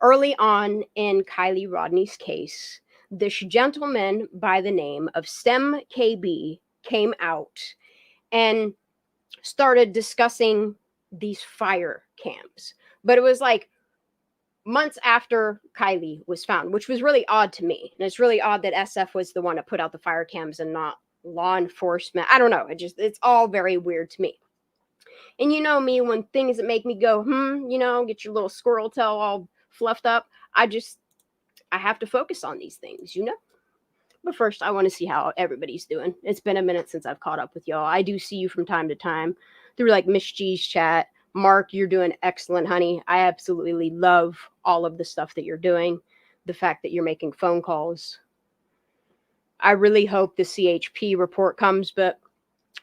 Early on in Kylie Rodney's case, this gentleman by the name of STEM KB came out and started discussing these fire cams. But it was like months after Kylie was found, which was really odd to me. And it's really odd that SF was the one to put out the fire cams and not law enforcement. I don't know. It's all very weird to me. And you know me, when things that make me go, get your little squirrel tail all fluffed up, I have to focus on these things. But first, I want to see how everybody's doing. It's been a minute since I've caught up with y'all. I do see you from time to time through like Miss G's chat. Mark, you're doing excellent, honey. I absolutely love all of the stuff that you're doing. The fact that you're making phone calls. I really hope the CHP report comes, but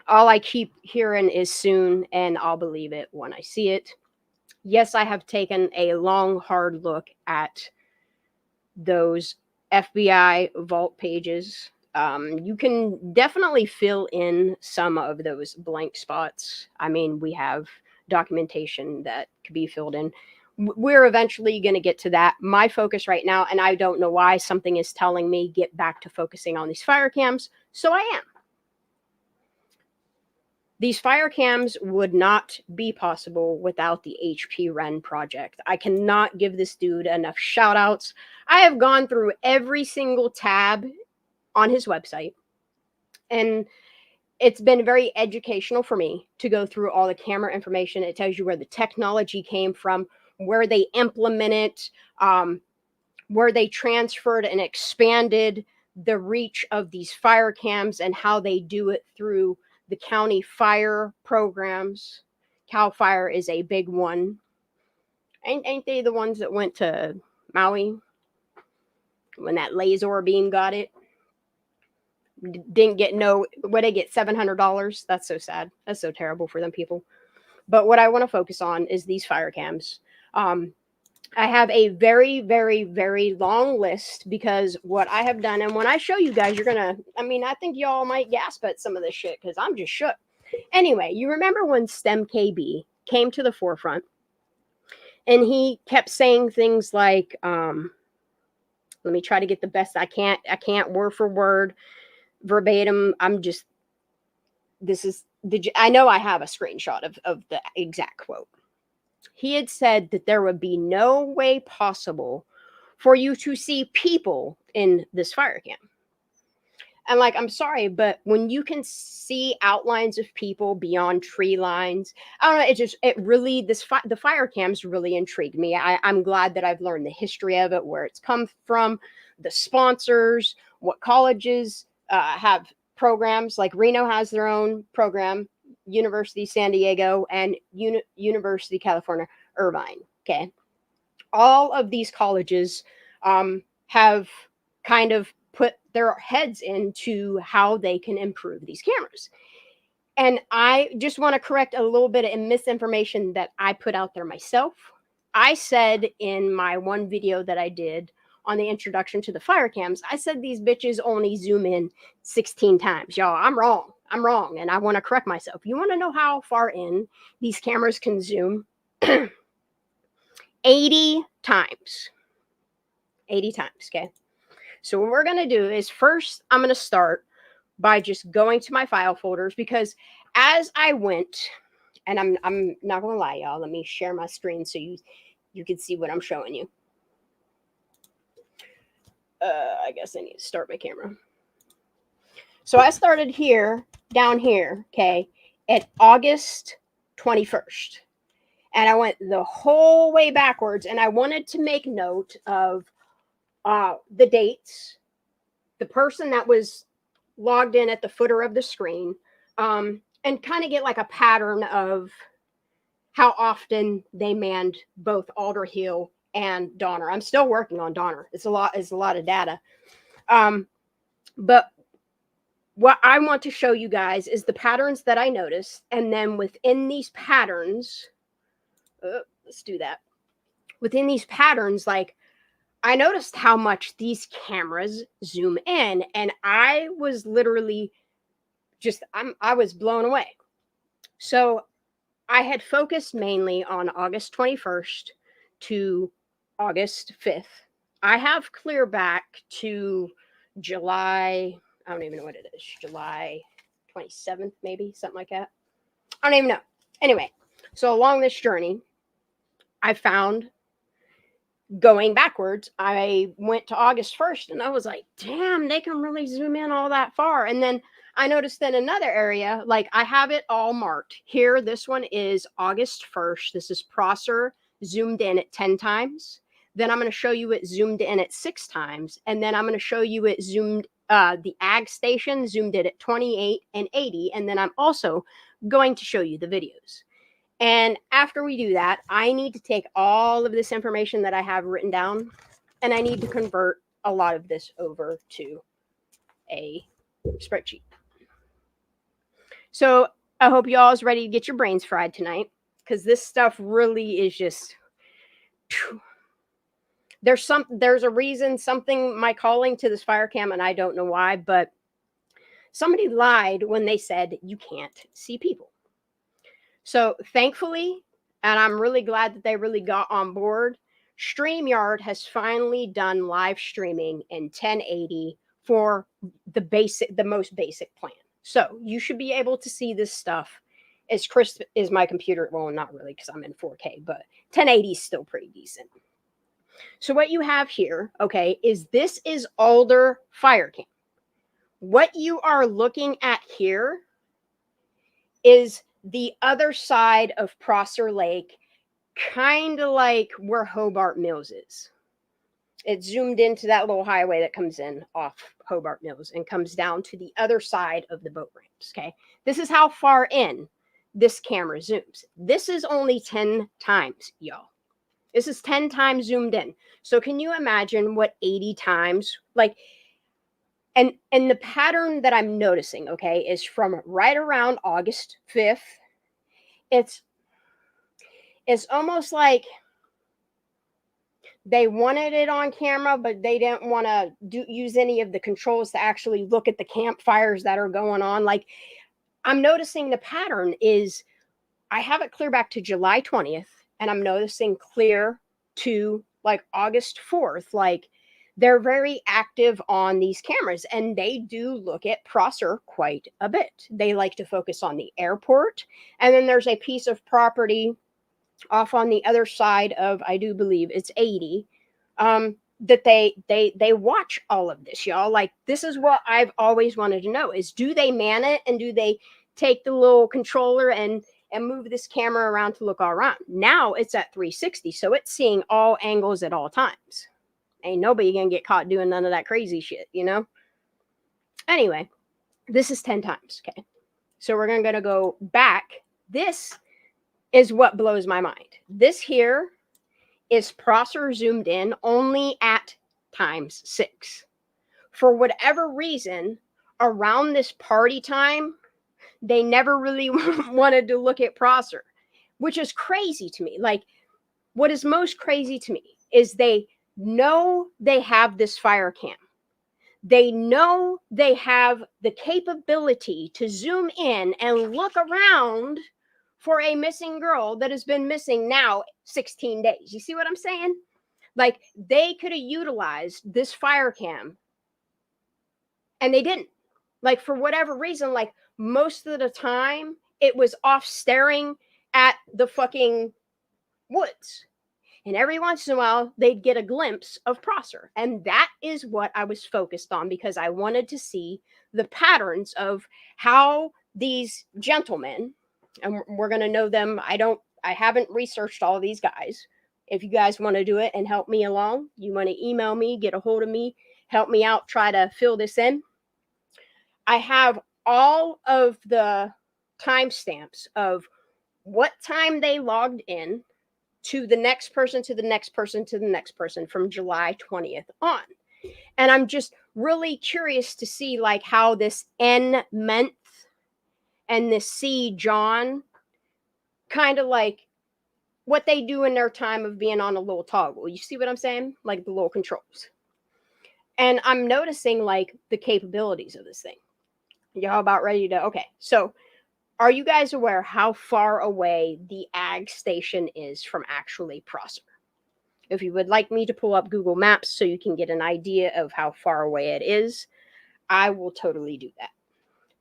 all I keep hearing is soon, and I'll believe it when I see it. Yes, I have taken a long, hard look at those FBI vault pages. You can definitely fill in some of those blank spots. I mean, we have documentation that could be filled in. We're eventually going to get to that. My focus right now, and I don't know why, something is telling me get back to focusing on these fire cams, so I am. These fire cams would not be possible without the HP Ren project. I cannot give this dude enough shout outs. I have gone through every single tab on his website, and it's been very educational for me to go through all the camera information. It tells you where the technology came from, where they implemented, where they transferred and expanded the reach of these fire cams and how they do it through the county fire programs. Cal Fire is a big one. Ain't they the ones that went to Maui when that laser beam got it? Didn't get what they get, $700. That's so sad. That's so terrible for them people. But what I want to focus on is these fire cams. I have a very, very, very long list because what I have done, and when I show you guys, I think y'all might gasp at some of this shit because I'm just shook. Anyway, you remember when STEM KB came to the forefront and he kept saying things like, let me try to get the best I can't word for word, verbatim. I know I have a screenshot of the exact quote. He had said that there would be no way possible for you to see people in this fire cam. And I'm sorry, but when you can see outlines of people beyond tree lines, I don't know, the fire cams really intrigued me. I'm glad that I've learned the history of it, where it's come from, the sponsors, what colleges have programs. Like Reno has their own program, University San Diego, and University California Irvine. Okay, all of these colleges have kind of put their heads into how they can improve these cameras. And I just want to correct a little bit of misinformation that I put out there myself. I said in my one video that I did on the introduction to the fire cams, I said these bitches only zoom in 16 times. Y'all, I'm wrong. And I want to correct myself. You want to know how far in these cameras can zoom? 80 times. 80 times, okay? So what we're going to do is first, I'm going to start by just going to my file folders, because as I went, and I'm not going to lie, y'all, let me share my screen so you can see what I'm showing you. I guess I need to start my camera. So I started down here, okay, at August 21st. And I went the whole way backwards, and I wanted to make note of the dates, the person that was logged in at the footer of the screen, and kind of get like a pattern of how often they manned both Alder Hill and Donner. I'm still working on Donner. It's a lot of data. But what I want to show you guys is the patterns that I noticed. And then within these patterns, let's do that. Within these patterns, I noticed how much these cameras zoom in, and I was literally I was blown away. So I had focused mainly on August 21st to August 5th. I have clear back to July, I don't even know what it is, July 27th, maybe, something like that. I don't even know. Anyway, so along this journey, I found going backwards, I went to August 1st and I was like, damn, they can really zoom in all that far. And then I noticed in another area, like I have it all marked here. This one is August 1st. This is Prosser zoomed in at 10 times. Then I'm going to show you it zoomed in at 6 times. And then I'm going to show you it zoomed, the ag station zoomed in at 28 and 80. And then I'm also going to show you the videos. And after we do that, I need to take all of this information that I have written down and I need to convert a lot of this over to a spreadsheet. So I hope you all is ready to get your brains fried tonight, because this stuff really is just, there's a reason, something, my calling to this fire cam, and I don't know why, but somebody lied when they said you can't see people. So thankfully, and I'm really glad that they really got on board, StreamYard has finally done live streaming in 1080 for the most basic plan. So you should be able to see this stuff as crisp as my computer. Well, not really, because I'm in 4K, but 1080 is still pretty decent. So what you have here, okay, is this is older firecam. What you are looking at here is the other side of Prosser Lake, kind of like where Hobart Mills is. It zoomed into that little highway that comes in off Hobart Mills and comes down to the other side of the boat ramps, okay? This is how far in this camera zooms. This is only 10 times, y'all. This is 10 times zoomed in. So can you imagine what 80 times, like, and the pattern that I'm noticing, okay, is from right around August 5th. It's almost like they wanted it on camera, but they didn't want to use any of the controls to actually look at the campfires that are going on. Like, I'm noticing the pattern is I have it clear back to July 20th, and I'm noticing clear to like August 4th. Like, they're very active on these cameras, and they do look at Prosser quite a bit. They like to focus on the airport, and then there's a piece of property off on the other side of, I do believe it's 80, that they watch all of this, y'all. Like, this is what I've always wanted to know is, do they man it, and do they take the little controller and move this camera around to look all around? Now it's at 360, so it's seeing all angles at all times. Ain't nobody gonna get caught doing none of that crazy shit, you know? Anyway, this is 10 times, okay? So we're gonna go back. This is what blows my mind. This here is Prosser zoomed in only at times 6. For whatever reason, around this party time, they never really wanted to look at Prosser, which is crazy to me. Like, what is most crazy to me is they know they have this fire cam. They know they have the capability to zoom in and look around for a missing girl that has been missing now 16 days. You see what I'm saying? Like, they could have utilized this fire cam and they didn't. Like, for whatever reason, like, most of the time it was off staring at the fucking woods. And every once in a while, they'd get a glimpse of Prosser. And that is what I was focused on, because I wanted to see the patterns of how these gentlemen, and we're going to know them. I haven't researched all of these guys. If you guys want to do it and help me along, you want to email me, get a hold of me, help me out, try to fill this in. I have all of the timestamps of what time they logged in to the next person, to the next person, to the next person from July 20th on. And I'm just really curious to see like how this N Menth and this C John kind of like what they do in their time of being on a little toggle. You see what I'm saying? Like the little controls. And I'm noticing like the capabilities of this thing. Y'all about ready to, okay. So are you guys aware how far away the ag station is from actually Prosser? If you would like me to pull up Google Maps so you can get an idea of how far away it is, I will totally do that.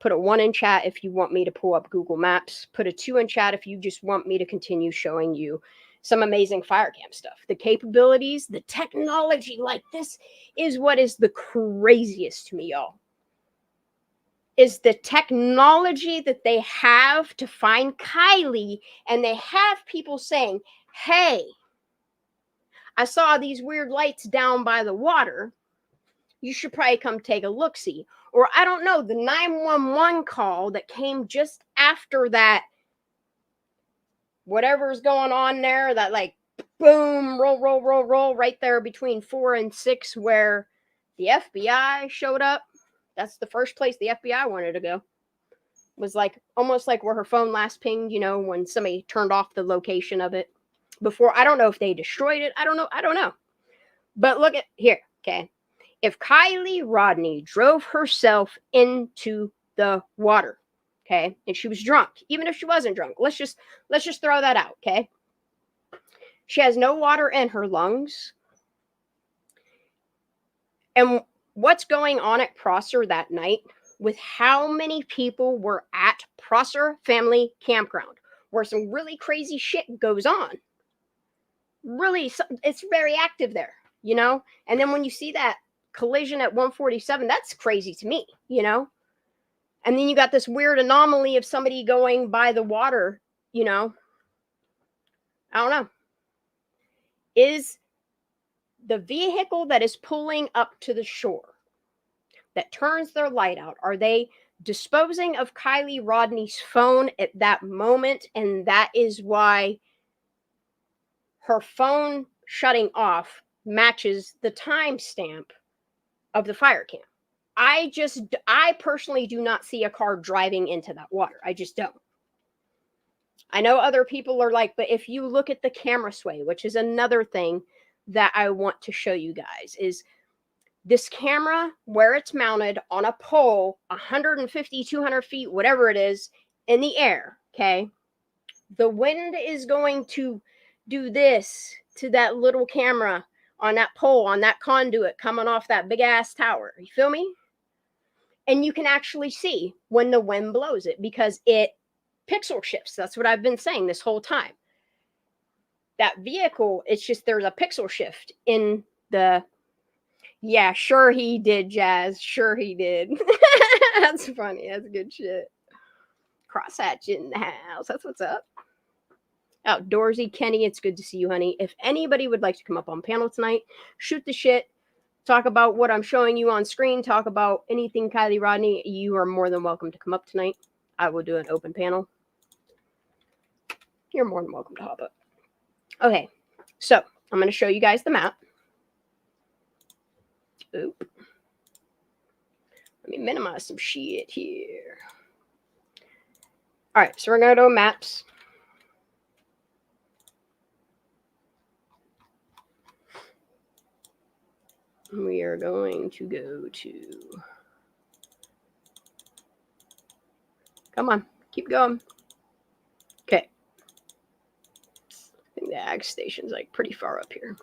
Put a 1 in chat if you want me to pull up Google Maps. Put a 2 in chat if you just want me to continue showing you some amazing firecam stuff. The capabilities, the technology, like this is what is the craziest to me, y'all. Is the technology that they have to find Kylie, and they have people saying, hey, I saw these weird lights down by the water. You should probably come take a look-see. Or I don't know, the 911 call that came just after that, whatever's going on there, that like boom, roll right there between 4 and 6 where the FBI showed up. That's the first place the FBI wanted to go. Was like almost like where her phone last pinged, you know, when somebody turned off the location of it before. I don't know if they destroyed it. I don't know. But look at here, okay? If Kylie Rodney drove herself into the water, okay, and she was drunk, even if she wasn't drunk, let's just throw that out, okay? She has no water in her lungs. And what's going on at Prosser that night with how many people were at Prosser Family Campground, where some really crazy shit goes on. Really, it's very active there, you know? And then when you see that collision at 147, that's crazy to me, you know? And then you got this weird anomaly of somebody going by the water, you know? I don't know. Is the vehicle that is pulling up to the shore, that turns their light out, are they disposing of Kylie Rodney's phone at that moment? And that is why her phone shutting off matches the timestamp of the fire cam. I personally do not see a car driving into that water. I just don't. I know other people are like, but if you look at the camera sway, which is another thing that I want to show you guys, is this camera, where it's mounted on a pole, 150, 200 feet, whatever it is, in the air, okay? The wind is going to do this to that little camera on that pole, on that conduit coming off that big ass tower. You feel me? And you can actually see when the wind blows it because it pixel shifts. That's what I've been saying this whole time. That vehicle, it's just there's a pixel shift in the... Yeah, sure he did, Jazz. Sure he did. That's funny. That's good shit. Crosshatch in the house. That's what's up. Outdoorsy Kenny, it's good to see you, honey. If anybody would like to come up on panel tonight, shoot the shit, talk about what I'm showing you on screen, talk about anything Kylie Rodney, you are more than welcome to come up tonight. I will do an open panel. You're more than welcome to hop up. Okay, so I'm going to show you guys the map. Oop. Let me minimize some shit here. All right, so we're going to go to maps. We are going to go to... Come on, keep going. Okay. I think the ag station's like pretty far up here.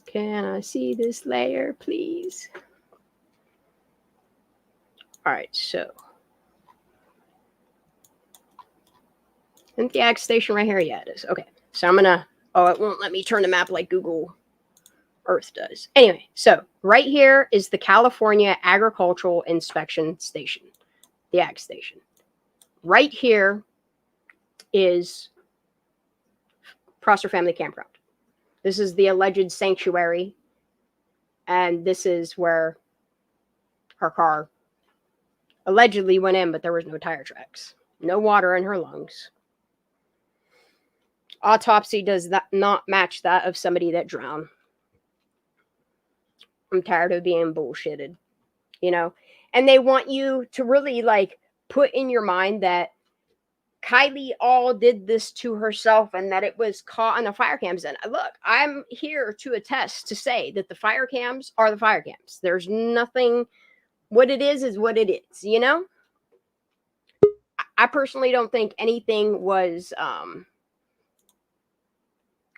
Can I see this layer, please? All right, so. Isn't the ag station right here? Yeah, it is. Okay, so I'm gonna... Oh, it won't let me turn the map like Google Earth does. Anyway, so right here is the California Agricultural Inspection Station, the ag station. Right here is Prosser Family Campground. This is the alleged sanctuary, and this is where her car allegedly went in, but there was no tire tracks, no water in her lungs. Autopsy does not match that of somebody that drowned. I'm tired of being bullshitted, you know? And they want you to really like put in your mind that Kylie all did this to herself and that it was caught on the fire cams. And look, I'm here to attest to say that the fire cams are the fire cams. There's nothing, what it is what it is, you know? I personally don't think anything was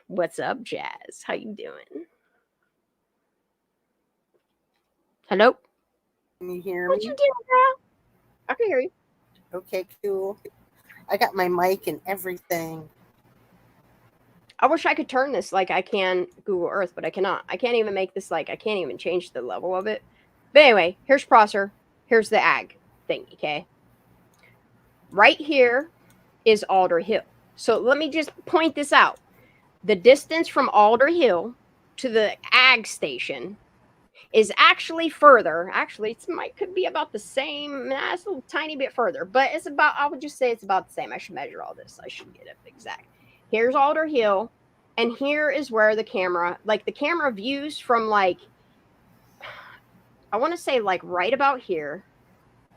what's up, Jazz? How you doing? Hello? Can you hear What me? you doing, girl? I can hear you. Okay, cool. I got my mic and everything. I wish I could turn this like I can Google Earth, but I cannot. I can't even make this like I can't even change the level of it. But anyway, here's Prosser. Here's the ag thing, okay? Right here is Alder Hill. So let me just point this out. The distance from Alder Hill to the ag station is actually further. Actually, could be about the same. Nah, it's a little tiny bit further, but it's about. I would just say it's about the same. I should measure all this. I should get it exact. Here's Alder Hill, and here is where the camera views from like. I want to say like right about here,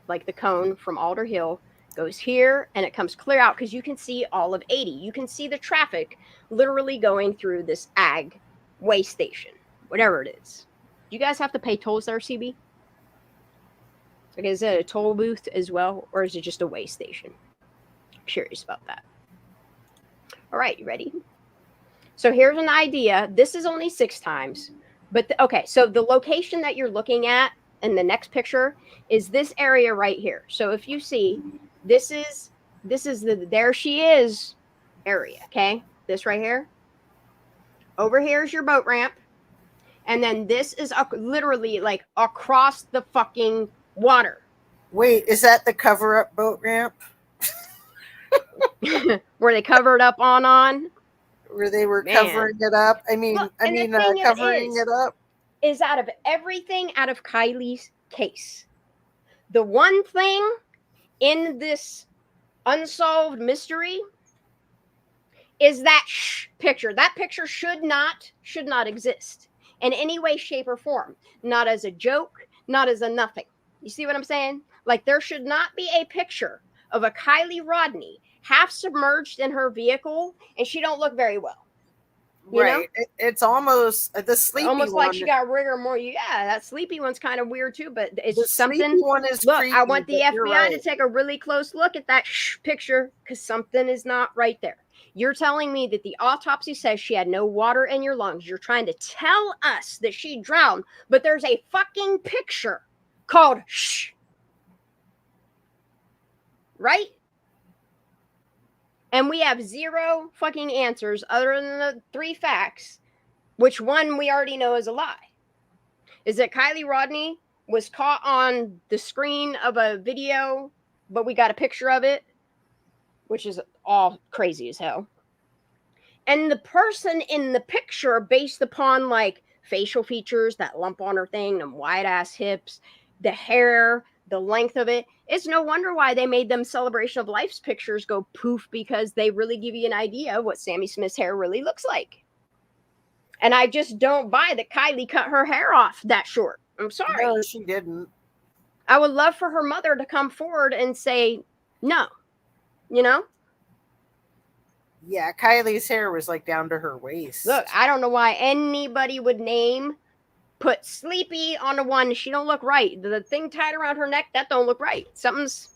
like the cone from Alder Hill goes here and it comes clear out because you can see all of 80. You can see the traffic literally going through this ag way station, whatever it is. Do you guys have to pay tolls there, CB? Like, is it a toll booth as well, or is it just a way station? I'm curious about that. All right, you ready? So here's an idea. This is only 6 times, but okay. So the location that you're looking at in the next picture is this area right here. So if you see, this is the there she is area. Okay, this right here. Over here is your boat ramp. And then this is literally like across the fucking water. Wait, is that the cover-up boat ramp? Where they covered up on? Where they were Man. covering it up? Look, covering it up? Is out of everything out of Kylie's case, the one thing in this unsolved mystery is that picture. That picture should not exist in any way, shape, or form. Not as a joke, not as a nothing. You see what I'm saying? Like, there should not be a picture of a Kylie Rodney half submerged in her vehicle and she don't look very well. You right. It's almost the sleepy almost one. like she got rigor more. Yeah, that sleepy one's kind of weird too, but it's the something. One is look, creepy, I want the FBI right. to take a really close look at that picture because something is not right there. You're telling me that the autopsy says she had no water in your lungs. You're trying to tell us that she drowned, but there's a fucking picture called shh. Right? And we have 0 fucking answers other than the 3 facts, which one we already know is a lie. Is that Kylie Rodney was caught on the screen of a video, but we got a picture of it, which is all crazy as hell. And the person in the picture, based upon like facial features, that lump on her thing, them wide ass hips, the hair, the length of it, it's no wonder why they made them Celebration of Life's pictures go poof, because they really give you an idea of what Sammy Smith's hair really looks like. And I just don't buy that Kylie cut her hair off that short. I'm sorry. No, she didn't. I would love for her mother to come forward and say no, you know? Yeah, Kylie's hair was like down to her waist. Look, I don't know why anybody would put Sleepy on the one. She don't look right. The thing tied around her neck, that don't look right. Something's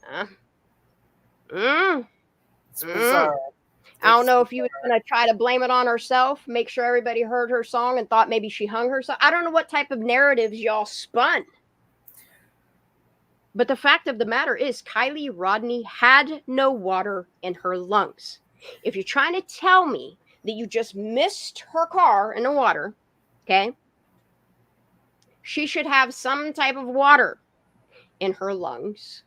It's bizarre. I don't know if you was going to try to blame it on herself, make sure everybody heard her song and thought maybe she hung herself. I don't know what type of narratives y'all spun. But the fact of the matter is Kylie Rodney had no water in her lungs. If you're trying to tell me that you just missed her car in the water, okay, she should have some type of water in her lungs.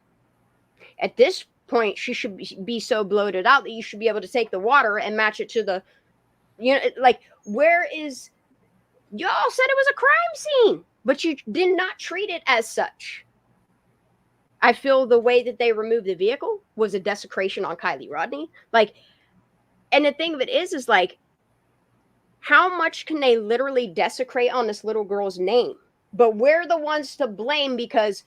At this point, she should be so bloated out that you should be able to take the water and match it to the, like, where is, y'all said it was a crime scene, but you did not treat it as such. I feel the way that they removed the vehicle was a desecration on Kylie Rodney. Like, and the thing of it is like, how much can they literally desecrate on this little girl's name? But we're the ones to blame because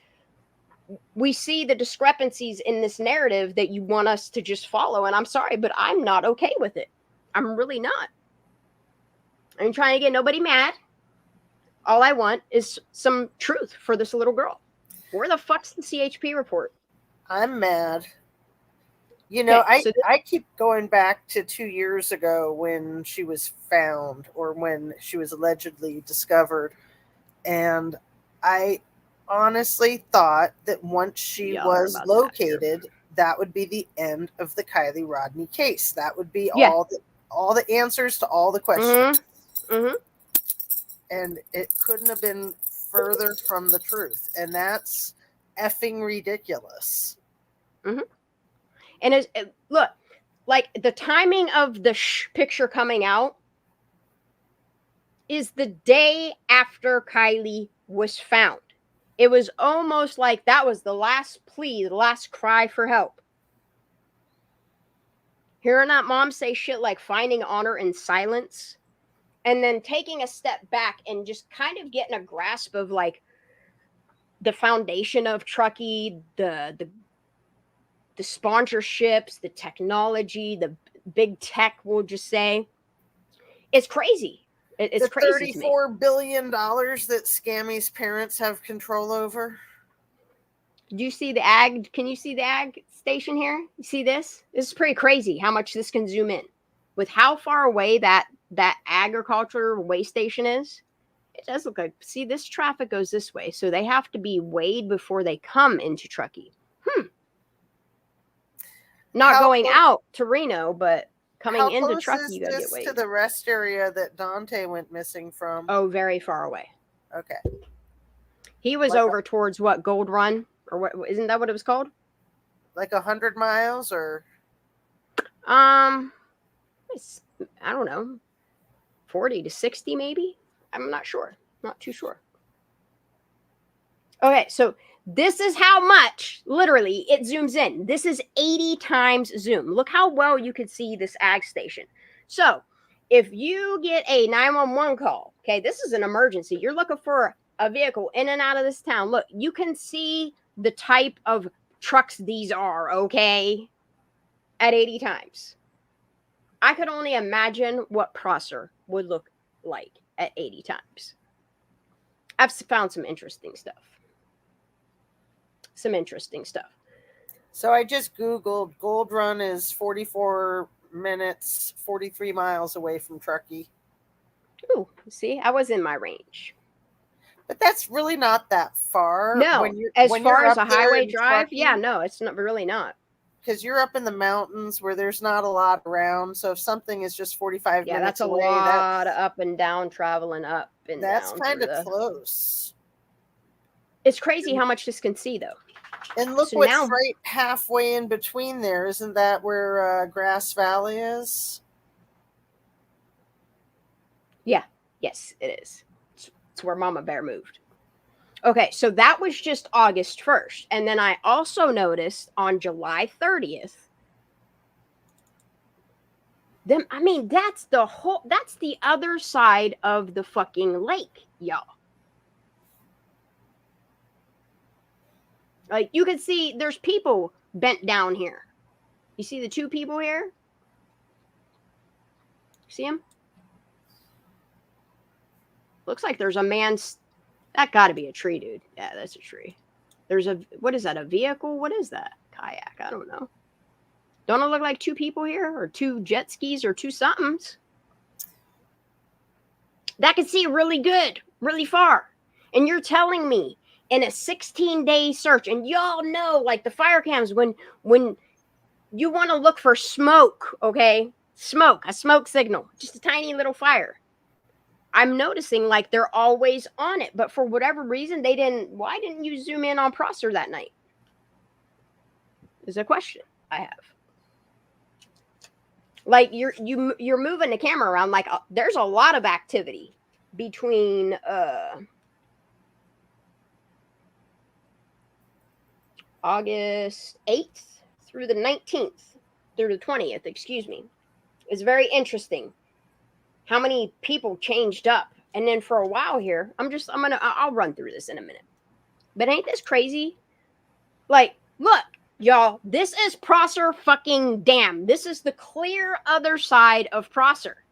we see the discrepancies in this narrative that you want us to just follow. And I'm sorry, but I'm not okay with it. I'm really not. I'm trying to get nobody mad. All I want is some truth for this little girl. Where the fuck's the CHP report? I'm mad. You know, Okay, so I keep going back to 2 years ago when she was found, or when she was allegedly discovered. And I honestly thought that once she y'all are was about to have your located, that would be the end of the Kylie Rodney case. That would be yeah. all the answers to all the questions. Mm-hmm. And it couldn't have been further from the truth. And that's effing ridiculous. Mm-hmm. And look, like the timing of the picture coming out is the day after Kylie was found. It was almost like that was the last plea, the last cry for help. Hearing that mom say shit like finding honor in silence, and then taking a step back and just kind of getting a grasp of like the foundation of Truckee, the sponsorships, the technology, the big tech, we'll just say. It's crazy. It's The crazy to me. $34 billion that Scammy's parents have control over. Do you see the ag? Can you see the ag station here? You see this? This is pretty crazy how much this can zoom in. With how far away that agriculture way station is, it does look like, see, this traffic goes this way. So they have to be weighed before they come into Truckee. Not going out to Reno, but coming into Truckee, you gotta get weighed. To the rest area that Dante went missing from? Oh, very far away. Okay. He was like over towards what, Gold Run? Or what, isn't that what it was called? Like 100 miles or? I don't know. 40 to 60 maybe? I'm not sure. Not too sure. Okay, so this is how much, literally, it zooms in. This is 80 times zoom. Look how well you can see this ag station. So if you get a 911 call, okay, this is an emergency. You're looking for a vehicle in and out of this town. Look, you can see the type of trucks these are, okay, at 80 times. I could only imagine what Prosser would look like at 80 times. I've found some interesting stuff. So I just Googled Gold Run is 44 minutes, 43 miles away from Truckee. Ooh, see, I was in my range. But that's really not that far. No, as far as a highway drive, Truckee, yeah, no, it's not really not. Because you're up in the mountains where there's not a lot around. So if something is just 45 minutes away. Yeah, that's a lot of up and down, traveling up and down. That's kind of close. It's crazy how much this can see, though. And look what's right halfway in between there. Isn't that where Grass Valley is? Yeah. Yes, it is. It's where Mama Bear moved. Okay, so that was just August 1st. And then I also noticed on July 30th, that's the other side of the fucking lake, y'all. Like, you can see there's people bent down here. You see the two people here? See him? Looks like there's a man. That got to be a tree, dude. Yeah, that's a tree. What is that, a vehicle? What is that? Kayak, I don't know. Don't it look like two people here? Or two jet skis or two somethings? That can see really good, really far. And you're telling me in a 16-day search, and y'all know, like the fire cams, when you want to look for smoke, okay? A smoke signal, just a tiny little fire. I'm noticing like they're always on it, but for whatever reason, why didn't you zoom in on Prosser that night? Is a question I have. Like you're moving the camera around, like there's a lot of activity between August 8th through the 19th, through the 20th, excuse me. It's very interesting how many people changed up. And then for a while here, I'll run through this in a minute. But ain't this crazy? Like, look, y'all, this is Prosser fucking Dam. This is the clear other side of Prosser.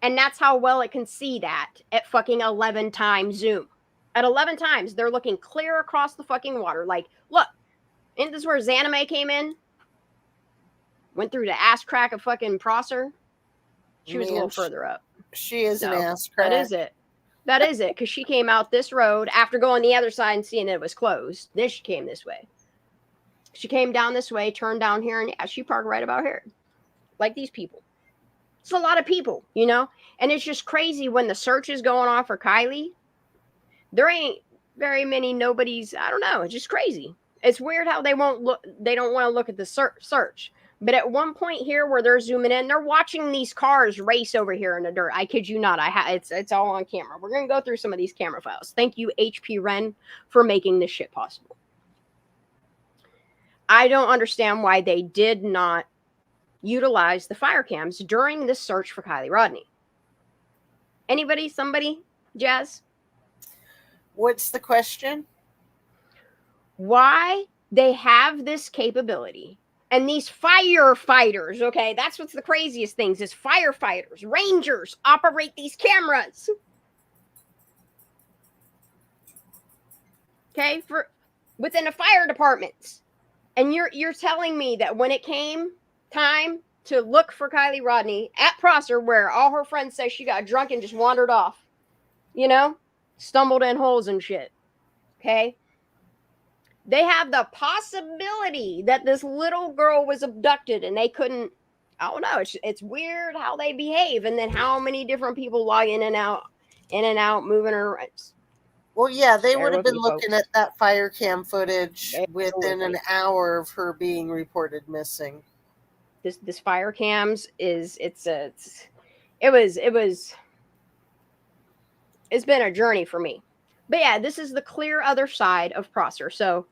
And that's how well it can see that at fucking 11 times zoom. At 11 times, they're looking clear across the fucking water. Like, look, isn't this where Zanime came in? went through the ass crack of fucking Prosser. She was a little further up. She is an So, ass crack. That is it. That is it. Because she came out this road after going the other side and seeing it was closed. Then she came this way. She came down this way, turned down here, and yeah, she parked right about here. Like these people. It's a lot of people, you know? And it's just crazy when the search is going on for Kylie. There ain't very many nobodies. I don't know. It's just crazy. It's weird how they don't want to look at the search. But at one point here where they're zooming in, they're watching these cars race over here in the dirt. I kid you not. It's all on camera. We're going to go through some of these camera files. Thank you, HP Ren, for making this shit possible. I don't understand why they did not utilize the fire cams during this search for Kylie Rodney. Anybody? Somebody? Jazz? What's the question? Why they have this capability. And these firefighters, okay, that's what's the craziest things is firefighters, rangers operate these cameras. Okay, for within the fire departments. And you're telling me that when it came time to look for Kylie Rodney at Prosser, where all her friends say she got drunk and just wandered off, you know, stumbled in holes and shit. Okay. They have the possibility that this little girl was abducted and they couldn't. I don't know. It's weird how they behave, and then how many different people log in and out, moving around. Well, yeah, they would have been looking at that fire cam footage within an hour of her being reported missing. This fire cams it's been a journey for me. But yeah, this is the clear other side of Prosser. So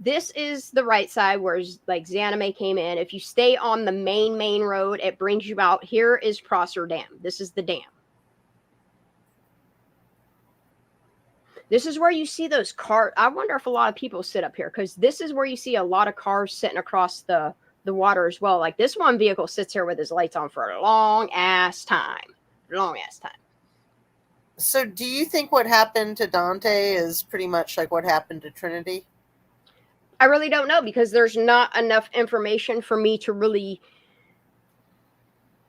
this is the right side where like Zanime came in. If you stay on the main road, it brings you out. Here is Prosser Dam. This is the dam. This is where you see those cars. I wonder if a lot of people sit up here because this is where you see a lot of cars sitting across the water as well. Like this one vehicle sits here with his lights on for a long ass time. So do you think what happened to Dante is pretty much like what happened to Trinity? I really don't know because there's not enough information for me to really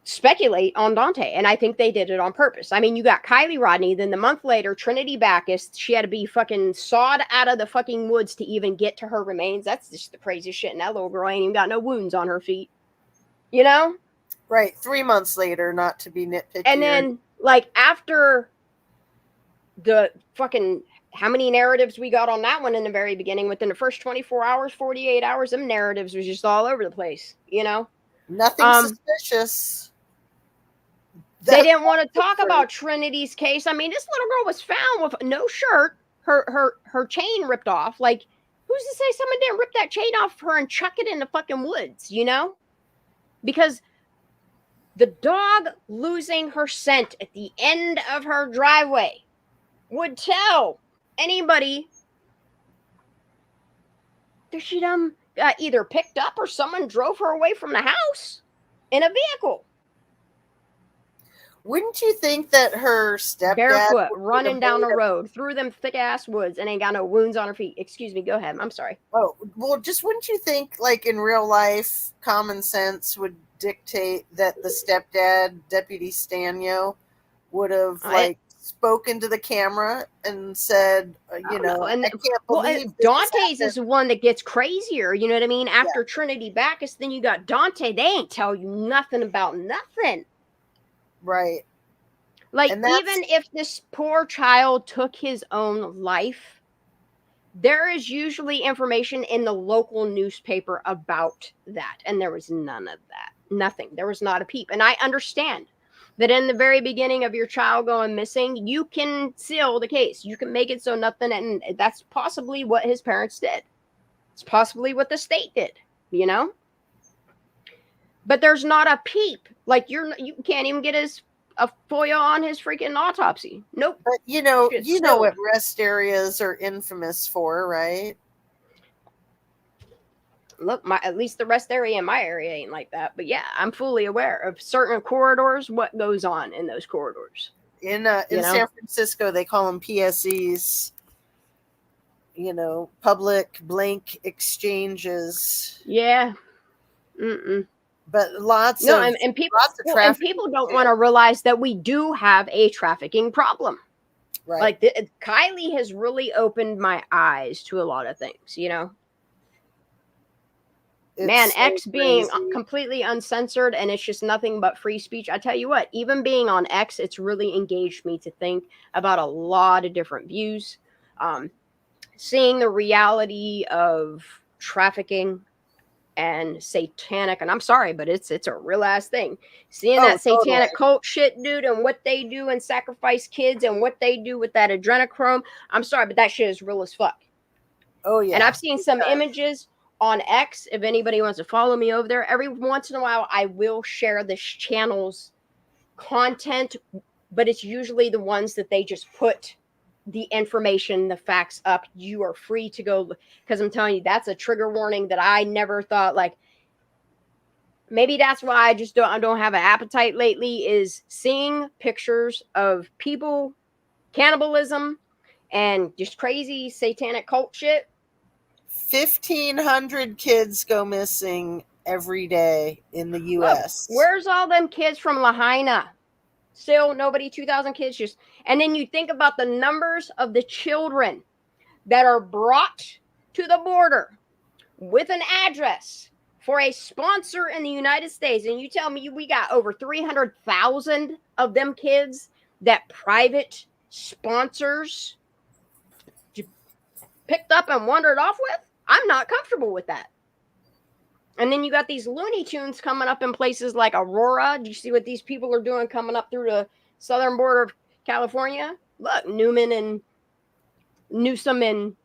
speculate on Dante. And I think they did it on purpose. I mean, you got Kylie Rodney, then the month later, Trinity Backus, she had to be fucking sawed out of the fucking woods to even get to her remains. That's just the craziest shit. And that little girl ain't even got no wounds on her feet. You know? Right. 3 months later, not to be nitpicky. And then, like, after the fucking how many narratives we got on that one in the very beginning, within the first 24 hours, 48 hours, them narratives was just all over the place, you know? Nothing suspicious. They didn't want to talk about Trinity's case. I mean, this little girl was found with no shirt, her chain ripped off. Like, who's to say someone didn't rip that chain off her and chuck it in the fucking woods, you know? Because the dog losing her scent at the end of her driveway would tell anybody that she got either picked up or someone drove her away from the house in a vehicle. Wouldn't you think that her stepdad barefoot running down the road through them thick ass woods and ain't got no wounds on her feet? Excuse me, go ahead. I'm sorry. Oh, well, just wouldn't you think, like in real life, common sense would dictate that the stepdad, Deputy Stanio, would have spoken to the camera and said, you know, and I can't believe Dante's is the one that gets crazier. You know what I mean? After Trinity Backus, then you got Dante. They ain't tell you nothing about nothing. Right. Like, even if this poor child took his own life, there is usually information in the local newspaper about that. And there was none of that. Nothing. There was not a peep. And I understand that in the very beginning of your child going missing, you can seal the case. You can make it so nothing. And that's possibly what his parents did. It's possibly what the state did, you know? But there's not a peep. Like, you can't even get a FOIA on his freaking autopsy. Nope. But you know what rest areas are infamous for, right? Look, at least the rest area in my area ain't like that. But yeah, I'm fully aware of certain corridors, what goes on in those corridors. In San Francisco, they call them PSEs. You know, public blank exchanges. Yeah. but lots No, of and people, lots of well, and trafficking people don't too. want to realize that we do have a trafficking problem. Right. Like Kylie has really opened my eyes to a lot of things, you know. It's Man, so X being crazy. completely uncensored and it's just nothing but free speech. I tell you what, even being on X, it's really engaged me to think about a lot of different views. Seeing the reality of trafficking and satanic, and I'm sorry, but it's a real ass thing. Seeing Oh, that satanic totally. cult shit, dude, and what they do and sacrifice kids and what they do with that adrenochrome. I'm sorry, but that shit is real as fuck. Oh yeah. And I've seen some images on X. If anybody wants to follow me over there, every once in a while I will share this channel's content, but it's usually the ones that they just put the information, the facts up. You are free to go, because I'm telling you, that's a trigger warning that I never thought. Like, maybe that's why I don't have an appetite lately, is seeing pictures of people, cannibalism, and just crazy satanic cult shit. 1,500 kids go missing every day in the Look, U.S. where's all them kids from Lahaina? Still nobody, 2,000 kids just. And then you think about the numbers of the children that are brought to the border with an address for a sponsor in the United States, and you tell me we got over 300,000 of them kids that private sponsors picked up and wandered off with? I'm not comfortable with that. And then you got these Looney Tunes coming up in places like Aurora. Do you see what these people are doing coming up through the southern border of California? Look, Newman and Newsom and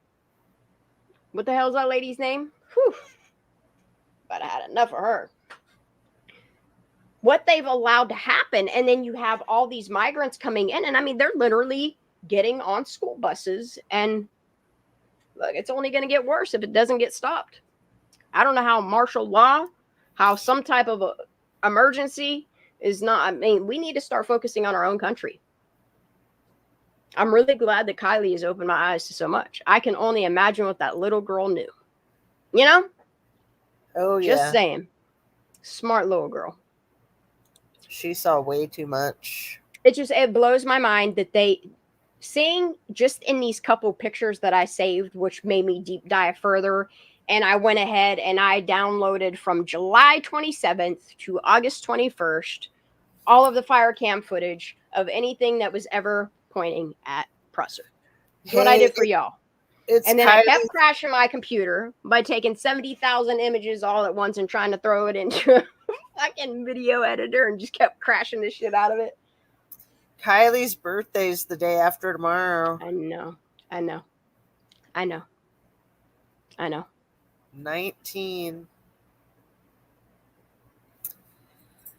what the hell is that lady's name? Whew. But I had enough of her. What they've allowed to happen. And then you have all these migrants coming in. And I mean, they're literally getting on school buses. And look, it's only going to get worse if it doesn't get stopped. I don't know how martial law, how some type of emergency is not. I mean, we need to start focusing on our own country. I'm really glad that Kylie has opened my eyes to so much. I can only imagine what that little girl knew. You know? Oh yeah. Just saying. Smart little girl. She saw way too much. It blows my mind that seeing just in these couple pictures that I saved, which made me deep dive further. And I went ahead and I downloaded from July 27th to August 21st all of the firecam footage of anything that was ever pointing at Presser. That's what I did for y'all. And then I kept crashing my computer by taking 70,000 images all at once and trying to throw it into a fucking video editor and just kept crashing the shit out of it. Kylie's birthday's the day after tomorrow. I know. 19.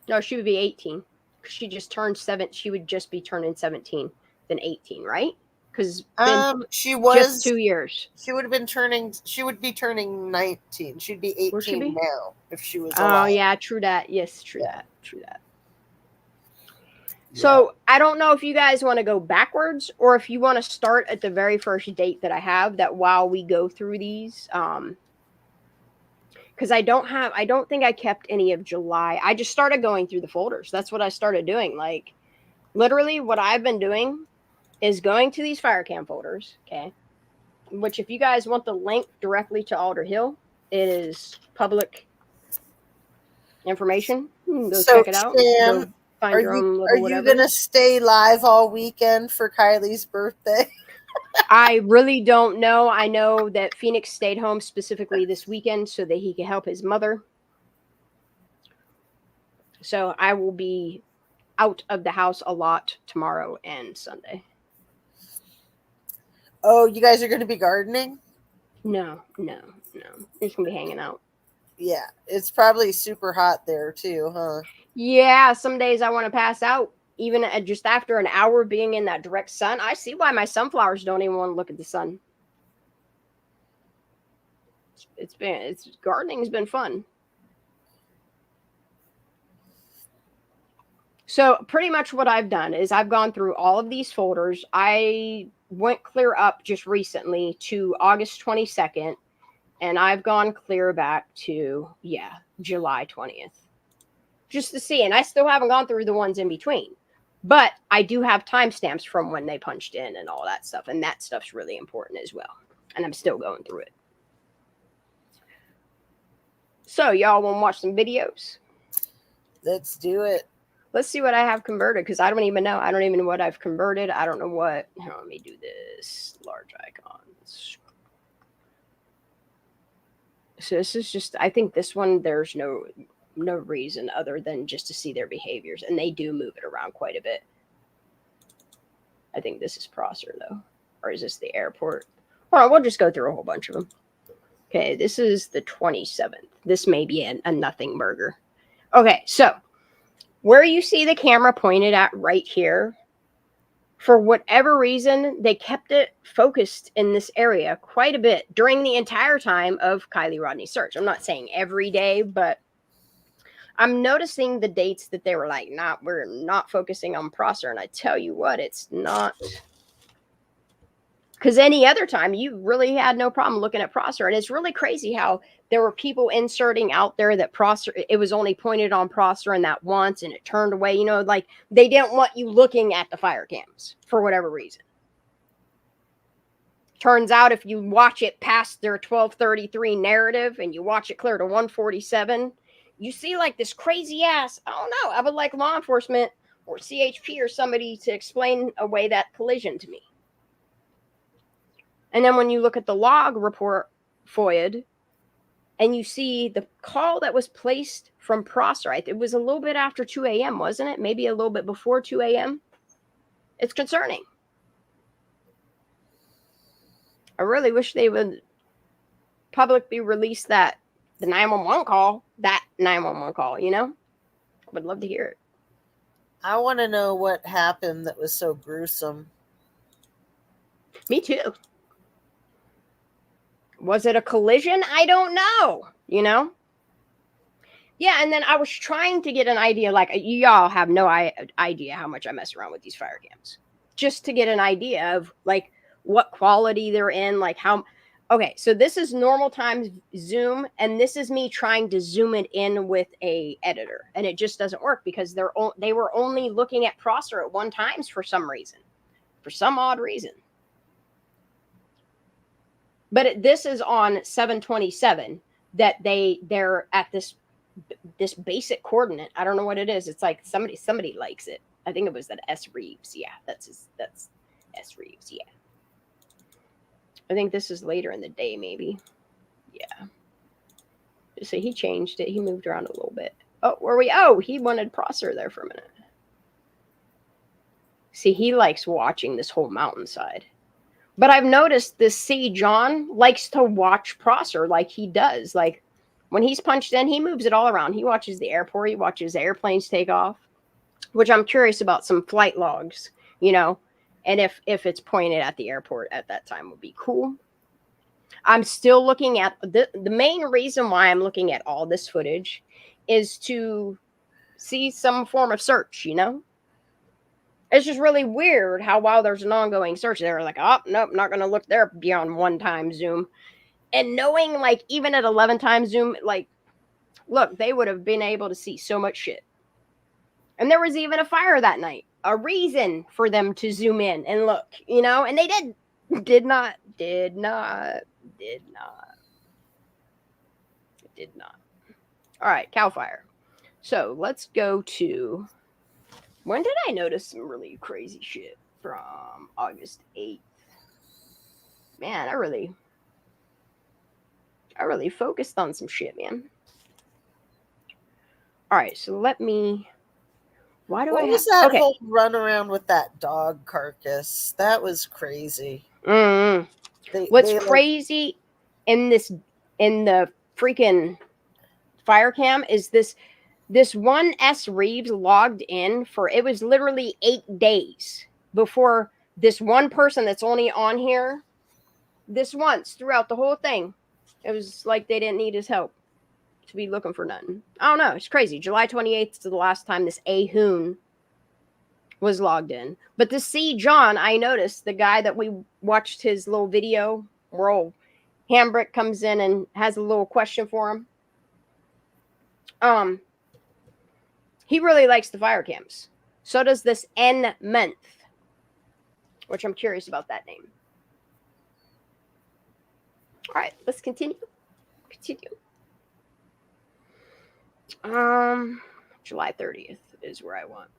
No, she would be 18. She just turned 7. She would just be turning 17, then 18, right? Because she was just 2 years. She would be turning 19. She'd be 18 now if she was alive. Oh yeah, true that. Yes, true that. Yeah. So I don't know if you guys want to go backwards or if you want to start at the very first date that I have, that while we go through these, because I don't think I kept any of July. I just started going through the folders. That's what I started doing. Like, literally what I've been doing is going to these firecam folders, okay? Which, if you guys want the link directly to Alder Hill, it is public information. Go check it out. Go find your own little whatever. Are you going to stay live all weekend for Kylie's birthday? I really don't know. I know that Phoenix stayed home specifically this weekend so that he could help his mother. So I will be out of the house a lot tomorrow and Sunday. Oh, you guys are going to be gardening? No. We're just going to be hanging out. Yeah, it's probably super hot there too, huh? Yeah, some days I want to pass out. Even just after an hour being in that direct sun. I see why my sunflowers don't even want to look at the sun. Gardening's been fun. So pretty much what I've done is I've gone through all of these folders. I went clear up just recently to August 22nd, and I've gone clear back to, July 20th. just to see. And I still haven't gone through the ones in between. But I do have timestamps from when they punched in and all that stuff. And that stuff's really important as well. And I'm still going through it. So y'all want to watch some videos? Let's do it. Let's see what I have converted, because I don't even know. I don't even know what I've converted. I don't know what. Here, let me do this. Large icons. So this is just, I think this one, there's no reason other than just to see their behaviors. And they do move it around quite a bit. I think this is Prosser, though. Or is this the airport? Hold on, we'll just go through a whole bunch of them. Okay, this is the 27th. This may be a nothing burger. Okay, so where you see the camera pointed at right here, for whatever reason, they kept it focused in this area quite a bit during the entire time of Kiely Rodni's search. I'm not saying every day, but I'm noticing the dates that they were like, nah, we're not focusing on Prosser. And I tell you what, it's not. Because any other time, you really had no problem looking at Prosser. And it's really crazy how there were people inserting out there that Prosser, it was only pointed on Prosser and that once, and it turned away. You know, like they didn't want you looking at the fire cams for whatever reason. Turns out if you watch it past their 1233 narrative and you watch it clear to 147, you see like this crazy ass, I don't know, I would like law enforcement or CHP or somebody to explain away that collision to me. And then when you look at the log report FOIA'd and you see the call that was placed from Prosser, it was a little bit after 2 a.m., wasn't it? Maybe a little bit before 2 a.m. It's concerning. I really wish they would publicly release the 911 call, you know? I would love to hear it. I want to know what happened that was so gruesome. Me too. Was it a collision? I don't know, you know? Yeah, and then I was trying to get an idea, like, y'all have no idea how much I mess around with these fire cams. Just to get an idea of, like, what quality they're in, like how... Okay, so this is normal time zoom, and this is me trying to zoom it in with a editor, and it just doesn't work because they were only looking at Prosser at one time for some reason. For some odd reason. But this is on 727 that they're at this basic coordinate. I don't know what it is. It's like somebody likes it. I think it was that S Reeves. Yeah, that's S Reeves. Yeah. I think this is later in the day, maybe. Yeah. So he changed it. He moved around a little bit. Oh, were we? Oh, he wanted Prosser there for a minute. See, he likes watching this whole mountainside. But I've noticed this C. John likes to watch Prosser like he does. Like when he's punched in, he moves it all around. He watches the airport. He watches airplanes take off, which I'm curious about some flight logs, you know, and if it's pointed at the airport at that time would be cool. I'm still looking at the main reason why I'm looking at all this footage is to see some form of search, you know. It's just really weird how while there's an ongoing search, they're like, oh, nope, not going to look there beyond 1 time zoom. And knowing, like, even at 11 times zoom, like, look, they would have been able to see so much shit. And there was even a fire that night. A reason for them to zoom in and look, you know? And they did not. All right, Cal Fire. So let's go to... When did I notice some really crazy shit from August 8th? Man, I really focused on some shit, man. All right, so let me... Why do I have... What was that whole run around with that dog carcass? That was crazy. What's crazy in the freaking fire cam is this one S. Reeves logged in for, it was literally 8 days before this one person that's only on here this once throughout the whole thing. It was like they didn't need his help to be looking for nothing. I don't know. It's crazy. July 28th is the last time this Ahoon was logged in. But to see John, I noticed the guy that we watched his little video where old Hambrick comes in and has a little question for him. He really likes the fire cams. So does this N-Menth, which I'm curious about that name. All right, let's continue. July 30th is where I want.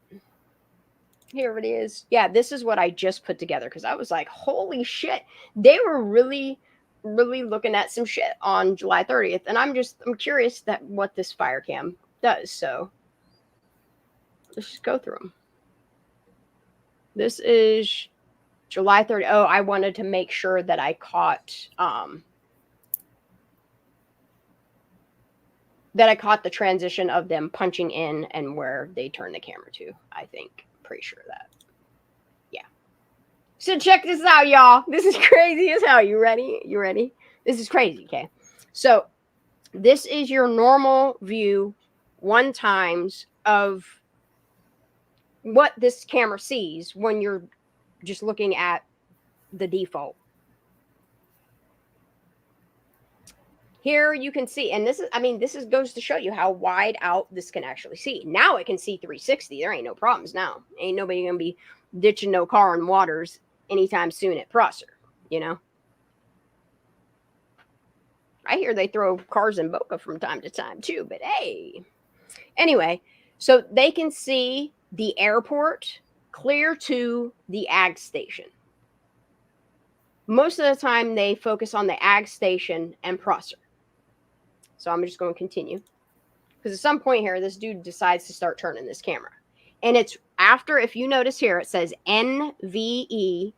Here it is. Yeah, this is what I just put together because I was like, holy shit. They were really looking at some shit on July 30th. And I'm curious that what this fire cam does. So let's just go through them. This is July 30th. Oh, I wanted to make sure that I caught the transition of them punching in and where they turn the camera to. I think. Pretty sure of that. Yeah. So check this out, y'all. This is crazy as hell. You ready? This is crazy, okay? So this is your normal view 1 times of what this camera sees when you're just looking at the default. Here you can see, and this goes to show you how wide out this can actually see. Now it can see 360. There ain't no problems now. Ain't nobody gonna be ditching no car in waters anytime soon at Prosser, you know. I hear they throw cars in Boca from time to time too, but hey. Anyway, so they can see the airport clear to the ag station. Most of the time they focus on the ag station and Prosser. So I'm just going to continue. Because at some point here, this dude decides to start turning this camera. And it's after, if you notice here, it says NVE.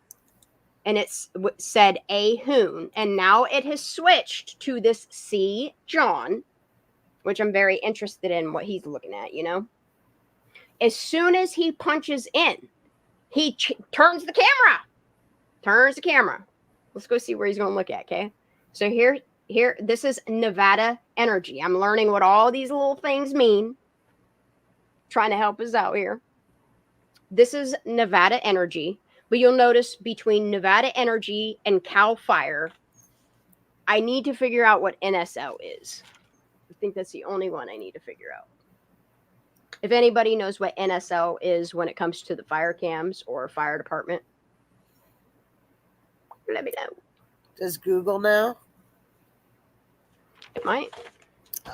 And it's said A Hoon. And now it has switched to this C John. Which I'm very interested in what he's looking at, you know. As soon as he punches in, he turns the camera. Let's go see where he's going to look at, okay? So here, this is Nevada Energy. I'm learning what all these little things mean. Trying to help us out here. This is Nevada Energy. But you'll notice between Nevada Energy and Cal Fire, I need to figure out what NSL is. I think that's the only one I need to figure out. If anybody knows what NSL is when it comes to the fire cams or fire department, let me know. Does Google know? It might.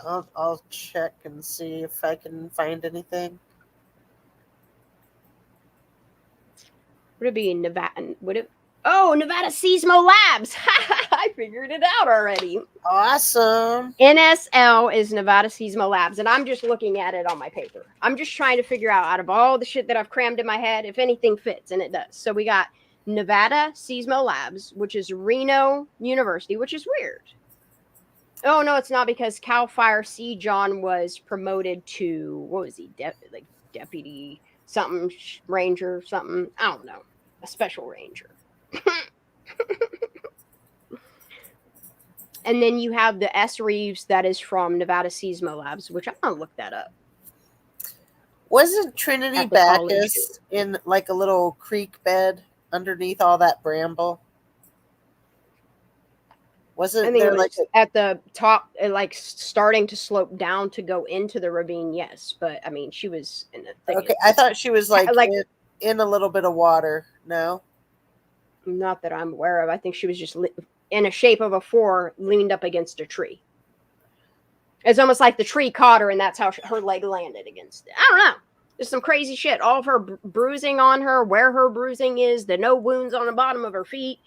I'll check and see if I can find anything. Would it be Nevada? Nevada Seismo Labs. I figured it out already. Awesome. NSL is Nevada Seismo Labs, and I'm just looking at it on my paper. I'm just trying to figure out of all the shit that I've crammed in my head, if anything fits, and it does. So we got Nevada Seismo Labs, which is Reno University, which is weird. Oh, no, it's not, because Cal Fire C. John was promoted to, what was he, deputy something, ranger something, I don't know, a special ranger. And then you have the S. Reeves that is from Nevada Seismo Labs, which I'm going to look that up. Wasn't Trinity Bacchus in like a little creek bed underneath all that bramble? Wasn't there like at the top, like starting to slope down to go into the ravine? Yes, but I mean, she was in the thicket. Okay, I thought she was like in a little bit of water. No, not that I'm aware of. I think she was just in a shape of a 4, leaned up against a tree. It's almost like the tree caught her, and that's how her leg landed against it. I don't know. There's some crazy shit. All of her bruising on her, where her bruising is, the no wounds on the bottom of her feet.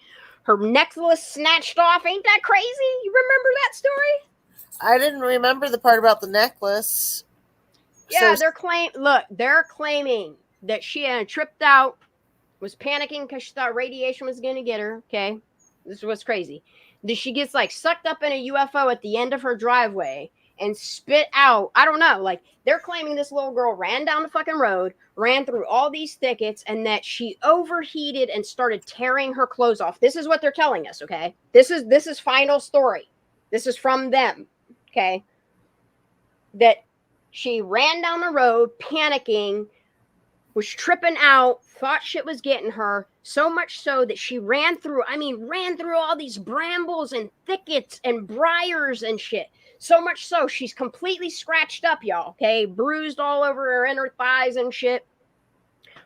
Her necklace snatched off. Ain't that crazy? You remember that story? I didn't remember the part about the necklace. Yeah, they're claiming that she had tripped out, was panicking because she thought radiation was going to get her. Okay, this is what's crazy. That she gets like sucked up in a UFO at the end of her driveway and spit out. I don't know. Like, they're claiming this little girl ran down the fucking road, ran through all these thickets, and that she overheated and started tearing her clothes off. This is what they're telling us, okay? This is final story. This is from them, okay? That she ran down the road panicking, was tripping out, thought shit was getting her, so much so that she ran through all these brambles and thickets and briars and shit. So much so she's completely scratched up, y'all, okay? Bruised all over her inner thighs and shit.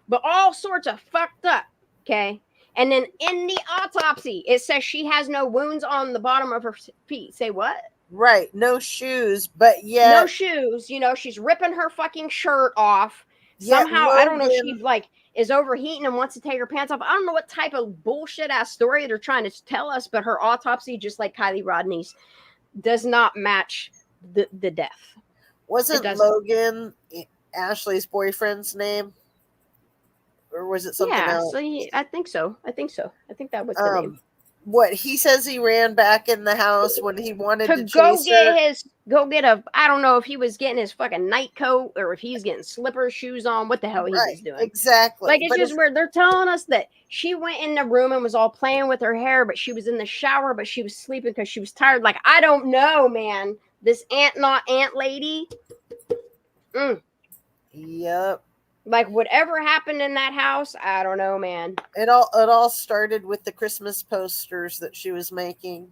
But all sorts of fucked up, okay? And then in the autopsy, it says she has no wounds on the bottom of her feet. Say what? Right. No shoes, but yet. No shoes. You know, she's ripping her fucking shirt off. Somehow, I don't know, she like is overheating and wants to take her pants off. I don't know what type of bullshit ass story they're trying to tell us, but her autopsy, just like Kylie Rodney's, does not match the death. Wasn't Logan Ashley's boyfriend's name? Or was it something else? So I think so. I think that was the name. What he says, he ran back in the house when he wanted to go get a, I don't know if he was getting his fucking night coat or if he's getting slippers, shoes on, what the hell he was doing. Exactly. Like, it's just weird. They're telling us that she went in the room and was all playing with her hair, but she was in the shower, but she was sleeping because she was tired. Like, I don't know, man. This not aunt lady. Yep. Like, whatever happened in that house, I don't know, man. It all started with the Christmas posters that she was making.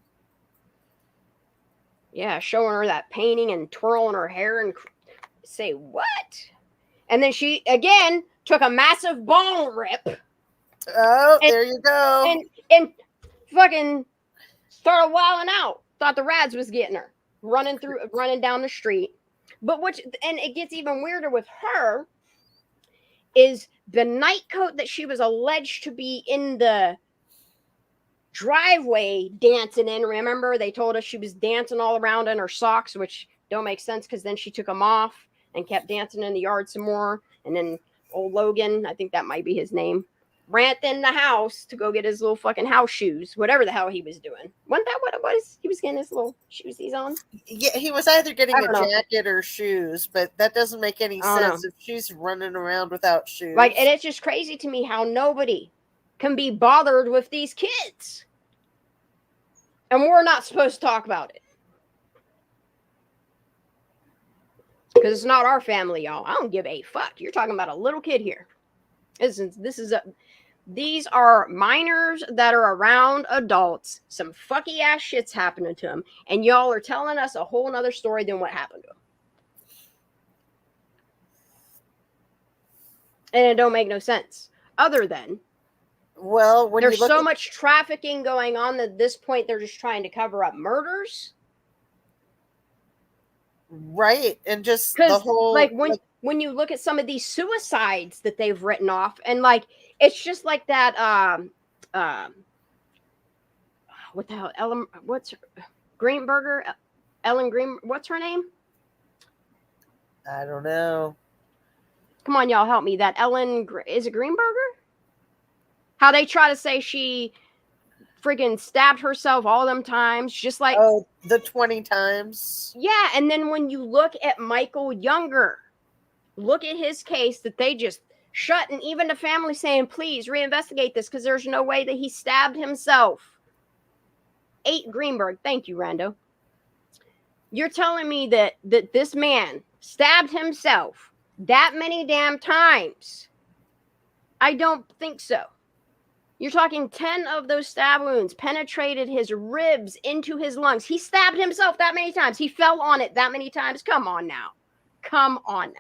Yeah, showing her that painting and twirling her hair and say what? And then she again took a massive ball rip. Oh, there you go. And fucking started wilding out. Thought the rads was getting her, running down the street. But and it gets even weirder with her. Is the night coat that she was alleged to be in the driveway dancing in. Remember, they told us she was dancing all around in her socks, which don't make sense because then she took them off and kept dancing in the yard some more. And then old Logan, I think that might be his name, ran in the house to go get his little fucking house shoes, whatever the hell he was doing. Wasn't that what it was? He was getting his little shoes he's on? Yeah, he was either getting a jacket or shoes, but that doesn't make any sense if she's running around without shoes. Like, and it's just crazy to me how nobody can be bothered with these kids. And we're not supposed to talk about it. Because it's not our family, y'all. I don't give a fuck. You're talking about a little kid here. These are minors that are around adults. Some fucky ass shit's happening to them. And y'all are telling us a whole nother story than what happened to them. And it don't make no sense. Other than, well, when there's so much trafficking going on that at this point they're just trying to cover up murders. Right. And just the whole, like when you look at some of these suicides that they've written off, and like it's just like that what the hell, Ellen, what's her, Greenberger, Ellen Green, what's her name? I don't know. Come on, y'all, help me. That Ellen, is it Greenberger? How they try to say she freaking stabbed herself all them times, just like the 20 times. Yeah, and then when you look at Michael Younger, look at his case that they just shut, and even the family saying, please reinvestigate this because there's no way that he stabbed himself. 8 Greenberg, thank you, Rando. You're telling me that this man stabbed himself that many damn times? I don't think so. You're talking 10 of those stab wounds penetrated his ribs into his lungs. He stabbed himself that many times. He fell on it that many times. Come on now. Come on now.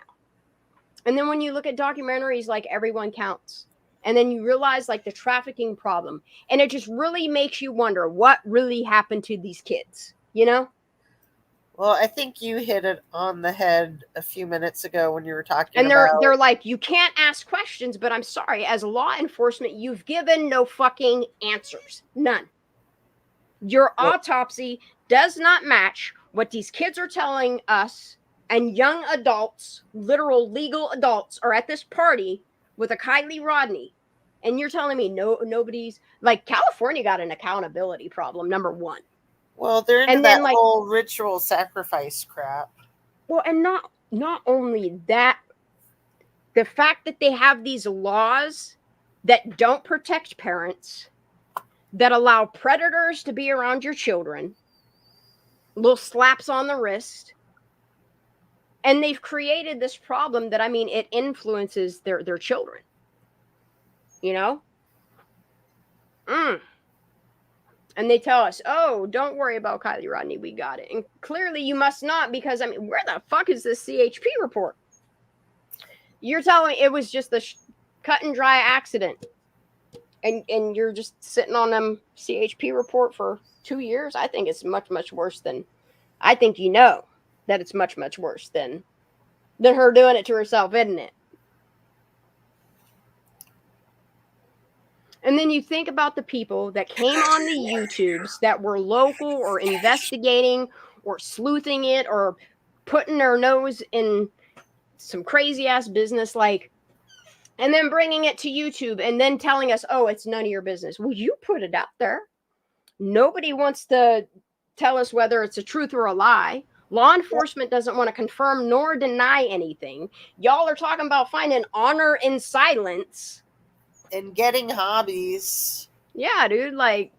And then when you look at documentaries like Everyone Counts, and then you realize like the trafficking problem, and it just really makes you wonder what really happened to these kids, you know? Well, I think you hit it on the head a few minutes ago when you were talking and about... they're like, you can't ask questions, but I'm sorry, as law enforcement, you've given no fucking answers. None. Your autopsy does not match what these kids are telling us, and young adults, literal legal adults, are at this party with a Kylie Rodney. And you're telling me nobody's... Like, California got an accountability problem, number one. Well, they're into that whole ritual sacrifice crap. Well, and not only that, the fact that they have these laws that don't protect parents, that allow predators to be around your children, little slaps on the wrist, And they've created this problem that, I mean, it influences their children. You know? And they tell us, oh, don't worry about Kylie Rodney. We got it. And clearly you must not, because, I mean, where the fuck is this CHP report? You're telling it was just the cut and dry accident. And you're just sitting on them CHP report for 2 years? I think it's much, much worse than, I think you know that it's much, much worse than her doing it to herself, isn't it? And then you think about the people that came on the YouTubes that were local or investigating or sleuthing it or putting their nose in some crazy ass business, like, and then bringing it to YouTube and then telling us, oh, it's none of your business. Well, you put it out there. Nobody wants to tell us whether it's a truth or a lie. Law enforcement doesn't want to confirm nor deny anything. Y'all are talking about finding honor in silence. And getting hobbies. Yeah, dude, like,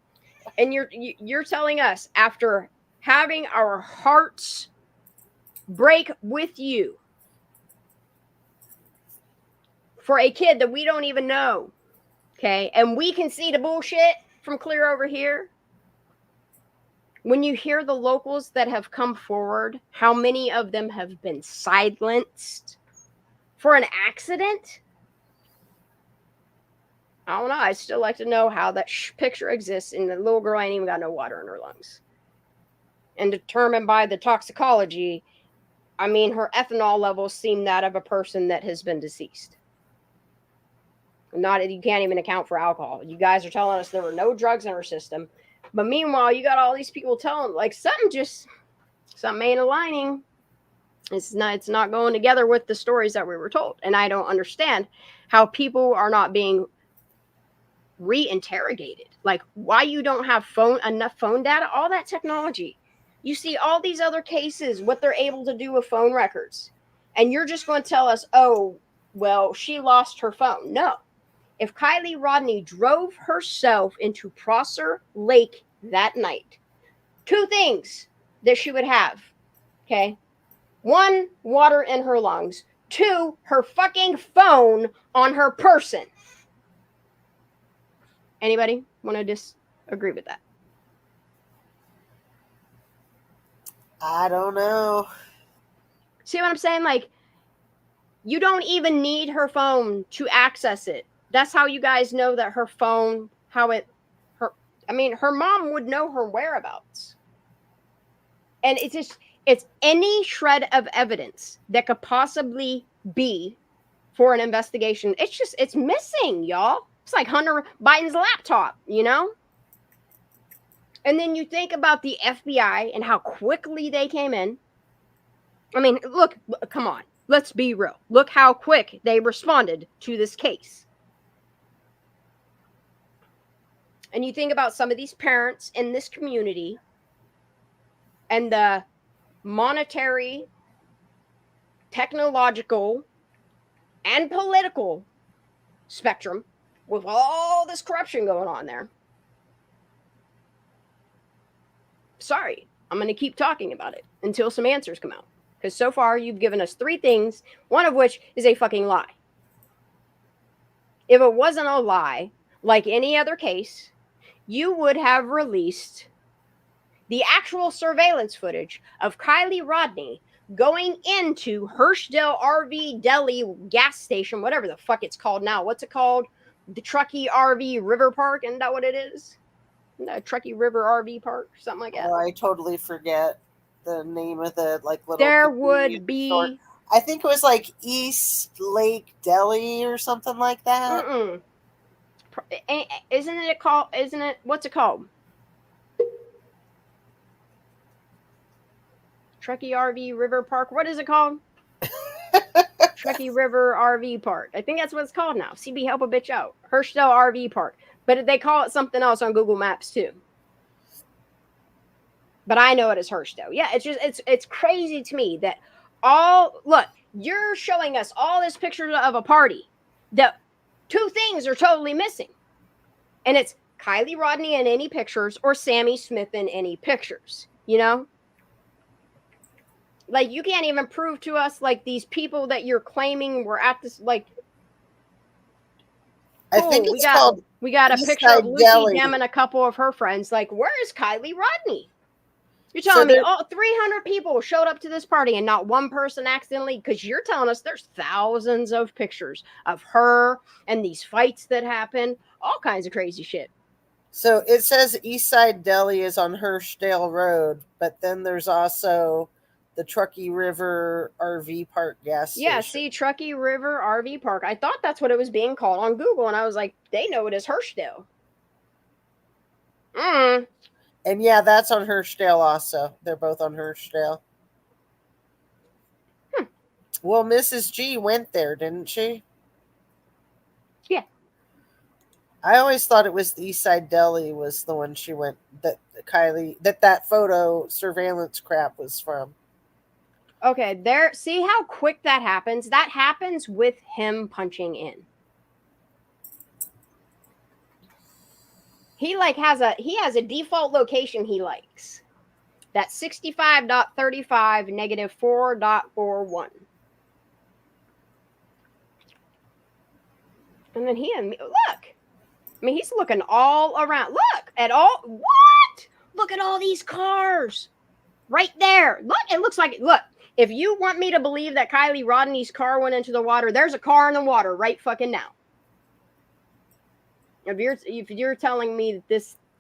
and you're telling us, after having our hearts break with you for a kid that we don't even know, okay, and we can see the bullshit from clear over here. When you hear the locals that have come forward, how many of them have been silenced for an accident? I don't know. I still like to know how that picture exists, and the little girl ain't even got no water in her lungs. And determined by the toxicology, I mean, her ethanol levels seem that of a person that has been deceased. Not, you can't even account for alcohol. You guys are telling us there were no drugs in her system. But meanwhile, you got all these people telling, like, something ain't aligning. It's not going together with the stories that we were told. And I don't understand how people are not being reinterrogated. Like, why you don't have enough phone data, all that technology. You see all these other cases, what they're able to do with phone records. And you're just going to tell us, oh, well, she lost her phone. No. If Kylie Rodney drove herself into Prosser Lake that night, 2 things that she would have, okay? 1, water in her lungs. 2, her fucking phone on her person. Anybody want to disagree with that? I don't know. See what I'm saying? Like, you don't even need her phone to access it. That's how you guys know that her phone, her mom would know her whereabouts. And it's any shred of evidence that could possibly be for an investigation. It's missing, y'all. It's like Hunter Biden's laptop, you know? And then you think about the FBI and how quickly they came in. I mean, look, come on. Let's be real. Look how quick they responded to this case. And you think about some of these parents in this community and the monetary, technological, and political spectrum with all this corruption going on there. Sorry, I'm going to keep talking about it until some answers come out. Because so far you've given us 3 things, one of which is a fucking lie. If it wasn't a lie, like any other case, you would have released the actual surveillance footage of Kylie Rodney going into Hirschdale RV Deli gas station, whatever the fuck it's called now. What's it called? The Truckee RV River Park? Isn't that what it is? No, Truckee River RV Park, something like that. Oh, I totally forget the name of the little. There would be. Store. I think it was like East Lake Deli or something like that. Isn't it? What's it called? Truckee RV River Park. What is it called? Truckee River RV Park. I think that's what it's called now. CB, help a bitch out. Hirschdale RV Park. But they call it something else on Google Maps too. But I know it is Hirschdale. Yeah, it's crazy to me that look, you're showing us all this pictures of a party that 2 things are totally missing. And it's Kylie Rodney in any pictures or Sammy Smith in any pictures, you know? Like, you can't even prove to us, like, these people that you're claiming were at this, like, I think cool, it's called we got a East picture of Side Lucy Deli. Dem and a couple of her friends. Like, where is Kylie Rodney? You're So telling me, there- oh, 300 people showed up to this party and not one person accidentally, because you're telling us there's thousands of pictures of her and these fights that happen, all kinds of crazy shit. So it says East Side Deli is on Hirschdale Road, but then there's also the Truckee River RV Park gas station. Yeah, see, Truckee River RV Park. I thought that's what it was being called on Google, and I was like, they know it as Hirschdale. And yeah, that's on Hirschdale also. They're both on Hirschdale. Well, Mrs. G went there, didn't she? Yeah. I always thought it was the East Side Deli was the one she went, that Kylie, that photo surveillance crap was from. Okay, there. See how quick that happens? That happens with him punching in. He has a default location he likes. That's 65.35 negative 4.41. And then look. I mean, he's looking all around. Look at all. What? Look at all these cars right there. Look, it looks like it. Look, if you want me to believe that Kylie Rodney's car went into the water, there's a car in the water right fucking now. If you're telling me that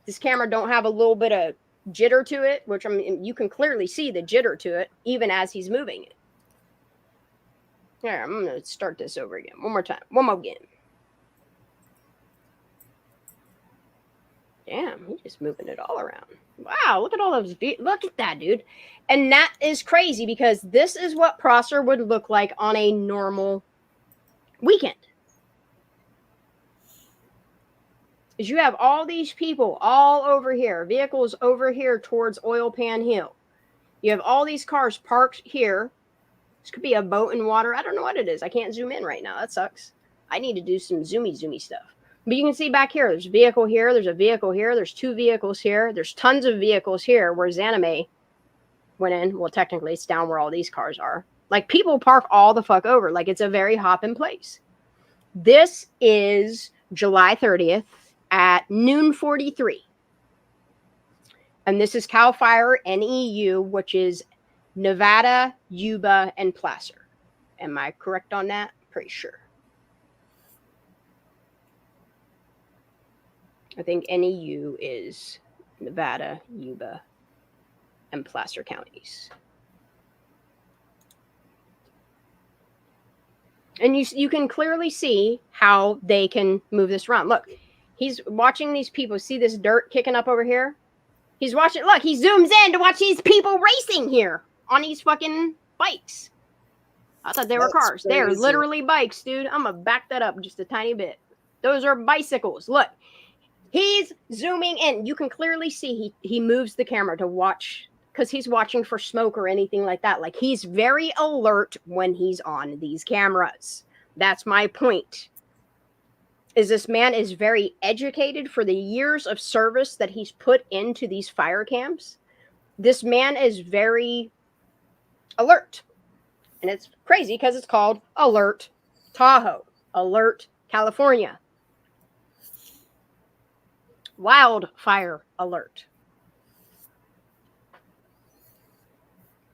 this camera don't have a little bit of jitter to it, which I mean, you can clearly see the jitter to it even as he's moving it. Here, I'm gonna start this over again. One more time. One more again. Damn, he's just moving it all around. Wow, look at all those. Look at that, dude. And that is crazy because this is what Prosser would look like on a normal weekend. Is you have all these people all over here, vehicles over here towards Oil Pan Hill. You have all these cars parked here. This could be a boat in water. I don't know what it is. I can't zoom in right now. That sucks. I need to do some zoomy stuff. But you can see back here, there's a vehicle here, there's a vehicle here, there's two vehicles here, there's tons of vehicles here where Zanime went in. Well, technically, it's down where all these cars are. Like, people park all the fuck over. Like, it's a very hopping place. This is July 30th at noon 43. And this is CAL FIRE NEU, which is Nevada, Yuba, and Placer. Am I correct on that? Pretty sure. I think NEU is Nevada, Yuba, and Placer counties. And you can clearly see how they can move this around. Look, he's watching these people. See this dirt kicking up over here? He's watching. Look, he zooms in to watch these people racing here on these fucking bikes. I thought they were cars. They are literally bikes, dude. I'm going to back that up just a tiny bit. Those are bicycles. Look. He's zooming in. You can clearly see he moves the camera to watch because he's watching for smoke or anything like that. Like, he's very alert when he's on these cameras. That's my point. Is this man is very educated for the years of service that he's put into these fire cams. This man is very alert. And it's crazy because it's called Alert Tahoe, Alert California. Wildfire alert.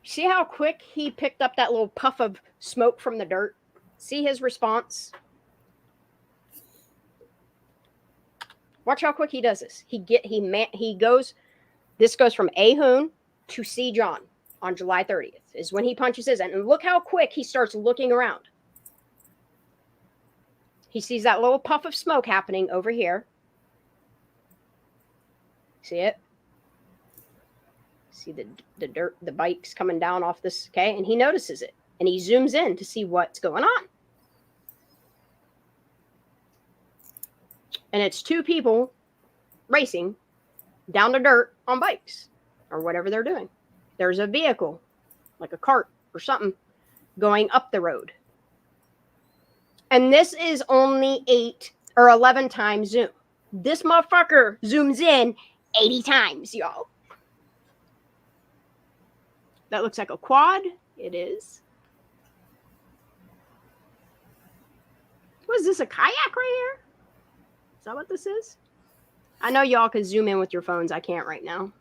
See how quick he picked up that little puff of smoke from the dirt? See his response? Watch how quick he does this. This goes from Ahoon to C. John on July 30th is when he punches his in. And look how quick he starts looking around. He sees that little puff of smoke happening over here. See it? See the dirt, the bikes coming down off this, okay? And he notices it. And he zooms in to see what's going on. And it's two people racing down the dirt on bikes or whatever they're doing. There's a vehicle, like a cart or something, going up the road. And this is only 8 or 11 times zoom. This motherfucker zooms in 80 times, y'all. That looks like a quad. It is. What is this, a kayak right here? Is that what this is? I know y'all can zoom in with your phones. I can't right now.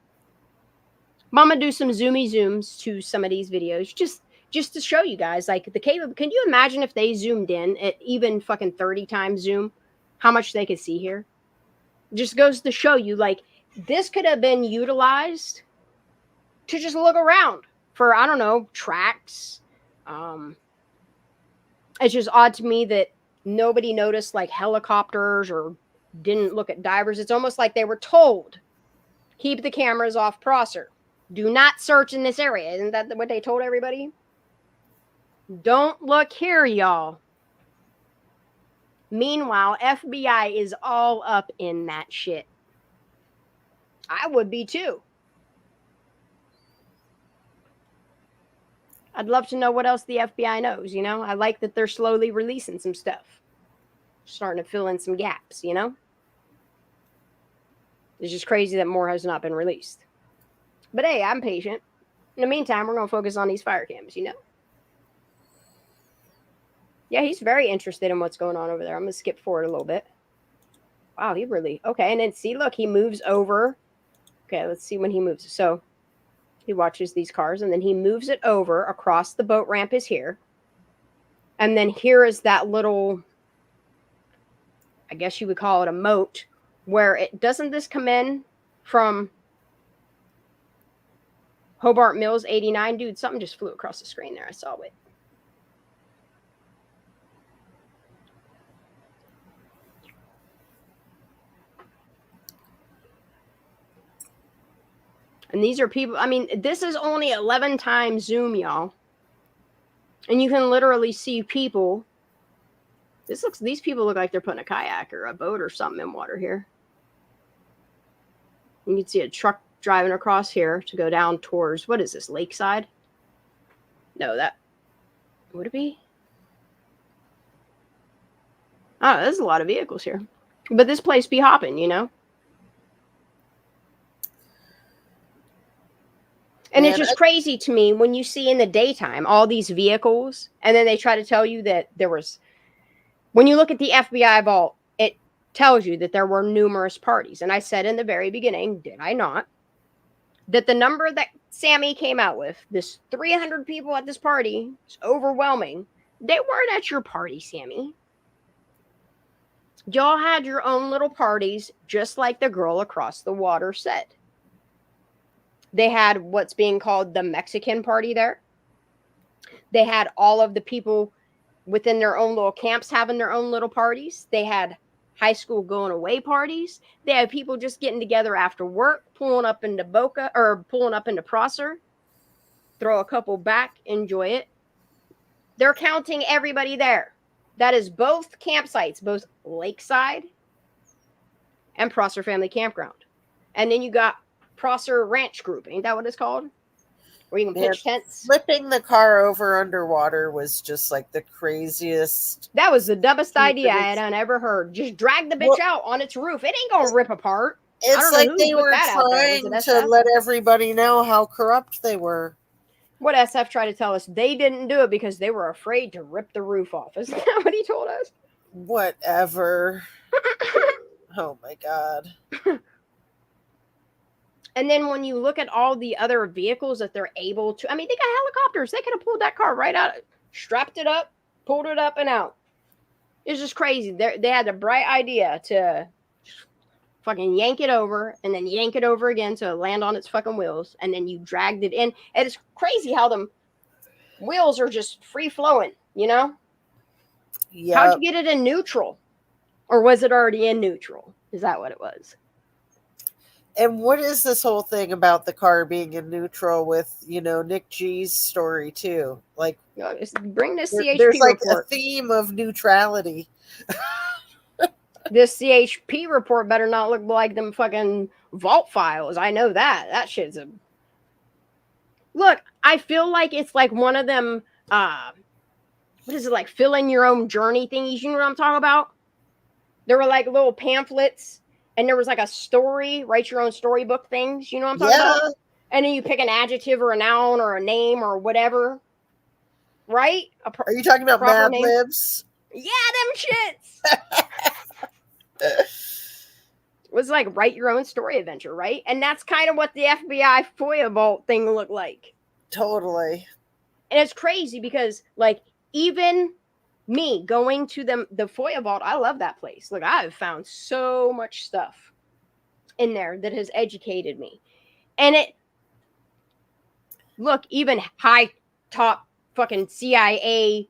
But I'm gonna do some zoomy zooms to some of these videos just to show you guys, like, the cable. Can you imagine if they zoomed in at even fucking 30 times zoom, how much they could see here? Just goes to show you, like, this could have been utilized to just look around for, I don't know, tracks. It's just odd to me that nobody noticed, like, helicopters or didn't look at divers. It's almost like they were told, keep the cameras off Prosser. Do not search in this area. Isn't that what they told everybody? Don't look here, y'all. Meanwhile, FBI is all up in that shit. I would be too. I'd love to know what else the FBI knows, you know? I like that they're slowly releasing some stuff. Starting to fill in some gaps, you know? It's just crazy that more has not been released. But hey, I'm patient. In the meantime, we're going to focus on these fire cams, you know? Yeah, he's very interested in what's going on over there. I'm going to skip forward a little bit. Wow, he really... Okay, and then see, look, he moves over. Okay, let's see when he moves. So he watches these cars, and then he moves it over across the boat ramp is here. And then here is that little, I guess you would call it a moat, where it... Doesn't this come in from Hobart Mills 89? Dude, something just flew across the screen there. I saw it. And these are people, I mean, this is only 11 times zoom, y'all. And you can literally see people. These people look like they're putting a kayak or a boat or something in water here. You can see a truck driving across here to go down towards, what is this, Lakeside? No, that, would it be? Oh, there's a lot of vehicles here. But this place be hopping, you know? And it's just crazy to me when you see in the daytime all these vehicles, and then they try to tell you that there was, when you look at the FBI vault, it tells you that there were numerous parties. And I said in the very beginning, did I not, that the number that Sammy came out with, this 300 people at this party, is overwhelming. They weren't at your party, Sammy. Y'all had your own little parties, just like the girl across the water said. They had what's being called the Mexican party there. They had all of the people within their own little camps having their own little parties. They had high school going away parties. They had people just getting together after work, pulling up into Boca or pulling up into Prosser, throw a couple back, enjoy it. They're counting everybody there. That is both campsites, both Lakeside and Prosser Family Campground. And then you got Prosser Ranch Group. Ain't that what it's called? Where you can pitch tents. Flipping the car over underwater was just like the craziest. That was the dumbest idea I had ever heard. Just drag the bitch out on its roof. It ain't gonna rip apart. It's like they were trying to let everybody know how corrupt they were. What SF tried to tell us? They didn't do it because they were afraid to rip the roof off. Isn't that what he told us? Whatever. Oh my God. And then when you look at all the other vehicles that they're able to, I mean, they got helicopters. They could have pulled that car right out, strapped it up, pulled it up and out. It's just crazy. They had a bright idea to fucking yank it over and then yank it over again so it land on its fucking wheels. And then you dragged it in. And it's crazy how them wheels are just free flowing, you know? Yeah. How'd you get it in neutral? Or was it already in neutral? Is that what it was? And what is this whole thing about the car being in neutral with, you know, Nick G's story too? Like, bring this CHP there's like report. A theme of neutrality. This CHP report better not look like them fucking vault files. I know that. That shit's a... Look, I feel like it's like one of them, what is it, like fill in your own journey thingies? You know what I'm talking about? There were like little pamphlets. And there was like a story, write your own storybook things. You know what I'm talking about? And then you pick an adjective or a noun or a name or whatever. right? Are you talking about proper Mad name? Libs? Yeah, them shits. It was like write your own story adventure, right? And that's kind of what the FBI FOIA vault thing looked like. Totally. And it's crazy because, like, even me going to the FOIA vault, I love that place. Like, I've found so much stuff in there that has educated me. And look, even high top fucking CIA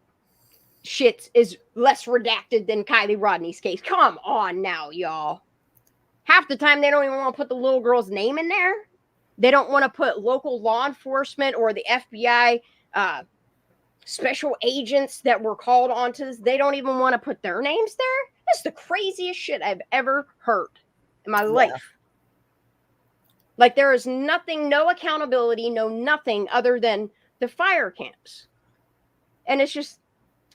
shit is less redacted than Kylie Rodney's case. Come on now, y'all. Half the time they don't even want to put the little girl's name in there. They don't want to put local law enforcement or the FBI special agents that were called onto this. They don't even want to put their names there. That's the craziest shit I've ever heard in my life. Like, there is nothing, no accountability, no nothing other than the fire camps. And it's just,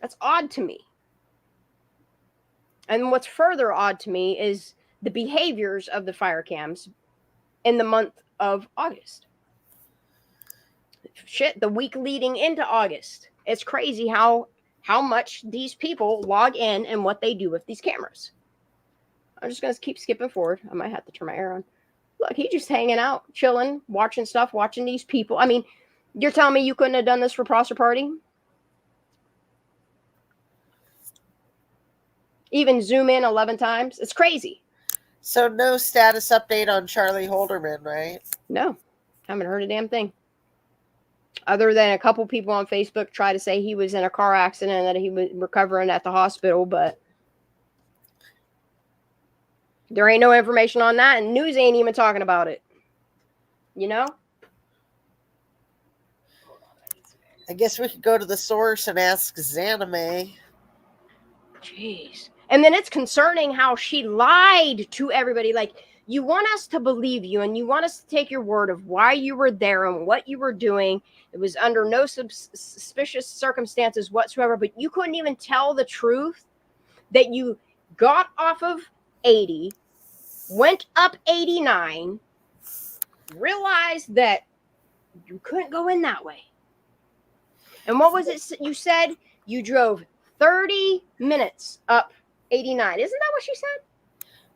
that's odd to me. And what's further odd to me is the behaviors of the fire cams in the month of August. Shit, the week leading into August. It's crazy how much these people log in and what they do with these cameras. I'm just going to keep skipping forward. I might have to turn my air on. Look, he's just hanging out, chilling, watching stuff, watching these people. I mean, you're telling me you couldn't have done this for Prosser Party? Even zoom in 11 times? It's crazy. So no status update on Charlie Holderman, right? No, haven't heard a damn thing. Other than a couple people on Facebook try to say he was in a car accident and that he was recovering at the hospital, but there ain't no information on that, and news ain't even talking about it. You know? I guess we could go to the source and ask Zanime. Jeez. And then it's concerning how she lied to everybody. Like, you want us to believe you, and you want us to take your word of why you were there and what you were doing. It was under no suspicious circumstances whatsoever, but you couldn't even tell the truth that you got off of 80, went up 89, realized that you couldn't go in that way. And what was it you said? You drove 30 minutes up 89. Isn't that what she said?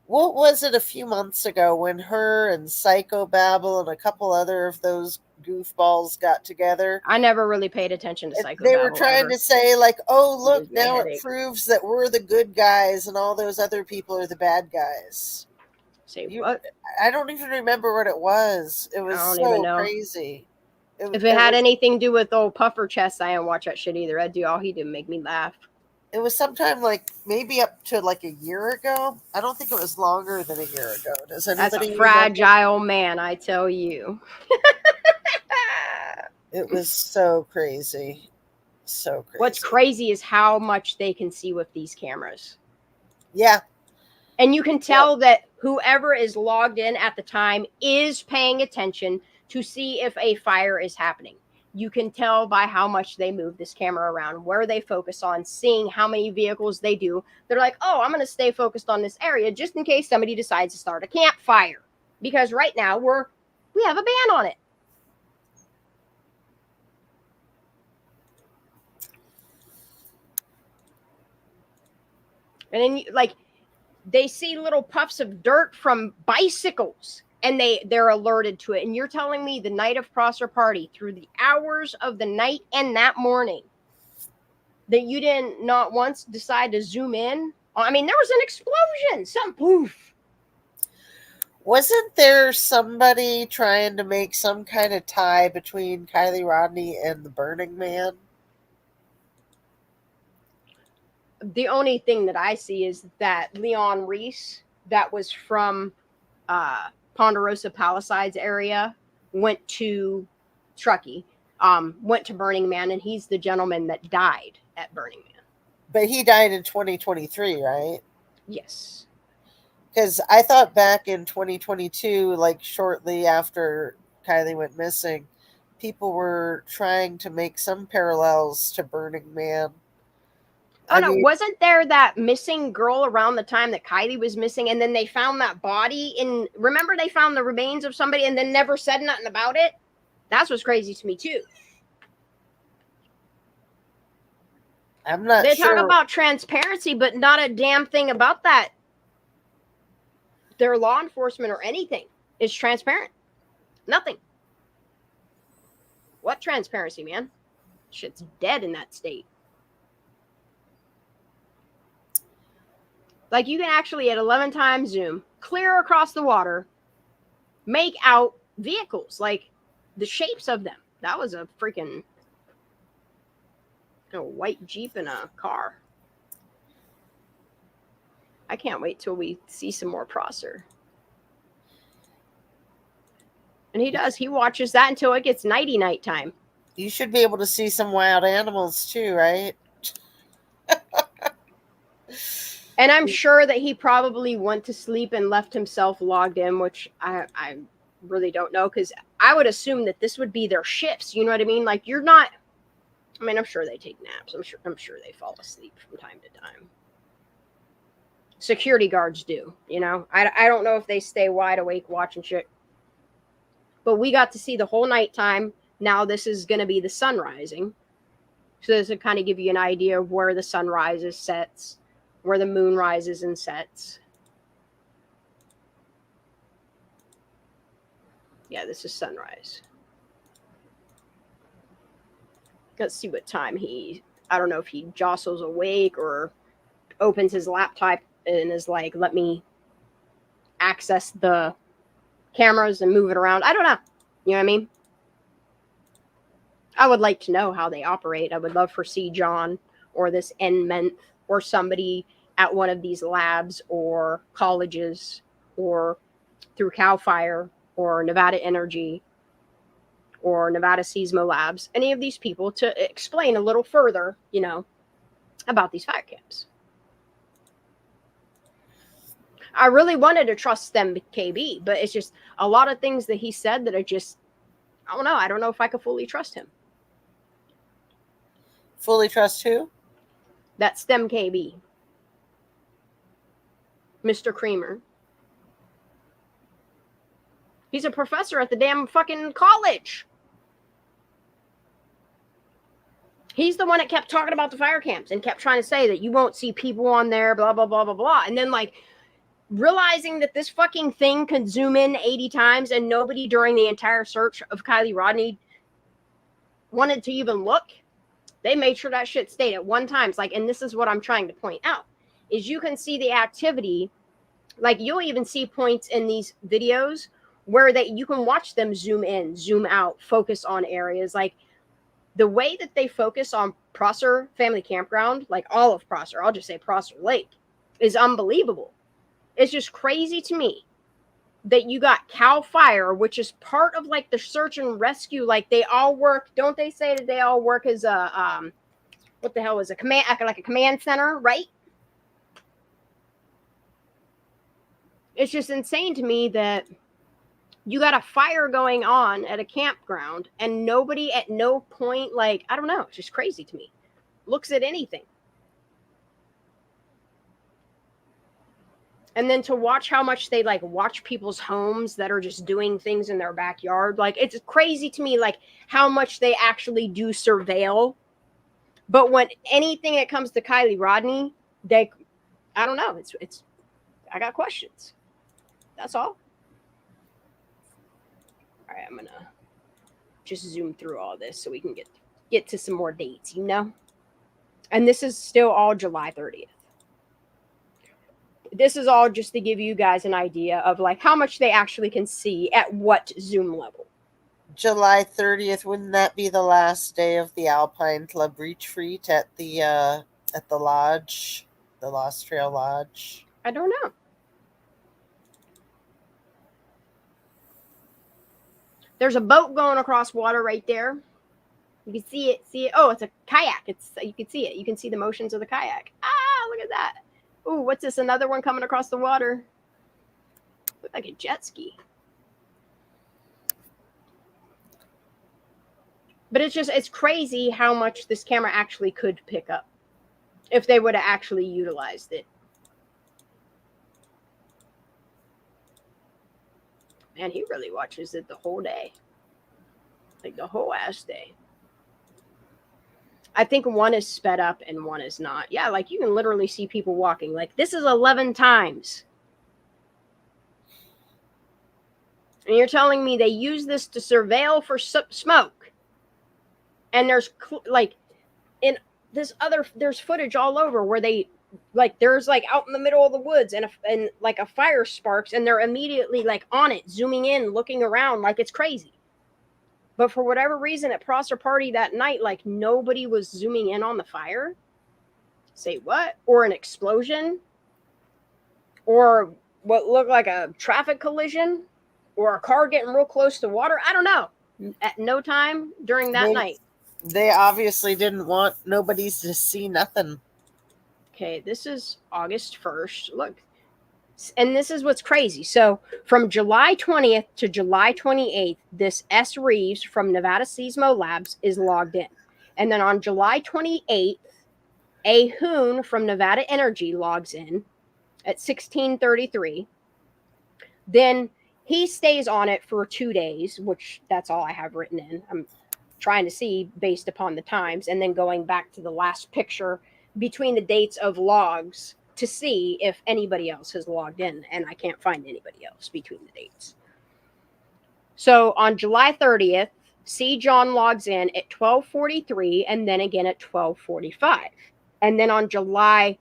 What was it a few months ago when her and Psychobabble and a couple other of those goofballs got together? I never really paid attention to Psychobabble. They were trying to say, like, oh, look, now it proves that we're the good guys and all those other people are the bad guys. Say what? I don't even remember what it was. It was so crazy. If it had anything to do with old Puffer Chest, I didn't watch that shit either. I'd do all he did make me laugh. It was sometime like maybe up to like a year ago. I don't think it was longer than a year ago. Does anybody? That's a fragile man, I tell you. It was so crazy. So crazy. What's crazy is how much they can see with these cameras. Yeah. And you can tell that whoever is logged in at the time is paying attention to see if a fire is happening. You can tell by how much they move this camera around, where they focus on, seeing how many vehicles they do. They're like, oh, I'm going to stay focused on this area just in case somebody decides to start a campfire. Because right now we have a ban on it. And then, like, they see little puffs of dirt from bicycles, and they're alerted to it. And you're telling me the night of Prosser Party, through the hours of the night and that morning, that you didn't not once decide to zoom in? I mean, there was an explosion. Some poof. Wasn't there somebody trying to make some kind of tie between Kylie Rodney and the Burning Man? The only thing that I see is that Leon Reese, that was from Ponderosa Palisades area, went to Truckee, went to Burning Man, and he's the gentleman that died at Burning Man. But he died in 2023, right? Yes. Because I thought back in 2022, like shortly after Kylie went missing, people were trying to make some parallels to Burning Man. Oh, no, wasn't there that missing girl around the time that Kylie was missing, and then they found that body in, remember they found the remains of somebody and then never said nothing about it? That's what's crazy to me, too. I'm not They sure. talk about transparency, but not a damn thing about that. Their law enforcement or anything is transparent. Nothing. What transparency, man? Shit's dead in that state. Like, you can actually, at 11 times zoom, clear across the water, make out vehicles, like the shapes of them. That was a freaking white Jeep and a car. I can't wait till we see some more Prosser. And he does. He watches that until it gets nighty night time. You should be able to see some wild animals too, right? And I'm sure that he probably went to sleep and left himself logged in, which I really don't know, because I would assume that this would be their shifts. You know what I mean? Like, you're not. I mean, I'm sure they take naps. I'm sure they fall asleep from time to time. Security guards do. You know, I don't know if they stay wide awake watching shit. But we got to see the whole nighttime. Now this is going to be the sun rising. So this will kind of give you an idea of where the sun rises, sets, where the moon rises and sets. Yeah, this is sunrise. Let's see what time I don't know if he jostles awake or opens his laptop and is like, let me access the cameras and move it around. I don't know. You know what I mean? I would like to know how they operate. I would love for C. John or this N-Ment or somebody at one of these labs or colleges or through CAL FIRE or Nevada Energy or Nevada Seismo Labs, any of these people to explain a little further, you know, about these fire camps. I really wanted to trust them, KB, but it's just a lot of things that he said that I don't know. I don't know if I could fully trust him. Fully trust who? That's STEM KB. Mr. Creamer. He's a professor at the damn fucking college. He's the one that kept talking about the fire camps and kept trying to say that you won't see people on there, blah, blah, blah, blah, blah. And then, like, realizing that this fucking thing could zoom in 80 times and nobody during the entire search of Kiely Rodni wanted to even look. They made sure that shit stayed at one time. It's like, and this is what I'm trying to point out, is you can see the activity. Like, you'll even see points in these videos where you can watch them zoom in, zoom out, focus on areas. Like, the way that they focus on Prosser Family Campground, like all of Prosser, I'll just say Prosser Lake, is unbelievable. It's just crazy to me that you got CAL FIRE, which is part of like the search and rescue. Like, they all work. Don't they say that they all work as a what the hell is a command, like a command center, right? It's just insane to me that you got a fire going on at a campground and nobody at no point, like, I don't know, it's just crazy to me, looks at anything. And then to watch how much they like watch people's homes that are just doing things in their backyard. Like, it's crazy to me, like, how much they actually do surveil. But when anything that comes to Kiely Rodni, I don't know. It's I got questions. That's all. All right, I'm gonna just zoom through all this so we can get to some more dates, you know? And this is still all July 30th. This is all just to give you guys an idea of like how much they actually can see at what zoom level. July 30th, wouldn't that be the last day of the Alpine Club retreat at the lodge, the Lost Trail Lodge? I don't know. There's a boat going across water right there. You can see it. Oh, it's a kayak. You can see it. You can see the motions of the kayak. Ah, look at that. Ooh, what's this? Another one coming across the water. Look like a jet ski. But it's crazy how much this camera actually could pick up if they would have actually utilized it. Man, he really watches it the whole day. Like the whole ass day. I think one is sped up and one is not. Yeah, like you can literally see people walking. Like this is 11 times. And you're telling me they use this to surveil for smoke. And there's like in this other, there's footage all over where they like there's like out in the middle of the woods and like a fire sparks and they're immediately like on it, zooming in, looking around like it's crazy. But for whatever reason at Prosser Party that night, like nobody was zooming in on the fire. Say what? Or an explosion? Or what looked like a traffic collision? Or a car getting real close to water? I don't know. At no time during that night. They obviously didn't want nobody to see nothing. Okay, this is August 1st. Look. And this is what's crazy. So from July 20th to July 28th, this S. Reeves from Nevada Seismo Labs is logged in. And then on July 28th, A. Hoon from Nevada Energy logs in at 16:33. Then he stays on it for 2 days, which that's all I have written in. I'm trying to see based upon the times and then going back to the last picture between the dates of logs to see if anybody else has logged in, and I can't find anybody else between the dates. So on July 30th, C. John logs in at 12:43 and then again at 12:45. And then on July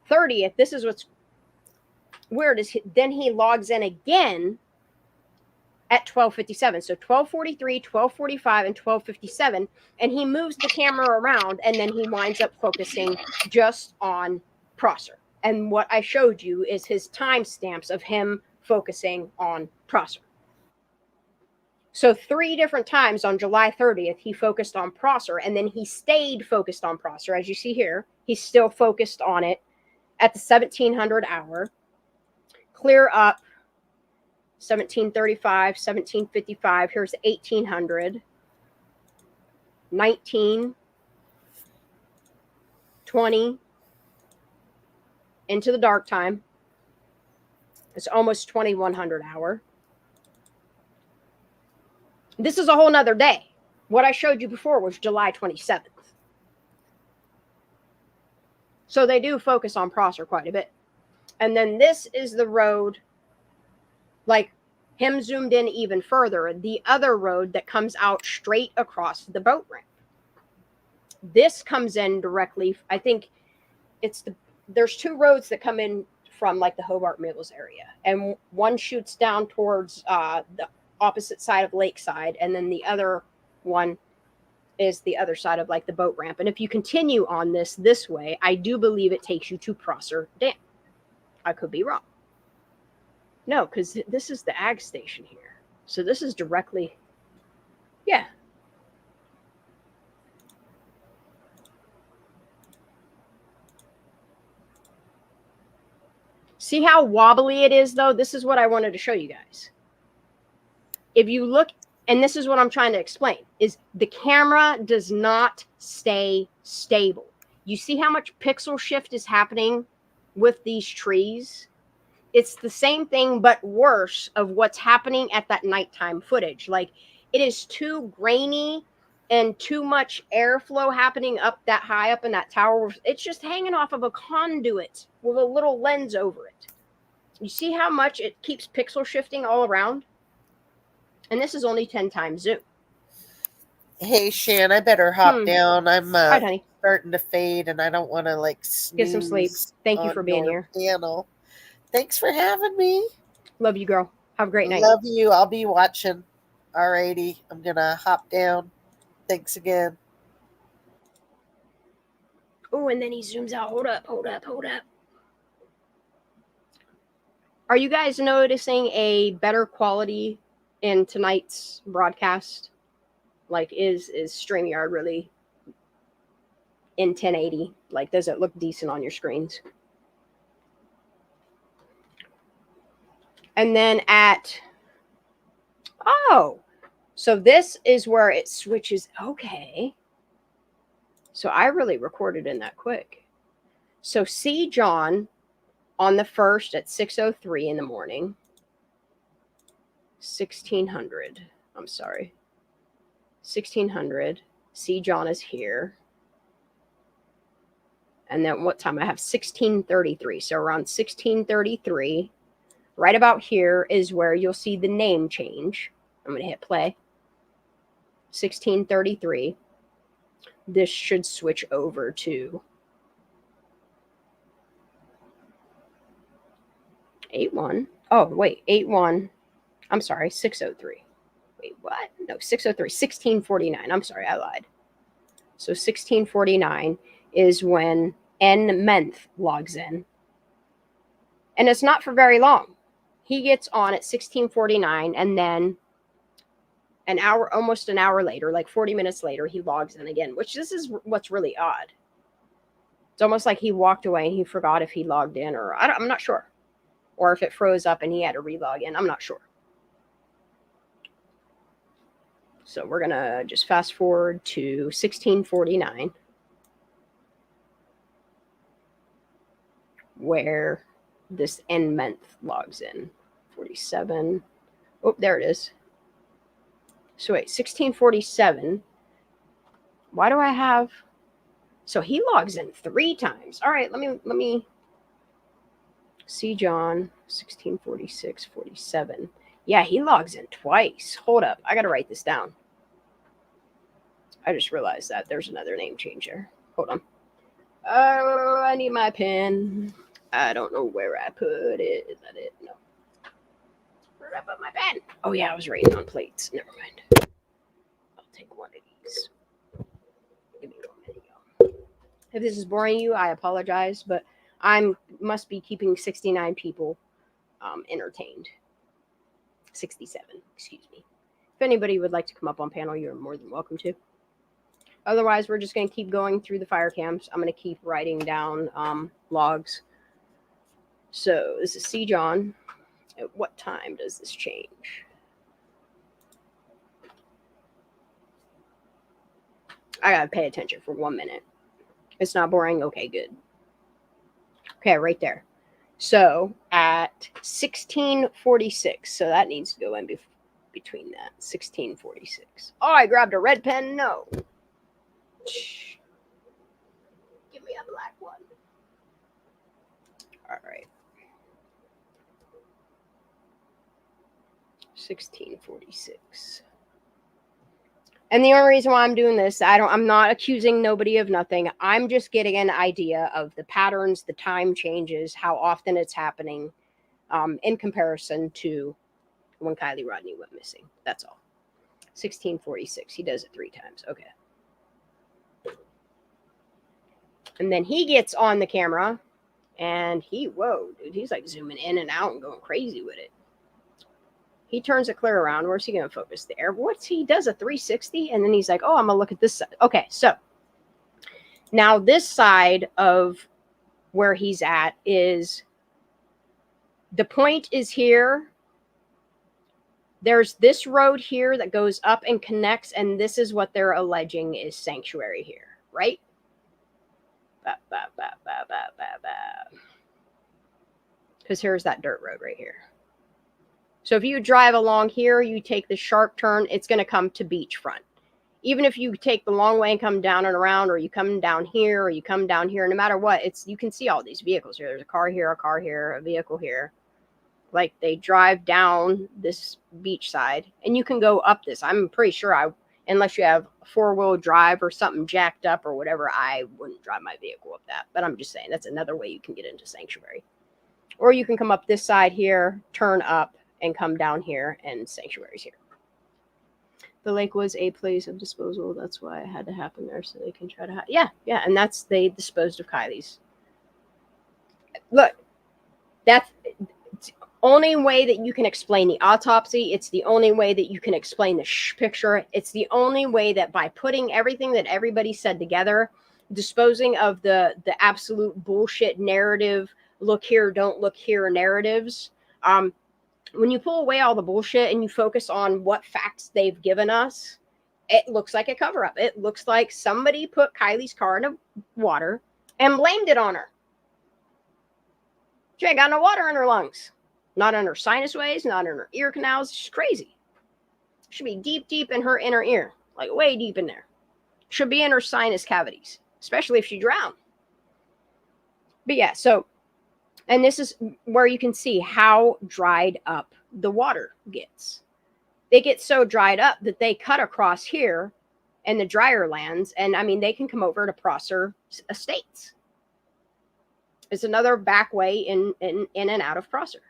30th, this is what's weird, is then he logs in again at 12:57. So 12:43, 12:45, and 12:57. And he moves the camera around and then he winds up focusing just on Prosser. And what I showed you is his timestamps of him focusing on Prosser. So 3 different times on July 30th, he focused on Prosser, and then he stayed focused on Prosser. As you see here, he's still focused on it at the 1700 hour. Clear up, 1735, 1755. Here's 1800, 19, 20, into the dark time. It's almost 2100 hour. This is a whole nother day. What I showed you before was July 27th. So they do focus on Prosser quite a bit. And then this is the road, like him zoomed in even further, the other road that comes out straight across the boat ramp. This comes in directly, I think it's there's 2 roads that come in from like the Hobart Mills area, and one shoots down towards the opposite side of Lakeside, and then the other one is the other side of like the boat ramp. And if you continue on this way, I do believe it takes you to Prosser Dam. I could be wrong. No, because this is the ag station here. So this is directly, yeah. See how wobbly it is, though? This is what I wanted to show you guys. If you look, and this is what I'm trying to explain, is the camera does not stay stable. You see how much pixel shift is happening with these trees? It's the same thing, but worse, of what's happening at that nighttime footage. Like, it is too grainy and too much airflow happening up that high up in that tower. It's just hanging off of a conduit with a little lens over it. You see how much it keeps pixel shifting all around? And this is only 10 times zoom. Hey, Shan, I better hop down. I'm right, honey. Starting to fade, and I don't want to like get some sleep. Thank you for being here. Panel. Thanks for having me. Love you, girl. Have a great night. Love you. I'll be watching. Alrighty, I'm gonna hop down. Thanks again. Oh, and then he zooms out. Hold up. Are you guys noticing a better quality in tonight's broadcast? Like, is StreamYard really in 1080? Like, does it look decent on your screens? And then so this is where it switches. Okay. So I really recorded in that quick. So C. John on the 1st at 6:03 in the morning. 1600. I'm sorry. 1600. C. John is here. And then what time? I have 16:33. So around 16:33, right about here is where you'll see the name change. I'm going to hit play. 16:33. This should switch over to 8-1. Oh, wait, 8-1. I'm sorry, 6:03. Wait, what? No, 6:03. 16:49. I'm sorry, I lied. So 16:49 is when N-Menth logs in. And it's not for very long. He gets on at 16:49, and then an hour, almost an hour later, like 40 minutes later, he logs in again, which this is what's really odd. It's almost like he walked away and he forgot if he logged in, or I'm not sure. Or if it froze up and he had to relog in. I'm not sure. So we're going to just fast forward to 16:49, where this N-Menth logs in. 47. Oh, there it is. So wait, 16:47. Why do I have... So he logs in 3 times. All right, let me see John. 16:46, 47. Yeah, he logs in twice. Hold up. I got to write this down. I just realized that there's another name change there. Hold on. Oh, I need my pen. I don't know where I put it. Is that it? No. Where did I put my pen? Oh, yeah, I was writing on plates. Never mind. I'll take one of these. Give me one. There you go. If this is boring you, I apologize, but I must be keeping 69 people entertained. 67, excuse me. If anybody would like to come up on panel, you're more than welcome to. Otherwise, we're just going to keep going through the fire cams. I'm going to keep writing down logs. So this is C. John. At what time does this change? I got to pay attention for 1 minute. It's not boring? Okay, good. Okay, right there. So at 16:46, so that needs to go in between that. 16:46. Oh, I grabbed a red pen. No. Give me a black one. All right. 16:46. And the only reason why I'm doing this, I'm not accusing nobody of nothing. I'm just getting an idea of the patterns, the time changes, how often it's happening, in comparison to when Kylie Rodney went missing. That's all. 16:46. He does it 3 times. Okay. And then he gets on the camera, and whoa, dude, he's like zooming in and out and going crazy with it. He turns it clear around. Where's he going to focus? There. He does a 360, and then he's like, oh, I'm going to look at this side. Okay, so now this side of where he's at is, the point is here. There's this road here that goes up and connects, and this is what they're alleging is sanctuary here, right? Because here's that dirt road right here. So if you drive along here, you take the sharp turn, it's going to come to beachfront. Even if you take the long way and come down and around, or you come down here, or you come down here, no matter what, you can see all these vehicles here. There's a car here, a vehicle here. Like, they drive down this beach side, and you can go up this. I'm pretty sure unless you have a 4-wheel drive or something jacked up or whatever, I wouldn't drive my vehicle up that. But I'm just saying, that's another way you can get into sanctuary. Or you can come up this side here, turn up, and come down here, and sanctuary's here. The lake was a place of disposal. That's why it had to happen there, so they can try to yeah, and they disposed of Kylie's. Look, that's the only way that you can explain the autopsy. It's the only way that you can explain the picture. It's the only way that by putting everything that everybody said together, disposing of the absolute bullshit narrative, look here, don't look here narratives, when you pull away all the bullshit and you focus on what facts they've given us, it looks like a cover-up. It looks like somebody put Kylie's car in the water and blamed it on her. She ain't got no water in her lungs. Not in her sinus waves, not in her ear canals. She's crazy. Should be deep, deep in her inner ear. Like way deep in there. Should be in her sinus cavities. Especially if she drowned. But yeah, so, and this is where you can see how dried up the water gets. They get so dried up that they cut across here in the drier lands. And I mean, they can come over to Prosser Estates. It's another back way in and out of Prosser.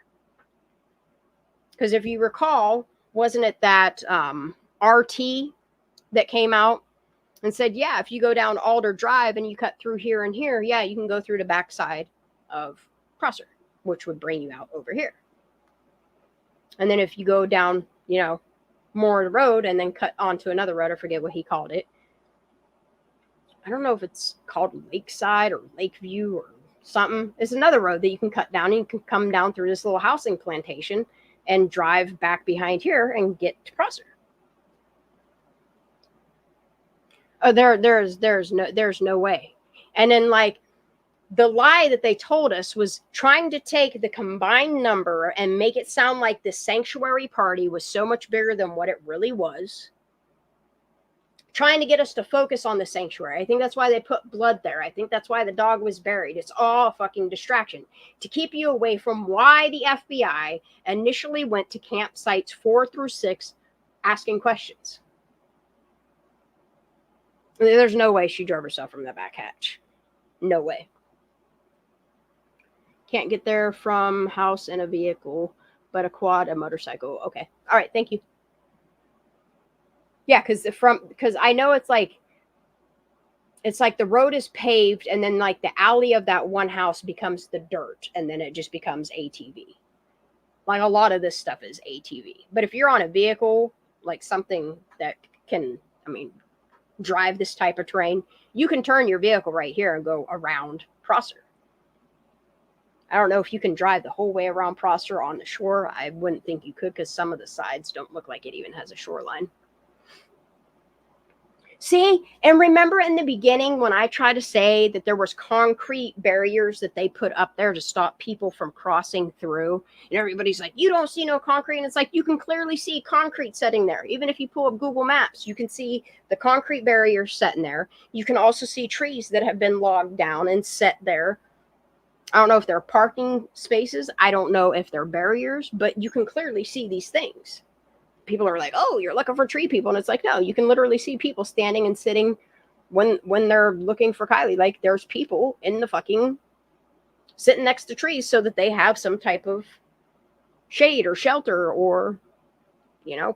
Because if you recall, wasn't it that RT that came out and said, yeah, if you go down Alder Drive and you cut through here and here, yeah, you can go through the backside of Prosser, which would bring you out over here. And then if you go down, more of the road and then cut onto another road, I forget what he called it. I don't know if it's called Lakeside or Lakeview or something. It's another road that you can cut down, and you can come down through this little housing plantation and drive back behind here and get to Prosser. Oh, there's no way. And then like the lie that they told us was trying to take the combined number and make it sound like the sanctuary party was so much bigger than what it really was. Trying to get us to focus on the sanctuary. I think that's why they put blood there. I think that's why the dog was buried. It's all a fucking distraction to keep you away from why the FBI initially went to campsites 4 through 6 asking questions. There's no way she drove herself from the back hatch. No way. Can't get there from house in a vehicle, but a quad, a motorcycle. Okay. All right. Thank you. Yeah, because I know it's like the road is paved and then like the alley of that one house becomes the dirt and then it just becomes ATV. Like a lot of this stuff is ATV. But if you're on a vehicle, like something that can, drive this type of terrain, you can turn your vehicle right here and go around Prosser. I don't know if you can drive the whole way around Prosser on the shore. I wouldn't think you could because some of the sides don't look like it even has a shoreline. See, and remember in the beginning when I tried to say that there was concrete barriers that they put up there to stop people from crossing through, and everybody's like, you don't see no concrete, and it's like you can clearly see concrete setting there. Even if you pull up Google Maps, you can see the concrete barriers setting there. You can also see trees that have been logged down and set there. I don't know if they're parking spaces. I don't know if they're barriers, but you can clearly see these things. People are like, oh, you're looking for tree people. And it's like, no, you can literally see people standing and sitting when they're looking for Kylie. Like there's people in the fucking sitting next to trees so that they have some type of shade or shelter or,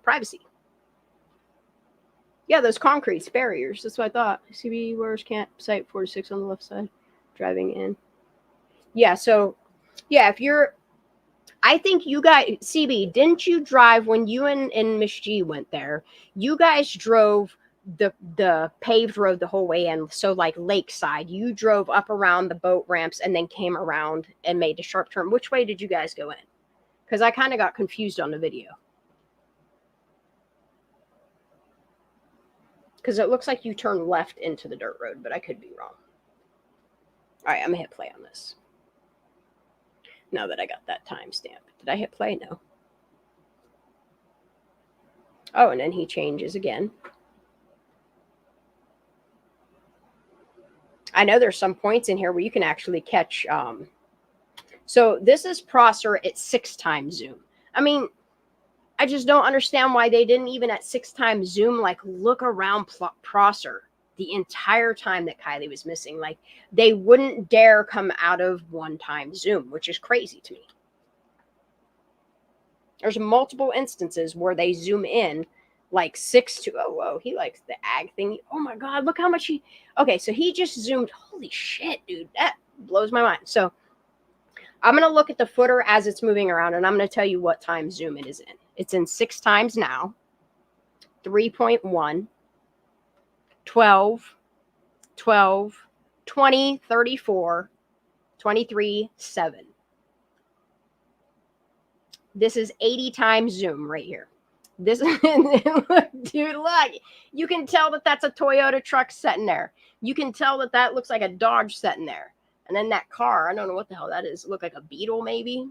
privacy. Yeah, those concrete barriers. That's what I thought. CB, where's campsite 46 on the left side? Driving in. Yeah, so, yeah, I think you guys, CB, didn't you drive when you and Miss G went there? You guys drove the paved road the whole way in. So like Lakeside, you drove up around the boat ramps and then came around and made the sharp turn. Which way did you guys go in? Because I kind of got confused on the video. Because it looks like you turned left into the dirt road, but I could be wrong. All right, I'm going to hit play on this. Now that I got that timestamp. Did I hit play? No. Oh, and then he changes again. I know there's some points in here where you can actually catch. So this is Prosser at 6 times zoom. I just don't understand why they didn't even at 6 times zoom, like look around Prosser the entire time that Kylie was missing. Like they wouldn't dare come out of 1 time zoom, which is crazy to me. There's multiple instances where they zoom in like 6 to, oh, whoa, he likes the ag thing. Oh my God, look how much okay, so he just zoomed. Holy shit, dude, that blows my mind. So I'm going to look at the footer as it's moving around and I'm going to tell you what time zoom it is in. It's in 6 times now, 3.1, 12, 12, 20, 34, 23, 7. This is 80 times zoom right here. This, look, dude, look. You can tell that that's a Toyota truck sitting there. You can tell that that looks like a Dodge sitting there. And then that car, I don't know what the hell that is. It look like a Beetle maybe.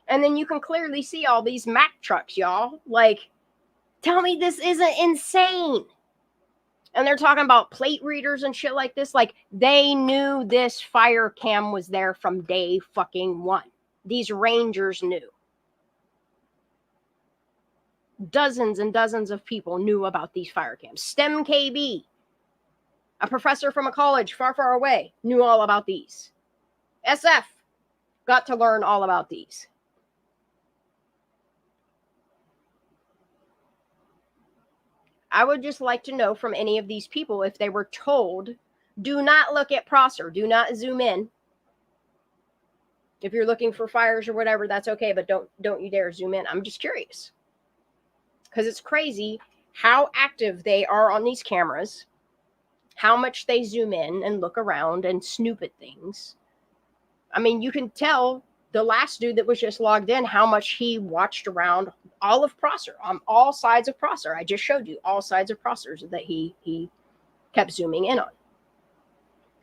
And then you can clearly see all these Mack trucks, y'all. Like, tell me this isn't insane. And they're talking about plate readers and shit like this. Like, they knew this fire cam was there from day fucking one. These rangers knew. Dozens and dozens of people knew about these fire cams. STEM KB, a professor from a college far, far away, knew all about these. SF got to learn all about these. I would just like to know from any of these people if they were told, do not look at Prosser, do not zoom in. If you're looking for fires or whatever, that's okay, but don't you dare zoom in. I'm just curious. Because it's crazy how active they are on these cameras, how much they zoom in and look around and snoop at things. I mean, you can tell the last dude that was just logged in how much he watched around all of Prosser, on all sides of Prosser. I just showed you all sides of Prossers that he kept zooming in on.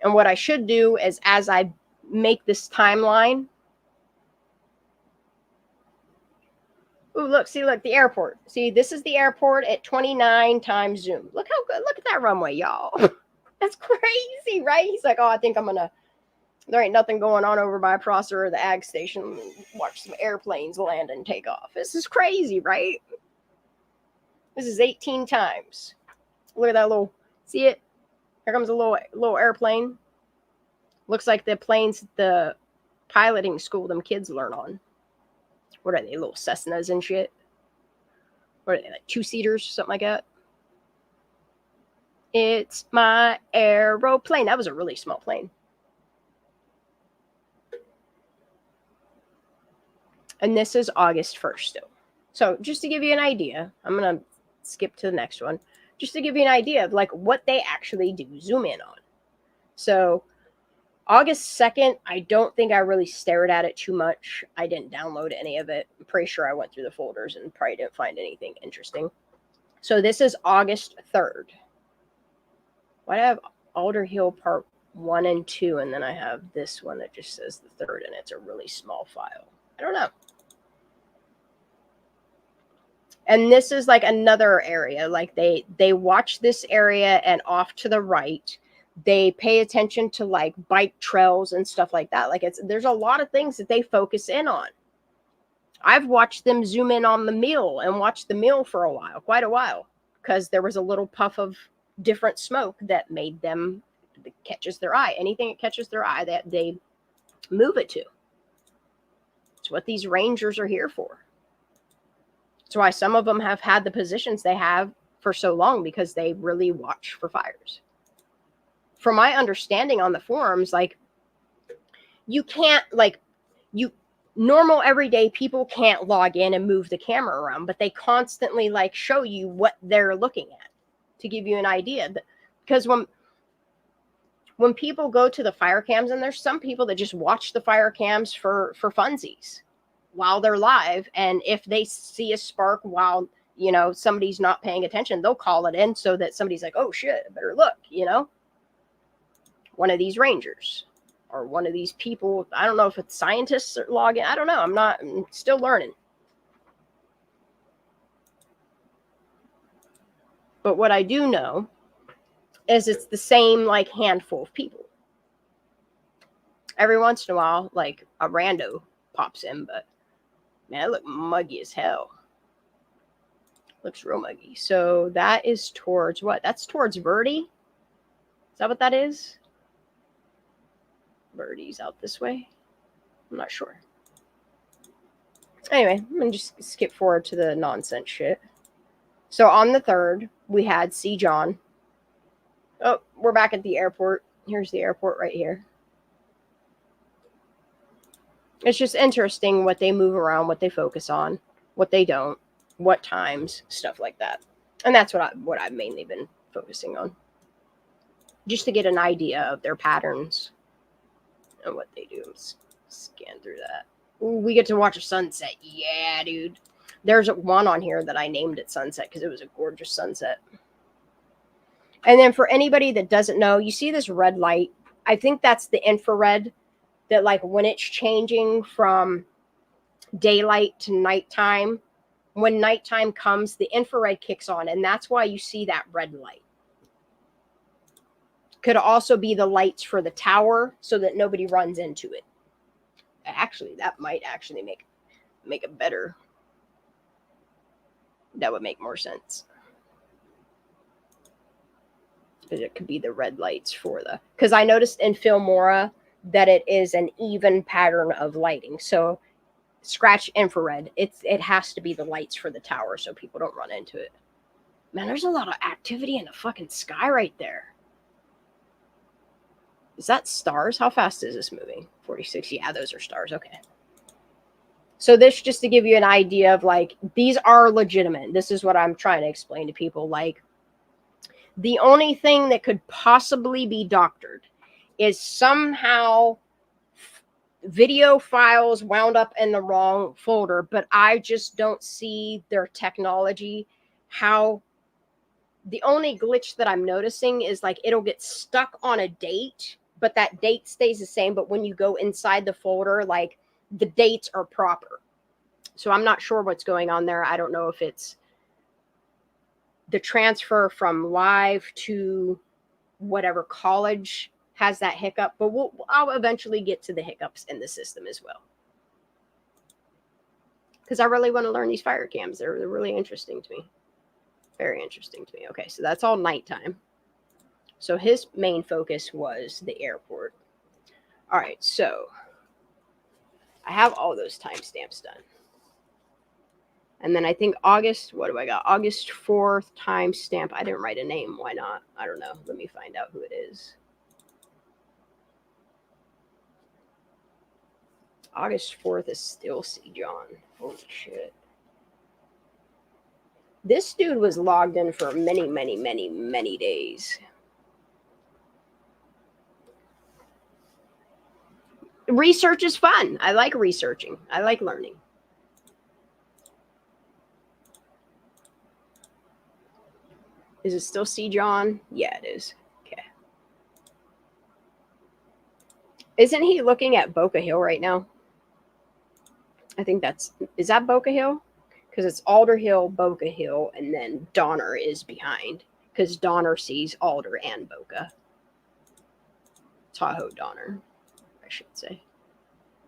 And what I should do is, as I make this timeline, ooh, look, the airport. See, this is the airport at 29 times zoom. Look how good, look at that runway, y'all. That's crazy, right? He's like, oh, I think there ain't nothing going on over by Prosser or the ag station. Watch some airplanes land and take off. This is crazy, right? This is 18 times. Look at that little, see it? Here comes a little airplane. Looks like the planes the piloting school them kids learn on. What are they, little Cessnas and shit? What are they, like 2-seaters, something like that? It's my aeroplane. That was a really small plane. And this is August 1st still. So just to give you an idea, I'm going to skip to the next one. Just to give you an idea of like what they actually do zoom in on. So August 2nd, I don't think I really stared at it too much. I didn't download any of it. I'm pretty sure I went through the folders and probably didn't find anything interesting. So this is August 3rd. Why do I have Alder Hill Part 1 and 2, and then I have this one that just says the 3rd, and it's a really small file? I don't know. And this is like another area. Like they watch this area, and off to the right, they pay attention to like bike trails and stuff like that. Like there's a lot of things that they focus in on. I've watched them zoom in on the meal and watch the meal for a while, quite a while, because there was a little puff of different smoke that made them, that catches their eye. Anything that catches their eye, that they move it to. It's what these rangers are here for. That's why some of them have had the positions they have for so long, because they really watch for fires. From my understanding on the forums, like, you can't, like, normal everyday people can't log in and move the camera around, but they constantly like show you what they're looking at to give you an idea. Because when people go to the fire cams, and there's some people that just watch the fire cams for funsies while they're live, and if they see a spark while, you know, somebody's not paying attention, they'll call it in so that somebody's like, oh shit, I better look, you know. One of these rangers or one of these people, I don't know if it's scientists or logging, I don't know, I'm still learning. But what I do know is it's the same like handful of people. Every once in a while, like a rando pops in, but man, it look muggy as hell. Looks real muggy. So that is towards what? That's towards Verde. Is that what that is? Verde's out this way. I'm not sure. Anyway, I'm going to just skip forward to the nonsense shit. So on the 3rd, we had C. John. Oh, we're back at the airport. Here's the airport right here. It's just interesting what they move around, what they focus on, what they don't, what times, stuff like that. And that's what I've mainly been focusing on. Just to get an idea of their patterns and what they do. Let's scan through that. Ooh, we get to watch a sunset. Yeah, dude. There's one on here that I named it Sunset because it was a gorgeous sunset. And then for anybody that doesn't know, you see this red light? I think that's the infrared that, like, when it's changing from daylight to nighttime, when nighttime comes, the infrared kicks on, and that's why you see that red light. Could also be the lights for the tower so that nobody runs into it. Actually, that might actually make a better. That would make more sense. Because it could be the red lights for the. Because I noticed in Filmora that it is an even pattern of lighting. So scratch infrared. It has to be the lights for the tower so people don't run into it. Man, there's a lot of activity in the fucking sky right there. Is that stars? How fast is this moving? 46. Yeah, those are stars. Okay. So this just to give you an idea of like, these are legitimate. This is what I'm trying to explain to people. Like, the only thing that could possibly be doctored is somehow video files wound up in the wrong folder, but I just don't see their technology. How the only glitch that I'm noticing is like it'll get stuck on a date, but that date stays the same. But when you go inside the folder, like the dates are proper. So I'm not sure what's going on there. I don't know if it's the transfer from live to whatever college has that hiccup, but I'll eventually get to the hiccups in the system as well. Because I really want to learn these fire cams. They're really interesting to me. Very interesting to me. Okay, so that's all nighttime. So his main focus was the airport. All right, so I have all those timestamps done. And then I think August, what do I got? August 4th timestamp. I didn't write a name. Why not? I don't know. Let me find out who it is. August 4th is still C. John. Holy shit. This dude was logged in for many, many, many, many days. Research is fun. I like researching. I like learning. Is it still C. John? Yeah, it is. Okay. Isn't he looking at Boca Hill right now? I think is that Boca Hill? Because it's Alder Hill, Boca Hill, and then Donner is behind. Because Donner sees Alder and Boca. Tahoe Donner, I should say.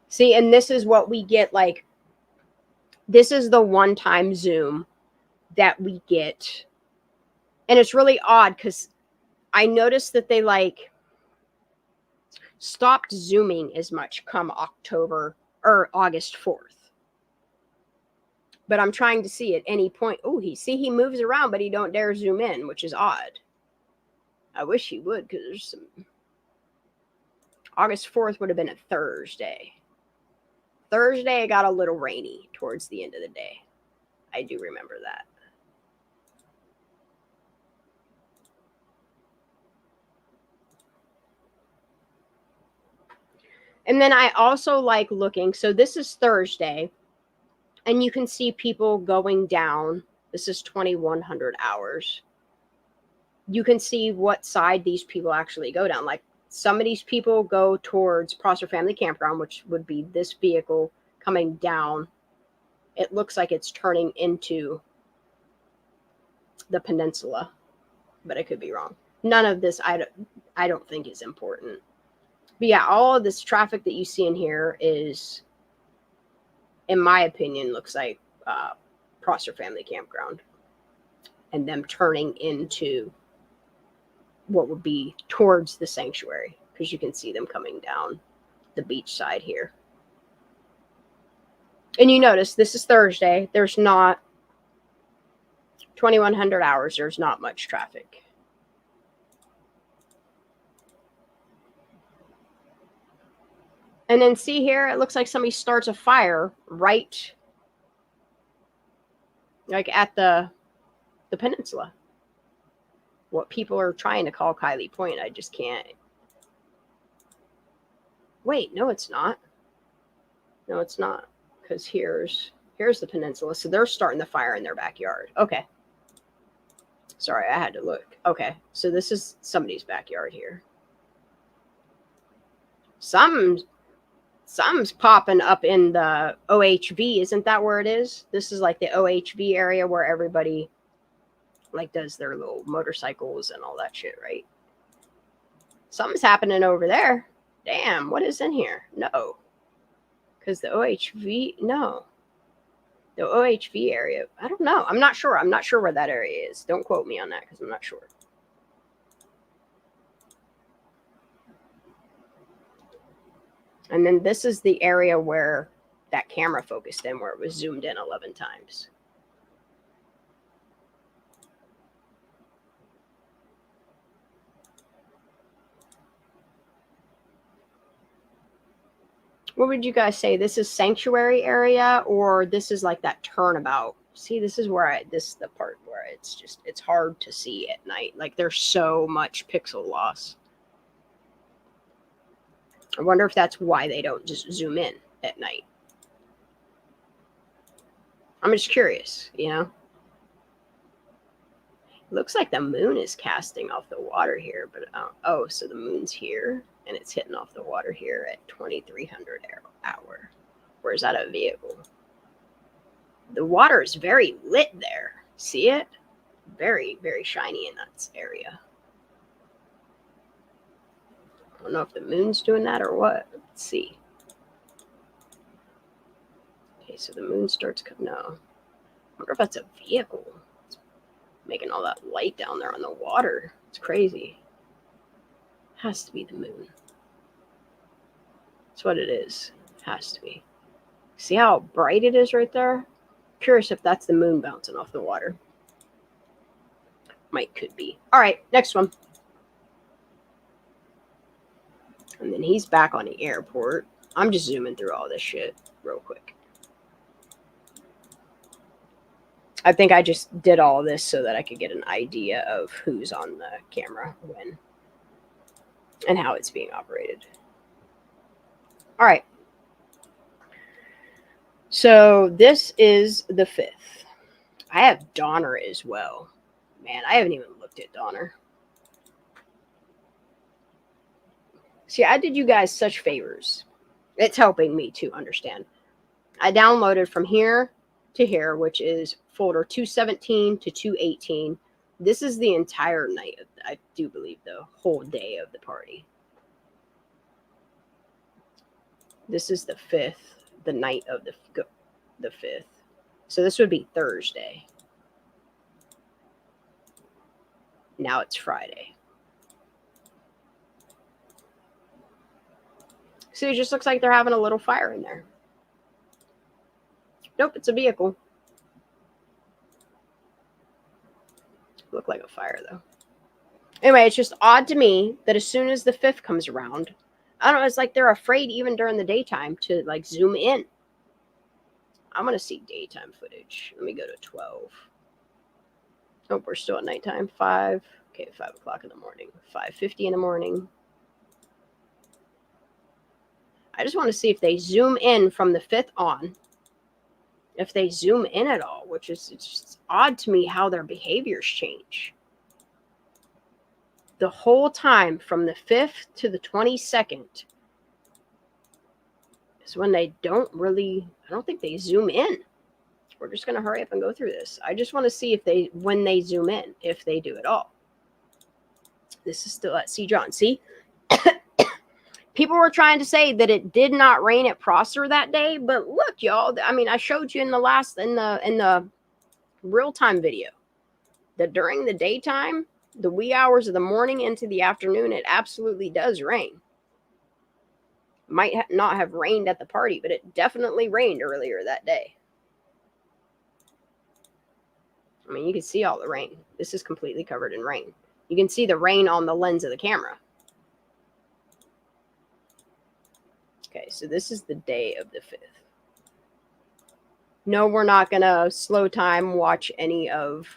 See, and this is what we get, like, this is the one-time zoom that we get. And it's really odd because I noticed that they, like, stopped zooming as much come October or August 4th. But I'm trying to see at any point. Oh, he moves around, but he don't dare zoom in, which is odd. I wish he would, because there's some. August 4th would have been a Thursday. Thursday, it got a little rainy towards the end of the day. I do remember that. And then I also like looking. So this is Thursday. And you can see people going down. This is 2100 hours. You can see what side these people actually go down. Like some of these people go towards Prosser Family Campground, which would be this vehicle coming down. It looks like it's turning into the peninsula, but I could be wrong. None of this I don't think is important. But yeah, all of this traffic that you see in here is, in my opinion, looks like Prosser Family Campground and them turning into what would be towards the sanctuary, because you can see them coming down the beach side here. And you notice this is Thursday. There's not 2100 hours. There's not much traffic. And then see here, it looks like somebody starts a fire right like at the peninsula. What people are trying to call Kylie Point. I just can't. Wait, no, it's not. No, it's not. Because here's the peninsula. So they're starting the fire in their backyard. Okay. Sorry, I had to look. Okay, so this is somebody's backyard here. Something's popping up in the OHV. Isn't that where it is? This is like the OHV area where everybody like does their little motorcycles and all that shit, right? Something's happening over there. Damn, what is in here? No. Because the OHV, no. The OHV area, I don't know. I'm not sure. I'm not sure where that area is. Don't quote me on that because I'm not sure. And then this is the area where that camera focused in, where it was zoomed in 11 times. What would you guys say? This is sanctuary area, or this is like that turnabout? See, this is where this is the part where it's hard to see at night. Like there's so much pixel loss. I wonder if that's why they don't just zoom in at night. I'm just curious, you know? It looks like the moon is casting off the water here, but oh, so the moon's here and it's hitting off the water here at 2300 hour. Or is that a vehicle? The water is very lit there. See it? Very, very shiny in that area. I don't know if the moon's doing that or what. Let's see. Okay, so the moon starts coming. No. I wonder if that's a vehicle. It's making all that light down there on the water. It's crazy. Has to be the moon. That's what it is. Has to be. See how bright it is right there? Curious if that's the moon bouncing off the water. Could be. All right, next one. And then he's back on the airport. I'm just zooming through all this shit real quick. I think I just did all this so that I could get an idea of who's on the camera when and how it's being operated. All right. So this is the 5th. I have Donner as well. Man, I haven't even looked at Donner. See, I did you guys such favors. It's helping me to understand. I downloaded from here to here, which is folder 217 to 218. This is the entire night of, I do believe, the whole day of the party. This is the 5th, the night of the 5th. So this would be Thursday. Now it's Friday. See, it just looks like they're having a little fire in there. Nope, it's a vehicle. Look like a fire, though. Anyway, it's just odd to me that as soon as the 5th comes around, I don't know, it's like they're afraid even during the daytime to, like, zoom in. I'm going to see daytime footage. Let me go to 12. Oh, we're still at nighttime. 5. Okay, 5 o'clock in the morning. 5:50 in the morning. I just want to see if they zoom in from the 5th on. If they zoom in at all, which is, it's just odd to me how their behaviors change. The whole time from the 5th to the 22nd is when they don't really, I don't think they zoom in. We're just going to hurry up and go through this. I just want to see if they, when they zoom in, if they do at all. This is still at Sea John. See? People were trying to say that it did not rain at Prosser that day, but look, y'all. I mean, I showed you in the real-time video that during the daytime, the wee hours of the morning into the afternoon, it absolutely does rain. Might not have rained at the party, but it definitely rained earlier that day. I mean, you can see all the rain. This is completely covered in rain. You can see the rain on the lens of the camera. Okay, so this is the day of the 5th. No, we're not going to slow time watch any of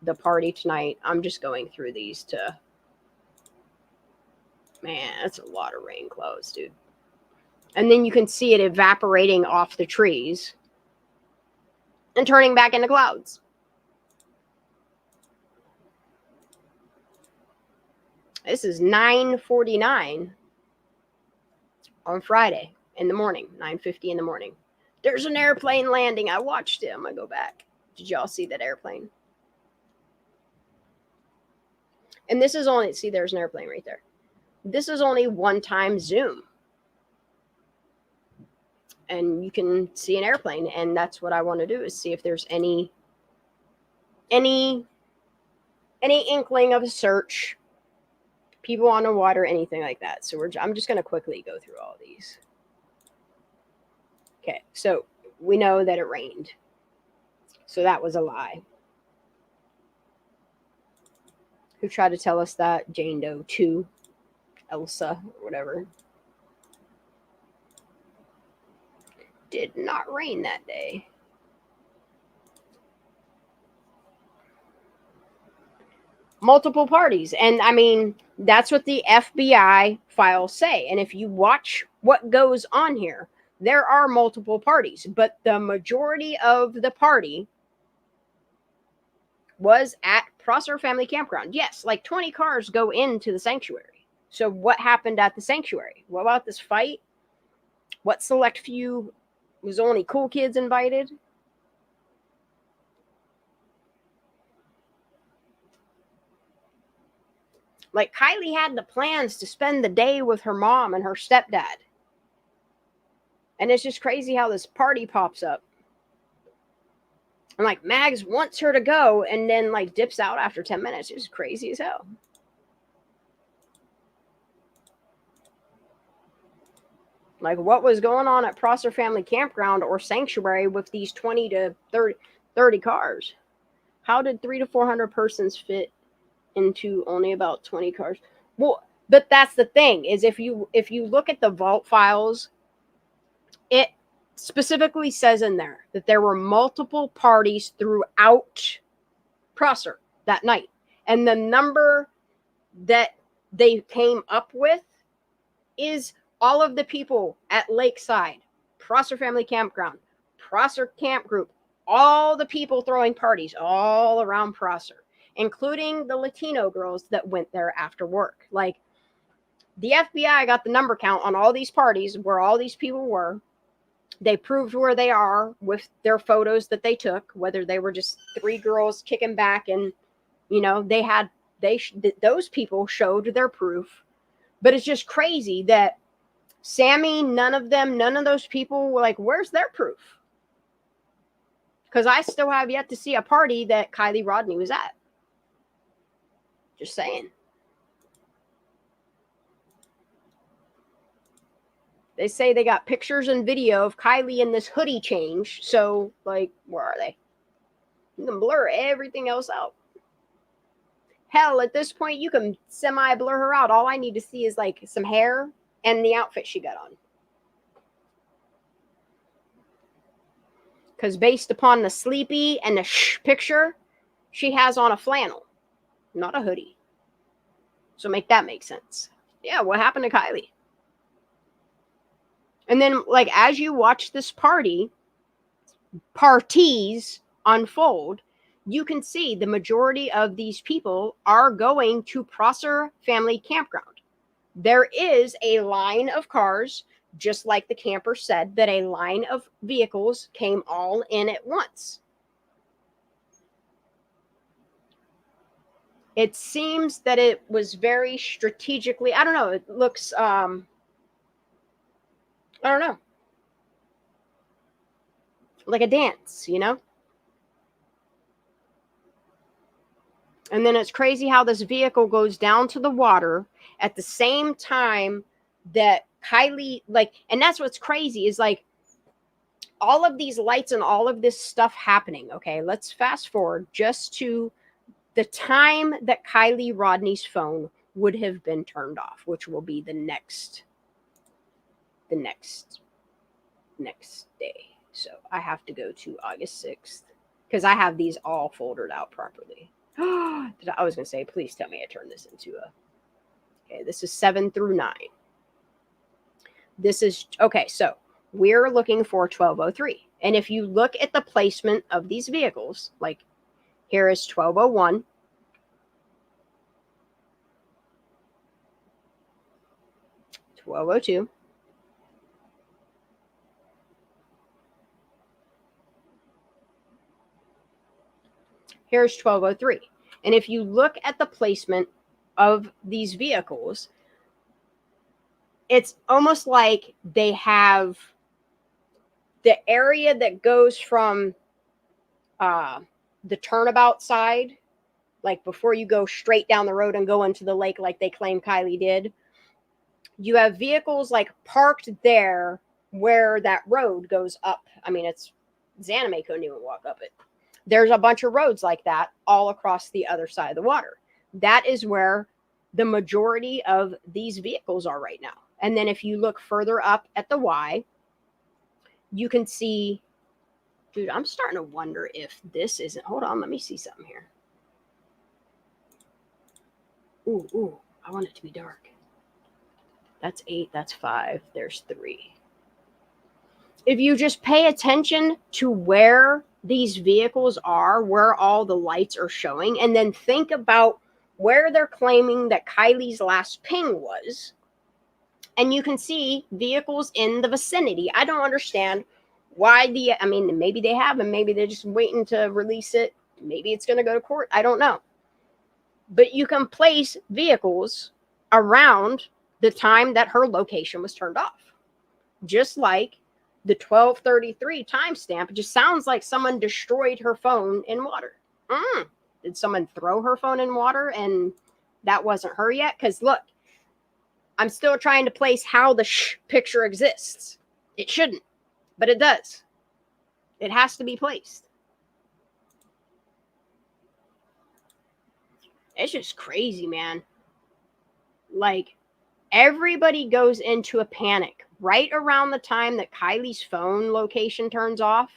the party tonight. I'm just going through these to... Man, that's a lot of rain clouds, dude. And then you can see it evaporating off the trees and turning back into clouds. This is 9:49 on Friday in the morning, 9:50 in the morning. There's an airplane landing. I watched it. I'm going to go back. Did y'all see that airplane? And this is only, see, there's an airplane right there. This is only one-time Zoom. And you can see an airplane, and that's what I want to do, is see if there's any inkling of a search, people on the water, anything like that. So I'm just going to quickly go through all these. Okay, so we know that it rained. So that was a lie. Who tried to tell us that? Jane Doe 2, Elsa, or whatever. Did not rain that day. Multiple parties. And I mean, that's what the FBI files say. And if you watch what goes on here, there are multiple parties, but the majority of the party was at Prosser Family Campground. Yes, like 20 cars go into the sanctuary. So what happened at the sanctuary? What about this fight? What select few was only cool kids invited? Like, Kylie had the plans to spend the day with her mom and her stepdad. And it's just crazy how this party pops up. And like, Mags wants her to go and then like dips out after 10 minutes. It's crazy as hell. Like, what was going on at Prosser Family Campground or Sanctuary with these 20 to 30 cars? How did 300 to 400 persons fit into only about 20 cars? Well, but that's the thing, is if you look at the vault files, it specifically says in there that there were multiple parties throughout Prosser that night. And the number that they came up with is all of the people at Lakeside, Prosser Family Campground, Prosser Camp Group, all the people throwing parties all around Prosser, including the Latino girls that went there after work. Like, the FBI got the number count on all these parties where all these people were. They proved where they are with their photos that they took, whether they were just 3 girls kicking back and, you know, those people showed their proof. But it's just crazy that Sammy, none of those people were like, where's their proof? Because I still have yet to see a party that Kylie Rodney was at. Just saying. They say they got pictures and video of Kylie in this hoodie change. So, like, where are they? You can blur everything else out. Hell, at this point, you can semi-blur her out. All I need to see is, like, some hair and the outfit she got on. Because based upon the sleepy and the picture, she has on a flannel, not a hoodie. So make that make sense. Yeah, what happened to Kylie? And then, like, as you watch this parties unfold, you can see the majority of these people are going to Prosser Family Campground. There is a line of cars, just like the camper said, that a line of vehicles came all in at once. It seems that it was very strategically, I don't know, it looks, I don't know, like a dance, you know? And then it's crazy how this vehicle goes down to the water at the same time that Kylie, like, and that's what's crazy is, like, all of these lights and all of this stuff happening. Okay, let's fast forward just to the time that Kylie Rodney's phone would have been turned off, which will be the next day. So I have to go to August 6th because I have these all folded out properly. I was going to say, please tell me I turned this into a... Okay, this is 7 through 9. This is... Okay, so we're looking for 1203. And if you look at the placement of these vehicles, like here is 1201. $12.02. Here's 1203. And if you look at the placement of these vehicles, it's almost like they have the area that goes from the turnabout side, like before you go straight down the road and go into the lake like they claim Kylie did. You have vehicles like parked there where that road goes up. I mean, Zanime couldn't even walk up it. There's a bunch of roads like that all across the other side of the water. That is where the majority of these vehicles are right now. And then if you look further up at the Y, you can see, dude, I'm starting to wonder if this isn't, hold on, let me see something here. Ooh, I want it to be dark. That's 8, that's 5, there's 3. If you just pay attention to where these vehicles are, where all the lights are showing, and then think about where they're claiming that Kylie's last ping was, and you can see vehicles in the vicinity. I don't understand why maybe they have, and maybe they're just waiting to release it. Maybe it's going to go to court. I don't know. But you can place vehicles around the time that her location was turned off. Just like the 12:33 timestamp, it just sounds like someone destroyed her phone in water. Did someone throw her phone in water and that wasn't her yet? Because look, I'm still trying to place how the picture exists. It shouldn't, but it does. It has to be placed. It's just crazy, man. Like, everybody goes into a panic right around the time that Kylie's phone location turns off,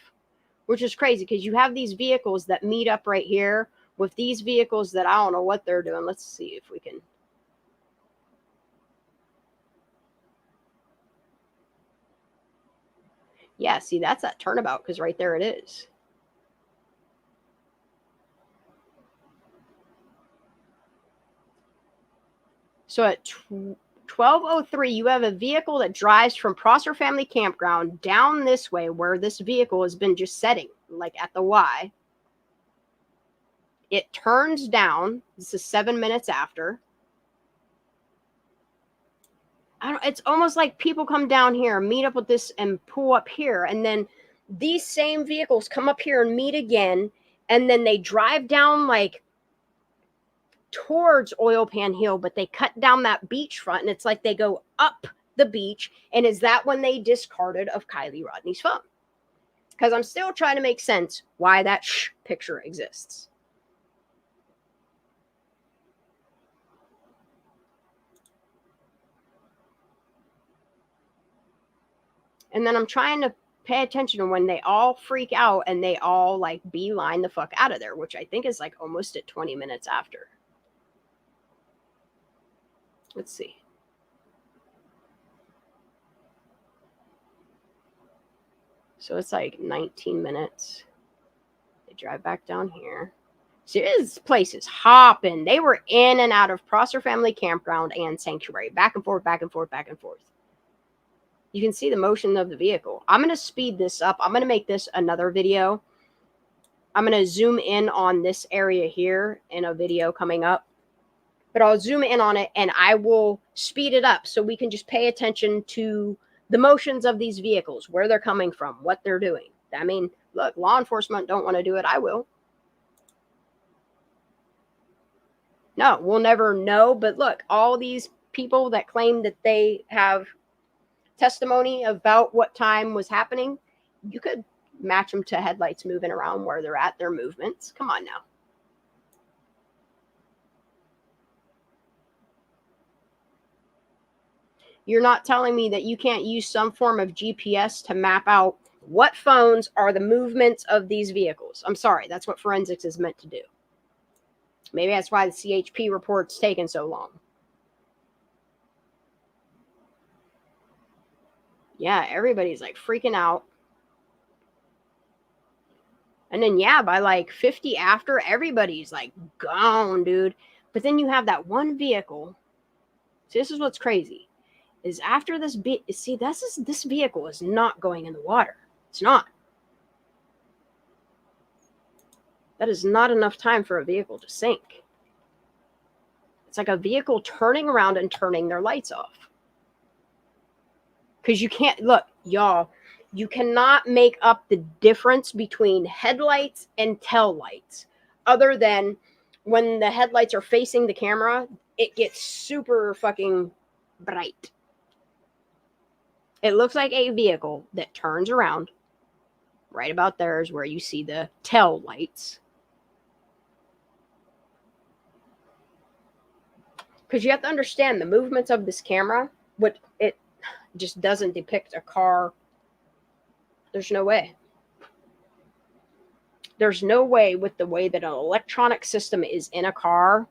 which is crazy because you have these vehicles that meet up right here with these vehicles that I don't know what they're doing. Let's see if we can. Yeah, see, that's that turnabout because right there it is. So at 12:03, you have a vehicle that drives from Prosser Family Campground down this way where this vehicle has been just setting, like at the Y. It turns down. This is 7 minutes after. It's almost like people come down here, meet up with this, and pull up here. And then these same vehicles come up here and meet again. And then they drive down like towards Oil Pan Hill, but they cut down that beachfront. And it's like they go up the beach. And is that when they discarded of Kylie Rodney's phone? Because I'm still trying to make sense why that picture exists. And then I'm trying to pay attention to when they all freak out and they all like beeline the fuck out of there, which I think is like almost at 20 minutes after. Let's see. So it's like 19 minutes. They drive back down here. See, this place is hopping. They were in and out of Prosser Family Campground and Sanctuary. Back and forth, back and forth, back and forth. You can see the motion of the vehicle. I'm going to speed this up. I'm going to make this another video. I'm going to zoom in on this area here in a video coming up. But I'll zoom in on it and I will speed it up so we can just pay attention to the motions of these vehicles, where they're coming from, what they're doing. I mean, look, law enforcement don't want to do it. I will. No, we'll never know. But look, all these people that claim that they have testimony about what time was happening, you could match them to headlights moving around where they're at, their movements. Come on now. You're not telling me that you can't use some form of GPS to map out what phones are the movements of these vehicles. I'm sorry, that's what forensics is meant to do. Maybe that's why the CHP report's taken so long. Yeah, everybody's like freaking out. And then, yeah, by like 50 after, everybody's like gone, dude. But then you have that one vehicle. See, this is what's crazy. Is after this this vehicle is not going in the water. It's not. That is not enough time for a vehicle to sink. It's like a vehicle turning around and turning their lights off. Because you can't, look, y'all, you cannot make up the difference between headlights and tail lights, other than when the headlights are facing the camera, it gets super fucking bright. It looks like a vehicle that turns around. Right about there is where you see the tail lights. Because you have to understand the movements of this camera, what it just doesn't depict a car. There's no way. There's no way with the way that an electronic system is in a car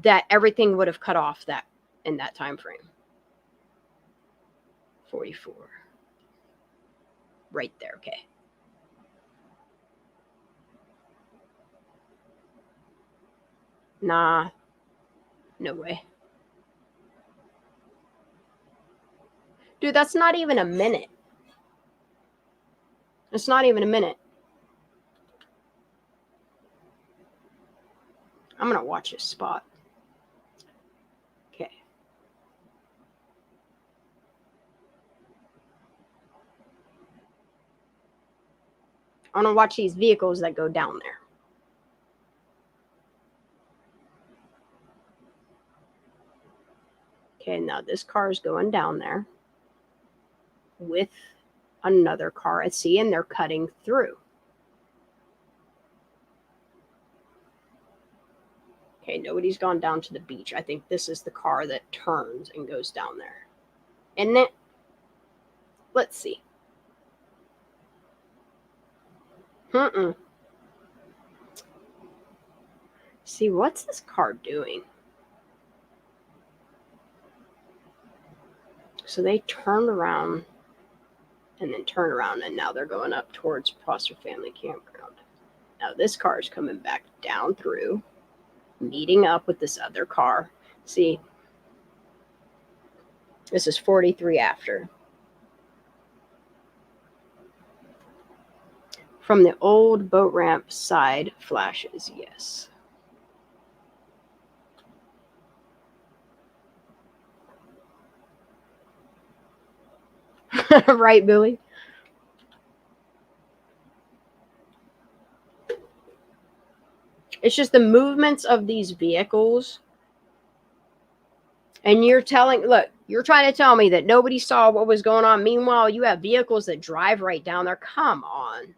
that everything would have cut off that in that time frame. 44. Right there, okay. Nah, no way. Dude, that's not even a minute. It's not even a minute. I'm going to watch this spot. Okay. I want to watch these vehicles that go down there. Okay, now this car is going down there with another car at sea, and they're cutting through. Okay, nobody's gone down to the beach. I think this is the car that turns and goes down there. And then, let's see. See, what's this car doing? So they turned around and then turn around, and now they're going up towards Prosser Family Campground. Now this car is coming back down through, meeting up with this other car. See, this is 43 after. From the old boat ramp side flashes, yes. Right, Billy? It's just the movements of these vehicles. And you're telling, look, you're trying to tell me that nobody saw what was going on. Meanwhile, you have vehicles that drive right down there. Come on.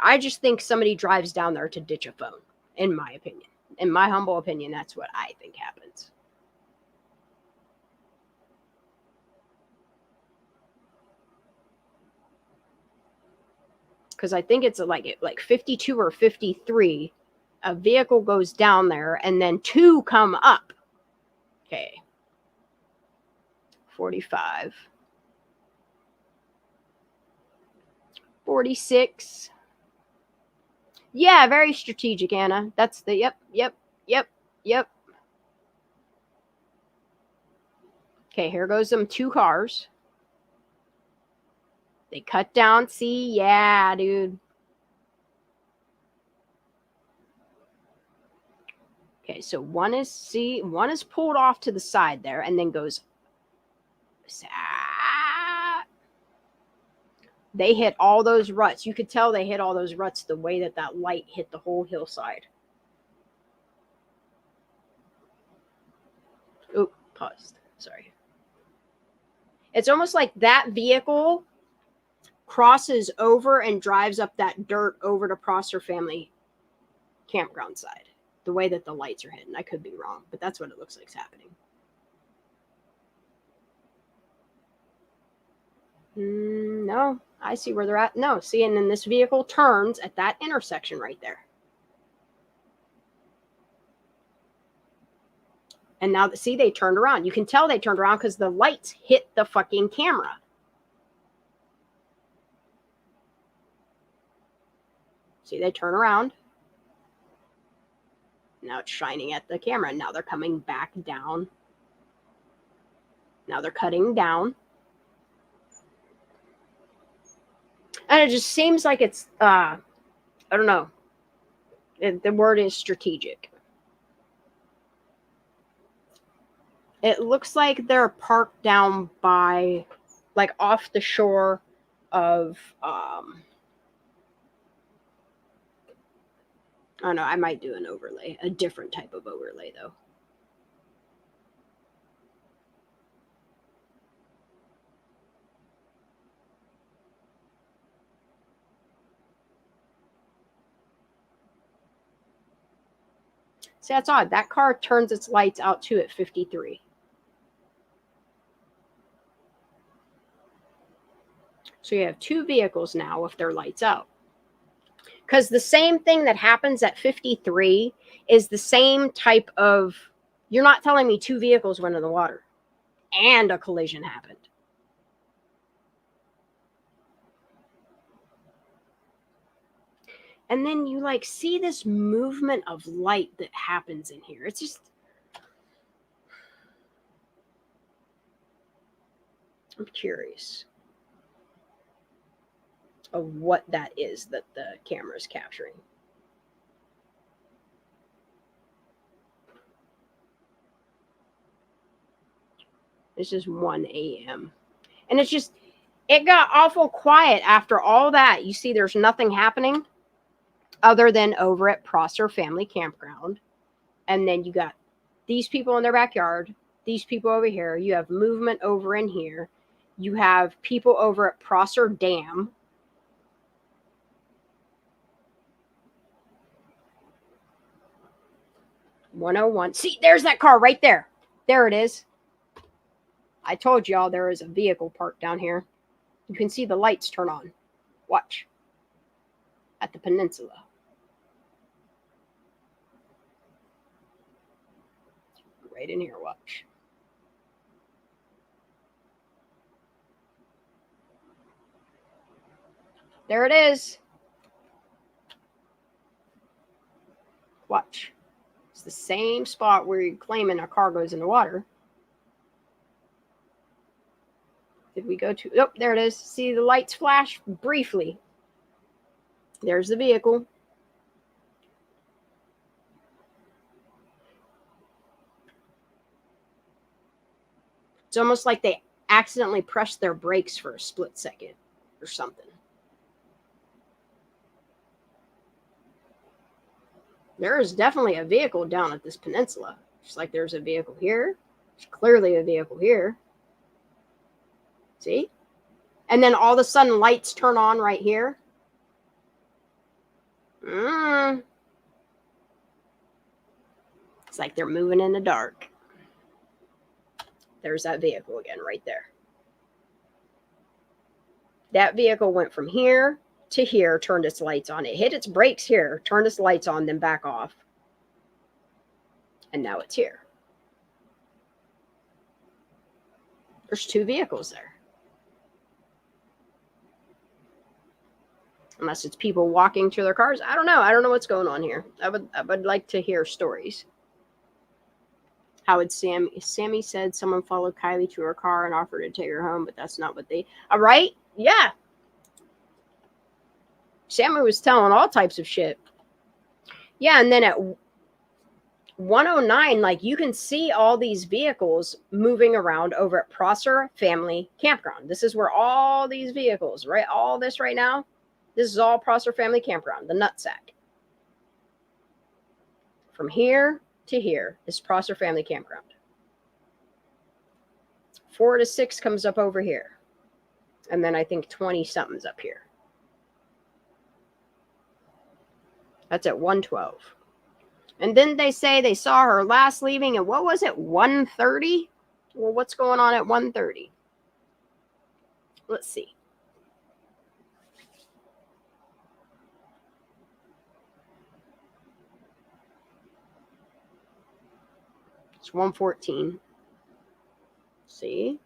I just think somebody drives down there to ditch a phone, in my opinion. In my humble opinion, that's what I think happens. Because I think it's like 52 or 53. A vehicle goes down there, and then two come up. Okay. 45. 46. Yeah, very strategic, Anna. That's the yep. Okay, here goes them two cars. They cut down. See, yeah, dude. Okay, so one is pulled off to the side there and then goes. They hit all those ruts. You could tell they hit all those ruts the way that light hit the whole hillside. Oh, paused. Sorry. It's almost like that vehicle crosses over and drives up that dirt over to Prosser Family Campground side. The way that the lights are hidden. I could be wrong, but that's what it looks like is happening. No, I see where they're at. No, see, and then this vehicle turns at that intersection right there. And now, see, they turned around. You can tell they turned around because the lights hit the fucking camera. See, they turn around. Now it's shining at the camera. Now they're coming back down. Now they're cutting down. And it just seems like it's, I don't know. The word is strategic. It looks like they're parked down by, like, off the shore of, oh no, I might do an overlay, a different type of overlay though. See, that's odd. That car turns its lights out too at 53. So you have two vehicles now with their lights out. Because the same thing that happens at 53 is the same type of, you're not telling me two vehicles went in the water and a collision happened. And then you like see this movement of light that happens in here. It's just, I'm curious of what that is that the camera is capturing. This is 1 a.m. And it's just, it got awful quiet after all that. You see, there's nothing happening other than over at Prosser Family Campground. And then you got these people in their backyard, these people over here. You have movement over in here. You have people over at Prosser Dam. (101). See, there's that car right there. There it is. I told y'all there is a vehicle parked down here. You can see the lights turn on. Watch. At the peninsula. Right in here, watch. There it is. Watch. It's the same spot where you're claiming a car goes in the water. Did we go to? Oh, there it is. See the lights flash briefly. There's the vehicle. It's almost like they accidentally pressed their brakes for a split second or something. There is definitely a vehicle down at this peninsula. Just like there's a vehicle here. There's clearly a vehicle here. See? And then all of a sudden lights turn on right here. It's like they're moving in the dark. There's that vehicle again right there. That vehicle went from here to here, turned its lights on. It hit its brakes here, turned its lights on, then back off. And now it's here. There's two vehicles there. Unless it's people walking to their cars. I don't know. I don't know what's going on here. I would like to hear stories. How would Sammy said someone followed Kylie to her car and offered to take her home, but that's not what they... All right? Yeah. Sammy was telling all types of shit. Yeah, and then at 109, like, you can see all these vehicles moving around over at Prosser Family Campground. This is where all these vehicles, right? All this right now, this is all Prosser Family Campground, the nutsack. From here to here is Prosser Family Campground. 4 to 6 comes up over here. And then I think 20 something's up here. That's at 112. And then they say they saw her last leaving at, what was it, 1:30? Well, what's going on at 1:30? Let's see. It's 1:14. See?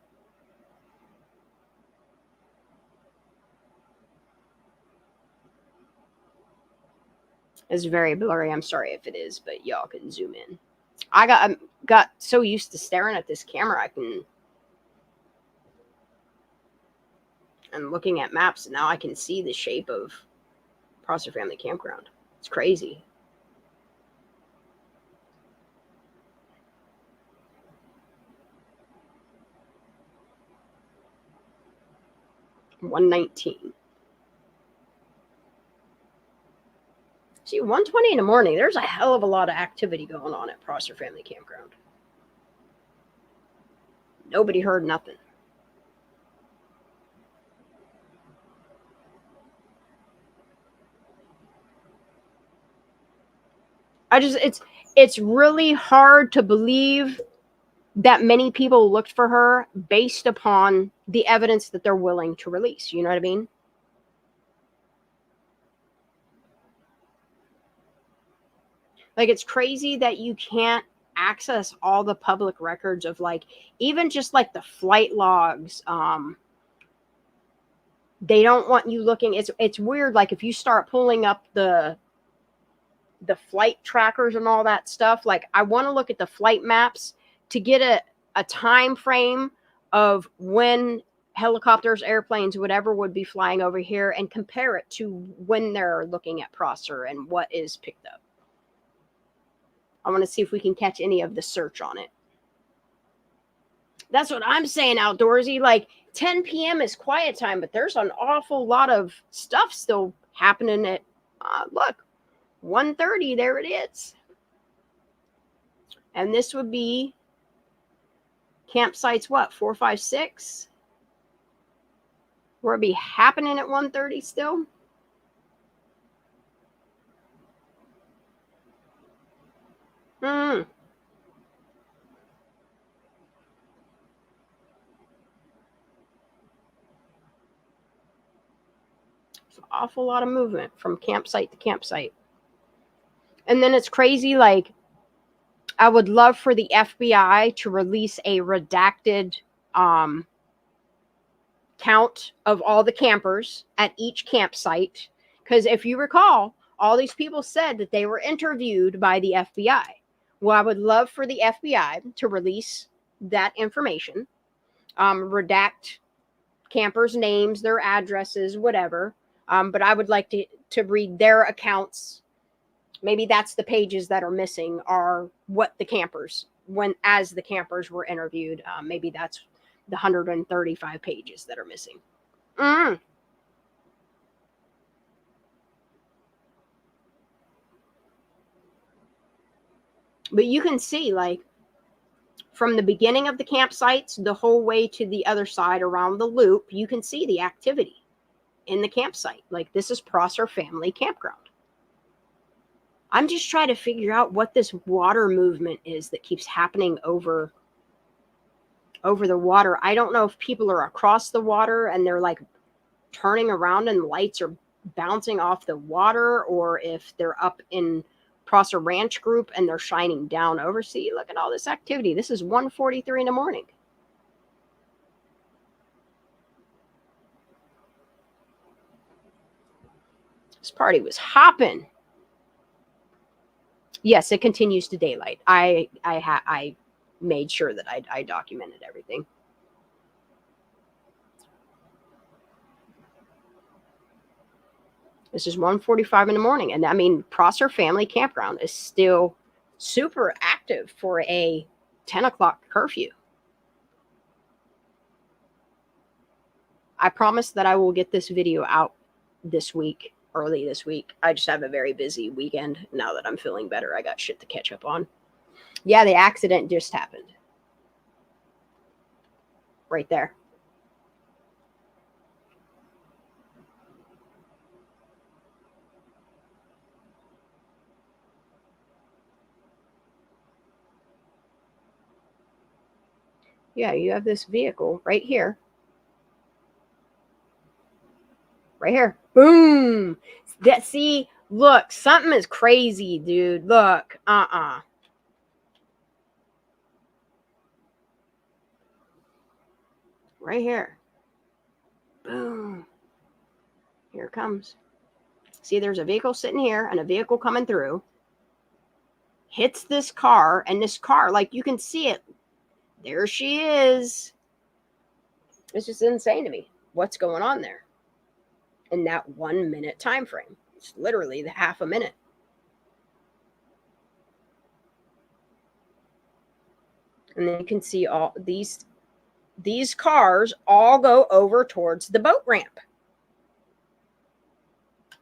It's very blurry. I'm sorry if it is, but y'all can zoom in. I got so used to staring at this camera, I'm looking at maps, and now I can see the shape of Prosser Family Campground. It's crazy. 119. See, 1:20 in the morning, there's a hell of a lot of activity going on at Prosser Family Campground. Nobody heard nothing. It's really hard to believe that many people looked for her based upon the evidence that they're willing to release. You know what I mean? Like, it's crazy that you can't access all the public records of, like, even just like the flight logs. They don't want you looking. It's weird. Like, if you start pulling up the flight trackers and all that stuff, like, I want to look at the flight maps to get a time frame of when helicopters, airplanes, whatever would be flying over here, and compare it to when they're looking at Prosser and what is picked up. I want to see if we can catch any of the search on it. That's what I'm saying, Outdoorsy. Like, 10 p.m. is quiet time, but there's an awful lot of stuff still happening at, look, 1:30, there it is. And this would be campsites, what, 4, 5, 6? Where it'd be happening at 1:30 still? It's an awful lot of movement from campsite to campsite. And then it's crazy, like, I would love for the FBI to release a redacted count of all the campers at each campsite. Because if you recall, all these people said that they were interviewed by the FBI. Well, I would love for the FBI to release that information, redact campers' names, their addresses, whatever. But I would like to read their accounts. Maybe that's the pages that are missing, are what the campers, as the campers were interviewed. Maybe that's the 135 pages that are missing. But you can see, like, from the beginning of the campsites, the whole way to the other side around the loop, you can see the activity in the campsite. Like, this is Prosser Family Campground. I'm just trying to figure out what this water movement is that keeps happening over the water. I don't know if people are across the water and they're, like, turning around and lights are bouncing off the water, or if they're up in Prosser Ranch Group and they're shining down over. See, look at all this activity. This is 1:43 in the morning. This party was hopping. Yes, it continues to daylight. I made sure that I documented everything. This is 1:45 in the morning. And I mean, Prosser Family Campground is still super active for a 10 o'clock curfew. I promise that I will get this video out this week, early this week. I just have a very busy weekend. Now that I'm feeling better, I got shit to catch up on. Yeah, the accident just happened. Right there. Yeah, you have this vehicle right here. Right here. Boom. See, look, something is crazy, dude. Look. Right here. Boom. Here it comes. See, there's a vehicle sitting here and a vehicle coming through. Hits this car, and this car, like, you can see it. There she is. It's just insane to me what's going on there in that 1 minute time frame. It's literally the half a minute. And then you can see all these these cars all go over towards the boat ramp.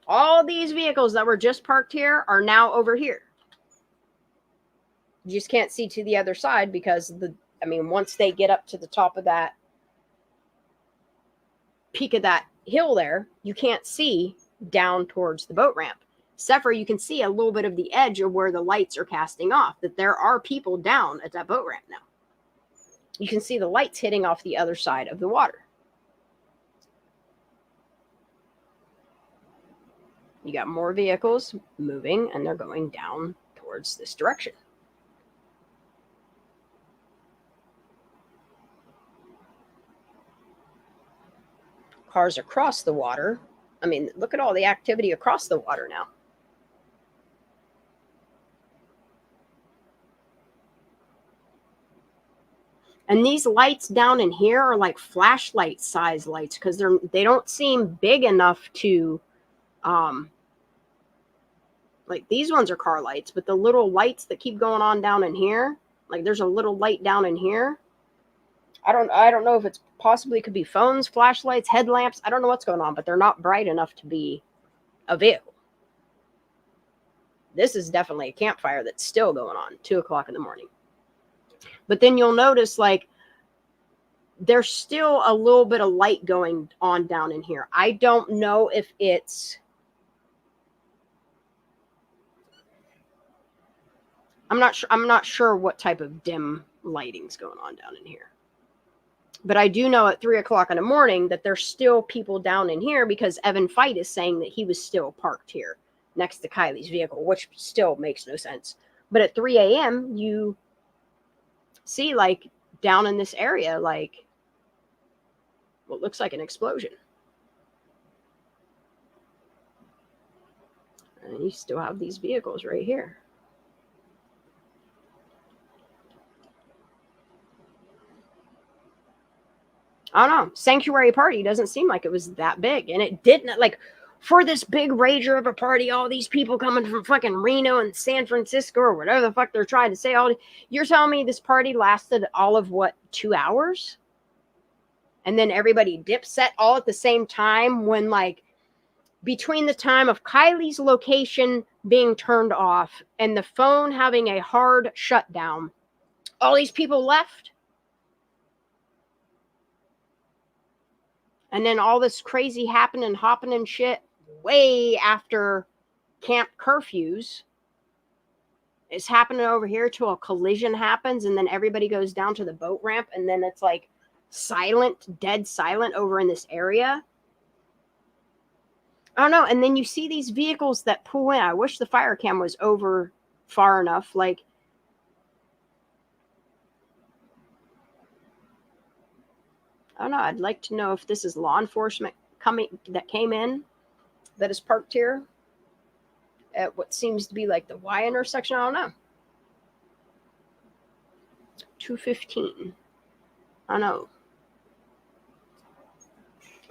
All these vehicles that were just parked here are now over here. You just can't see to the other side because once they get up to the top of that peak of that hill there, you can't see down towards the boat ramp. Except for you can see a little bit of the edge of where the lights are casting off, that there are people down at that boat ramp now. You can see the lights hitting off the other side of the water. You got more vehicles moving, and they're going down towards this direction. Cars across the water. I mean, look at all the activity across the water now. And these lights down in here are like flashlight size lights because they don't seem big enough to, like these ones are car lights, but the little lights that keep going on down in here, like there's a little light down in here. I don't know if it's possibly could be phones, flashlights, headlamps. I don't know what's going on, but they're not bright enough to be a vehicle. This is definitely a campfire that's still going on, 2 o'clock in the morning. But then you'll notice like there's still a little bit of light going on down in here. I don't know if it's, I'm not sure what type of dim lighting's going on down in here. But I do know at 3 o'clock in the morning that there's still people down in here because Evan Fight is saying that he was still parked here next to Kylie's vehicle, which still makes no sense. But at 3 a.m., you see like down in this area, like what looks like an explosion. And you still have these vehicles right here. I don't know. Sanctuary party doesn't seem like it was that big. And it didn't, like, for this big rager of a party, all these people coming from fucking Reno and San Francisco or whatever the fuck they're trying to say. You're telling me this party lasted all of, what, 2 hours? And then everybody dipset all at the same time when, like, between the time of Kylie's location being turned off and the phone having a hard shutdown, all these people left. And then all this crazy happening, hopping and shit way after camp curfews is happening over here till a collision happens. And then everybody goes down to the boat ramp. And then it's like silent, dead silent over in this area. I don't know. And then you see these vehicles that pull in. I wish the fire cam was over far enough. Like, I don't know. I'd like to know if this is law enforcement that came in that is parked here at what seems to be like the Y intersection. I don't know. 215. I don't know.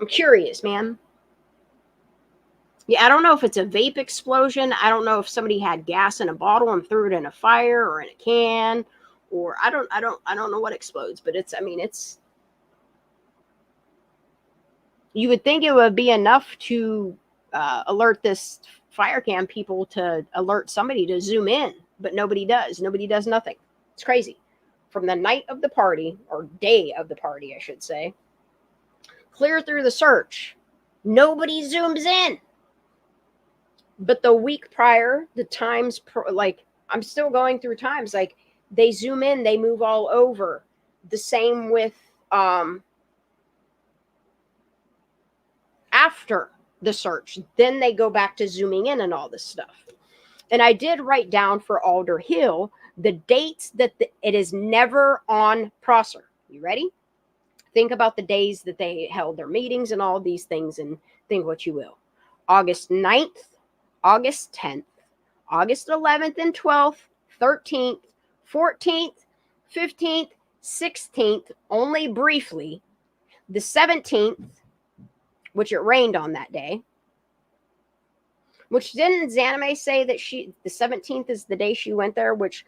I'm curious, man. Yeah, I don't know if it's a vape explosion. I don't know if somebody had gas in a bottle and threw it in a fire or in a can, or I don't know what explodes, but it's you would think it would be enough to alert this fire cam people to alert somebody to zoom in, but nobody does. Nobody does nothing. It's crazy. From the night of the party, or day of the party, I should say, clear through the search, nobody zooms in. But the week prior, the times, like, I'm still going through times, like, they zoom in, they move all over. The same with after the search, then they go back to zooming in and all this stuff. And I did write down for Alder Hill the dates that it is never on Prosser. You ready? Think about the days that they held their meetings and all these things, and think what you will. August 9th, August 10th, August 11th and 12th, 13th, 14th, 15th, 16th, only briefly, the 17th, which it rained on that day, which didn't Zanime say that the 17th is the day she went there, which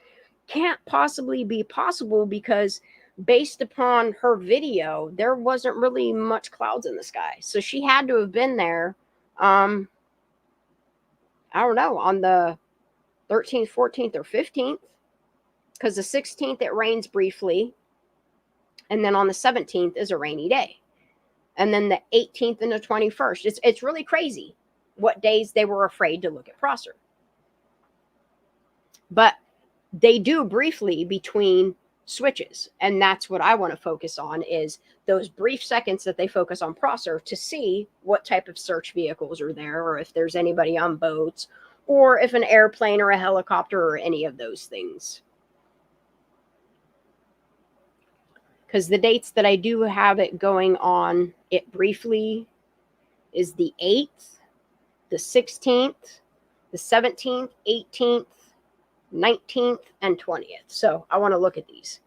can't possibly be possible because based upon her video, there wasn't really much clouds in the sky. So she had to have been there, I don't know, on the 13th, 14th, or 15th, because the 16th it rains briefly, and then on the 17th is a rainy day, and then the 18th and the 21st. It's really crazy what days they were afraid to look at Prosser. But they do briefly between switches, and that's what I want to focus on, is those brief seconds that they focus on Prosser to see what type of search vehicles are there, or if there's anybody on boats, or if an airplane or a helicopter or any of those things. Because the dates that I do have it going on it briefly is the 8th, the 16th, the 17th, 18th, 19th, and 20th. So I want to look at these.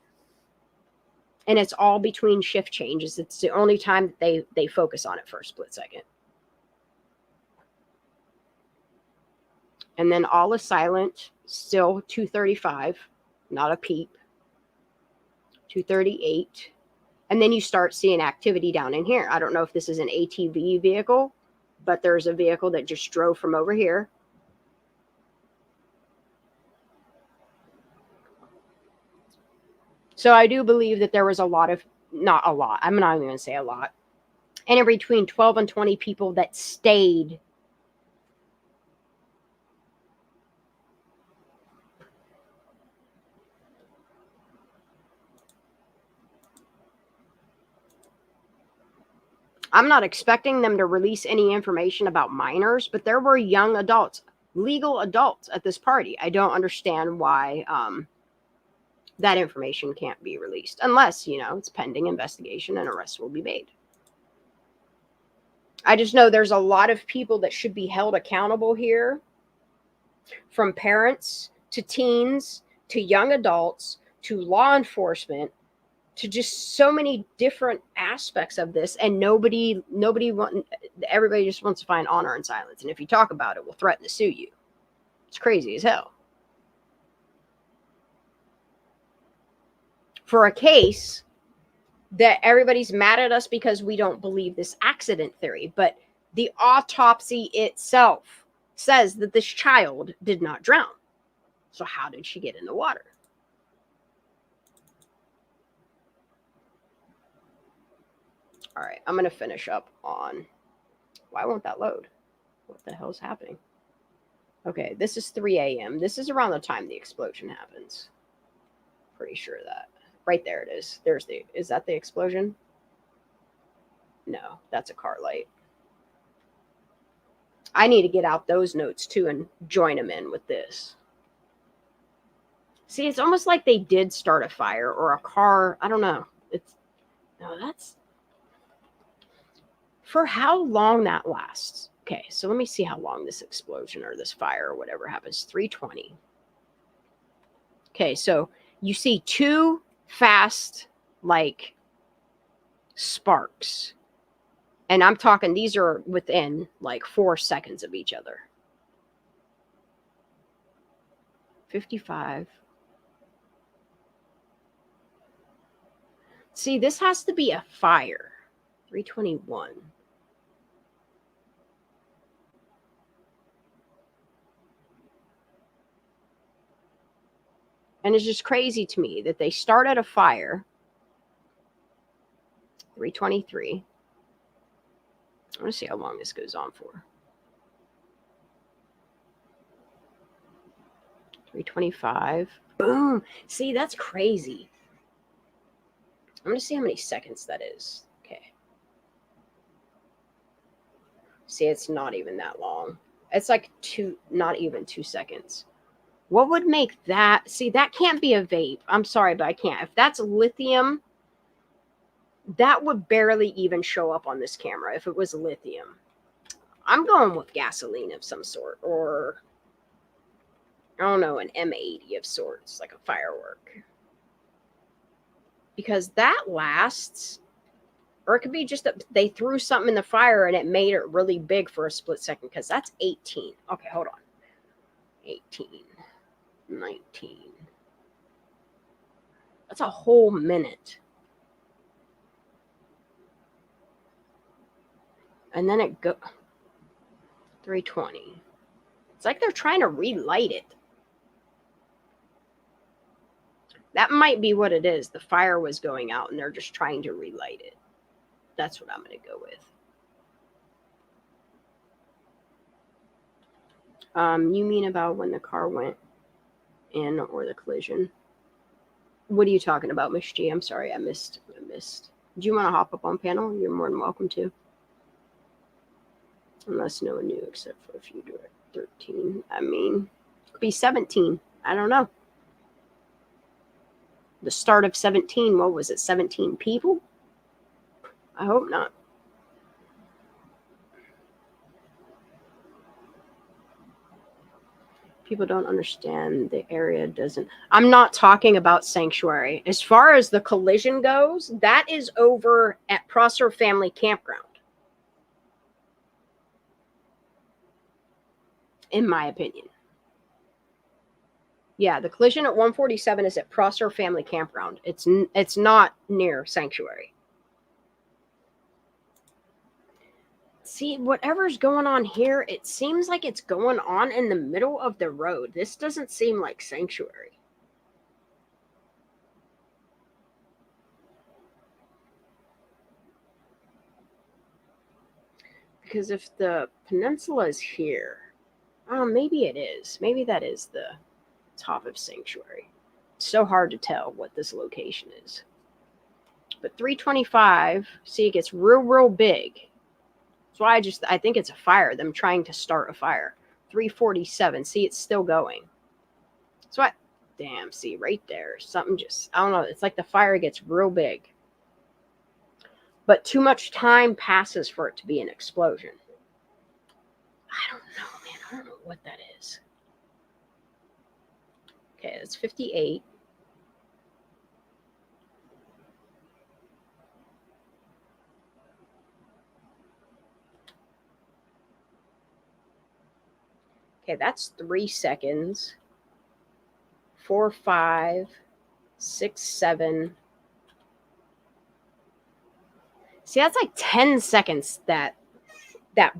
And it's all between shift changes. It's the only time that they focus on it for a split second. And then all is silent, still 2:35, not a peep. 2:38. And then you start seeing activity down in here. I don't know if this is an ATV vehicle, but there's a vehicle that just drove from over here. So I do believe that there was a lot of, not a lot, I'm not even going to say a lot, anywhere between 12 and 20 people that stayed. I'm not expecting them to release any information about minors, but there were young adults, legal adults at this party. I don't understand why that information can't be released, unless, it's pending investigation and arrests will be made. I just know there's a lot of people that should be held accountable here, from parents to teens to young adults to law enforcement, to just so many different aspects of this, and everybody just wants to find honor and silence. And if you talk about it, we'll threaten to sue you. It's crazy as hell. For a case that everybody's mad at us because we don't believe this accident theory, but the autopsy itself says that this child did not drown. So how did she get in the water? All right, I'm going to finish up on, why won't that load? What the hell's happening? Okay, this is 3 a.m. This is around the time the explosion happens. Pretty sure that. Right there it is. Is that the explosion? No, that's a car light. I need to get out those notes too and join them in with this. See, it's almost like they did start a fire or a car. I don't know. That's for how long that lasts. Okay, so let me see how long this explosion or this fire or whatever happens. 3:20. Okay, so you see two fast, like, sparks. And I'm talking, these are within like 4 seconds of each other. 55. See, this has to be a fire. 3:21. And it's just crazy to me that they started a fire. 3:23. I want to see how long this goes on for. 3:25. Boom. See, that's crazy. I'm going to see how many seconds that is. Okay. See, it's not even that long. It's like not even 2 seconds. What would make that? See, that can't be a vape. I'm sorry, but I can't. If that's lithium, that would barely even show up on this camera if it was lithium. I'm going with gasoline of some sort, or I don't know, an M80 of sorts, like a firework. Because that lasts, or it could be just that they threw something in the fire and it made it really big for a split second, because that's 18. Okay, hold on. 18, 19. That's a whole minute. And then it go 3:20. It's like they're trying to relight it. That might be what it is. The fire was going out and they're just trying to relight it. That's what I'm going to go with. You mean about when the car went in or the collision? What are you talking about, Miss G? I'm sorry, I missed. Do you want to hop up on panel? You're more than welcome to. Unless no one knew except for if you do it 13. I mean, it could be 17. I don't know. The start of 17, what was it, 17 people? I hope not. People don't understand, the area doesn't. I'm not talking about Sanctuary. As far as the collision goes, that is over at Prosser Family Campground. In my opinion. Yeah, the collision at 147 is at Prosser Family Campground. It's not near Sanctuary. See, whatever's going on here, it seems like it's going on in the middle of the road. This doesn't seem like Sanctuary. Because if the peninsula is here, oh, maybe it is. Maybe that is the top of Sanctuary. It's so hard to tell what this location is. But 325, see, it gets real big. That's why I think it's a fire, them trying to start a fire. 347, see, it's still going. That's why, damn, see, right there, something just, I don't know, it's like the fire gets real big. But too much time passes for it to be an explosion. I don't know, man. I don't know what that is. Okay, it's 58. Okay, that's 3 seconds. 4, 5, 6, 7. See, that's like 10 seconds, that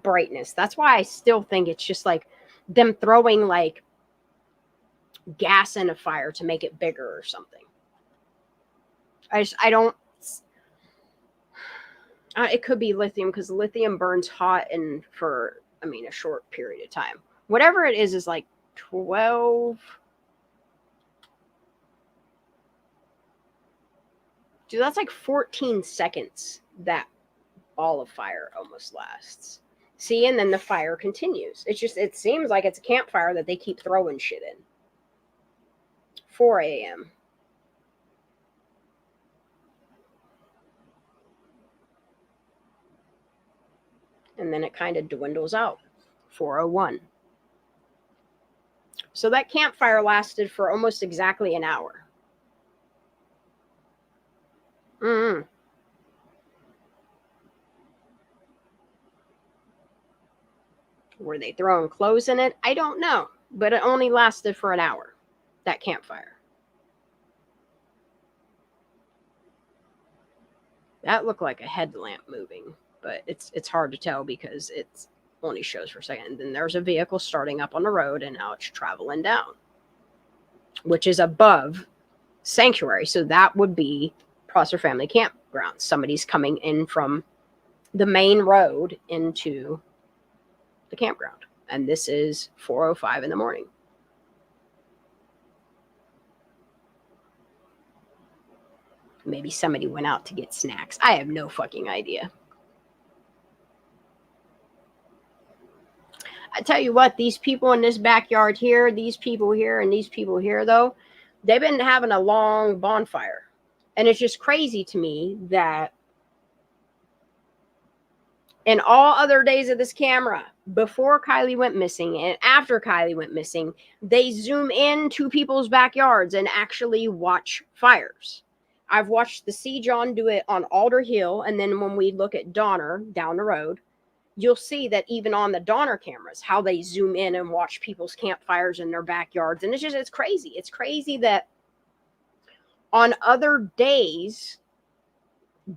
brightness. That's why I still think it's just like them throwing like gas in a fire to make it bigger or something. I don't. It could be lithium, because lithium burns hot and for, I mean, a short period of time. Whatever it is like 12. Dude, that's like 14 seconds that ball of fire almost lasts. See, and then the fire continues. It's just, it seems like it's a campfire that they keep throwing shit in. 4 a.m. And then it kind of dwindles out. 4:01. So that campfire lasted for almost exactly an hour. Were they throwing clothes in it? I don't know. But it only lasted for an hour, that campfire. That looked like a headlamp moving, but it's hard to tell because it's only shows for a second. And then there's a vehicle starting up on the road, and now it's traveling down, which is above Sanctuary. So that would be Prosser Family Campground. Somebody's coming in from the main road into the campground. And this is 4:05 in the morning. Maybe somebody went out to get snacks. I have no fucking idea. I tell you what, these people in this backyard here, these people here, and these people here, though, they've been having a long bonfire. And it's just crazy to me that in all other days of this camera, before Kylie went missing and after Kylie went missing, they zoom into people's backyards and actually watch fires. I've watched the C. John do it on Alder Hill, and then when we look at Donner down the road, you'll see that even on the Donner cameras, how they zoom in and watch people's campfires in their backyards. And it's crazy. It's crazy that On other days,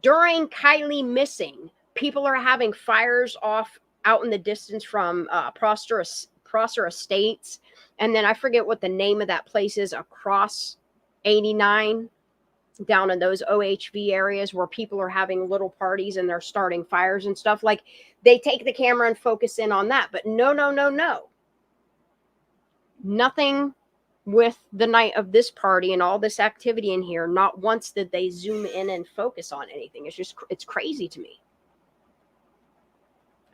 during Kylie missing, people are having fires off out in the distance from Prosser Estates. And then I forget what the name of that place is, across 89, down in those OHV areas where people are having little parties and they're starting fires and stuff. Like, they take the camera and focus in on that. But no. Nothing with the night of this party and all this activity in here. Not once did they zoom in and focus on anything. It's crazy to me.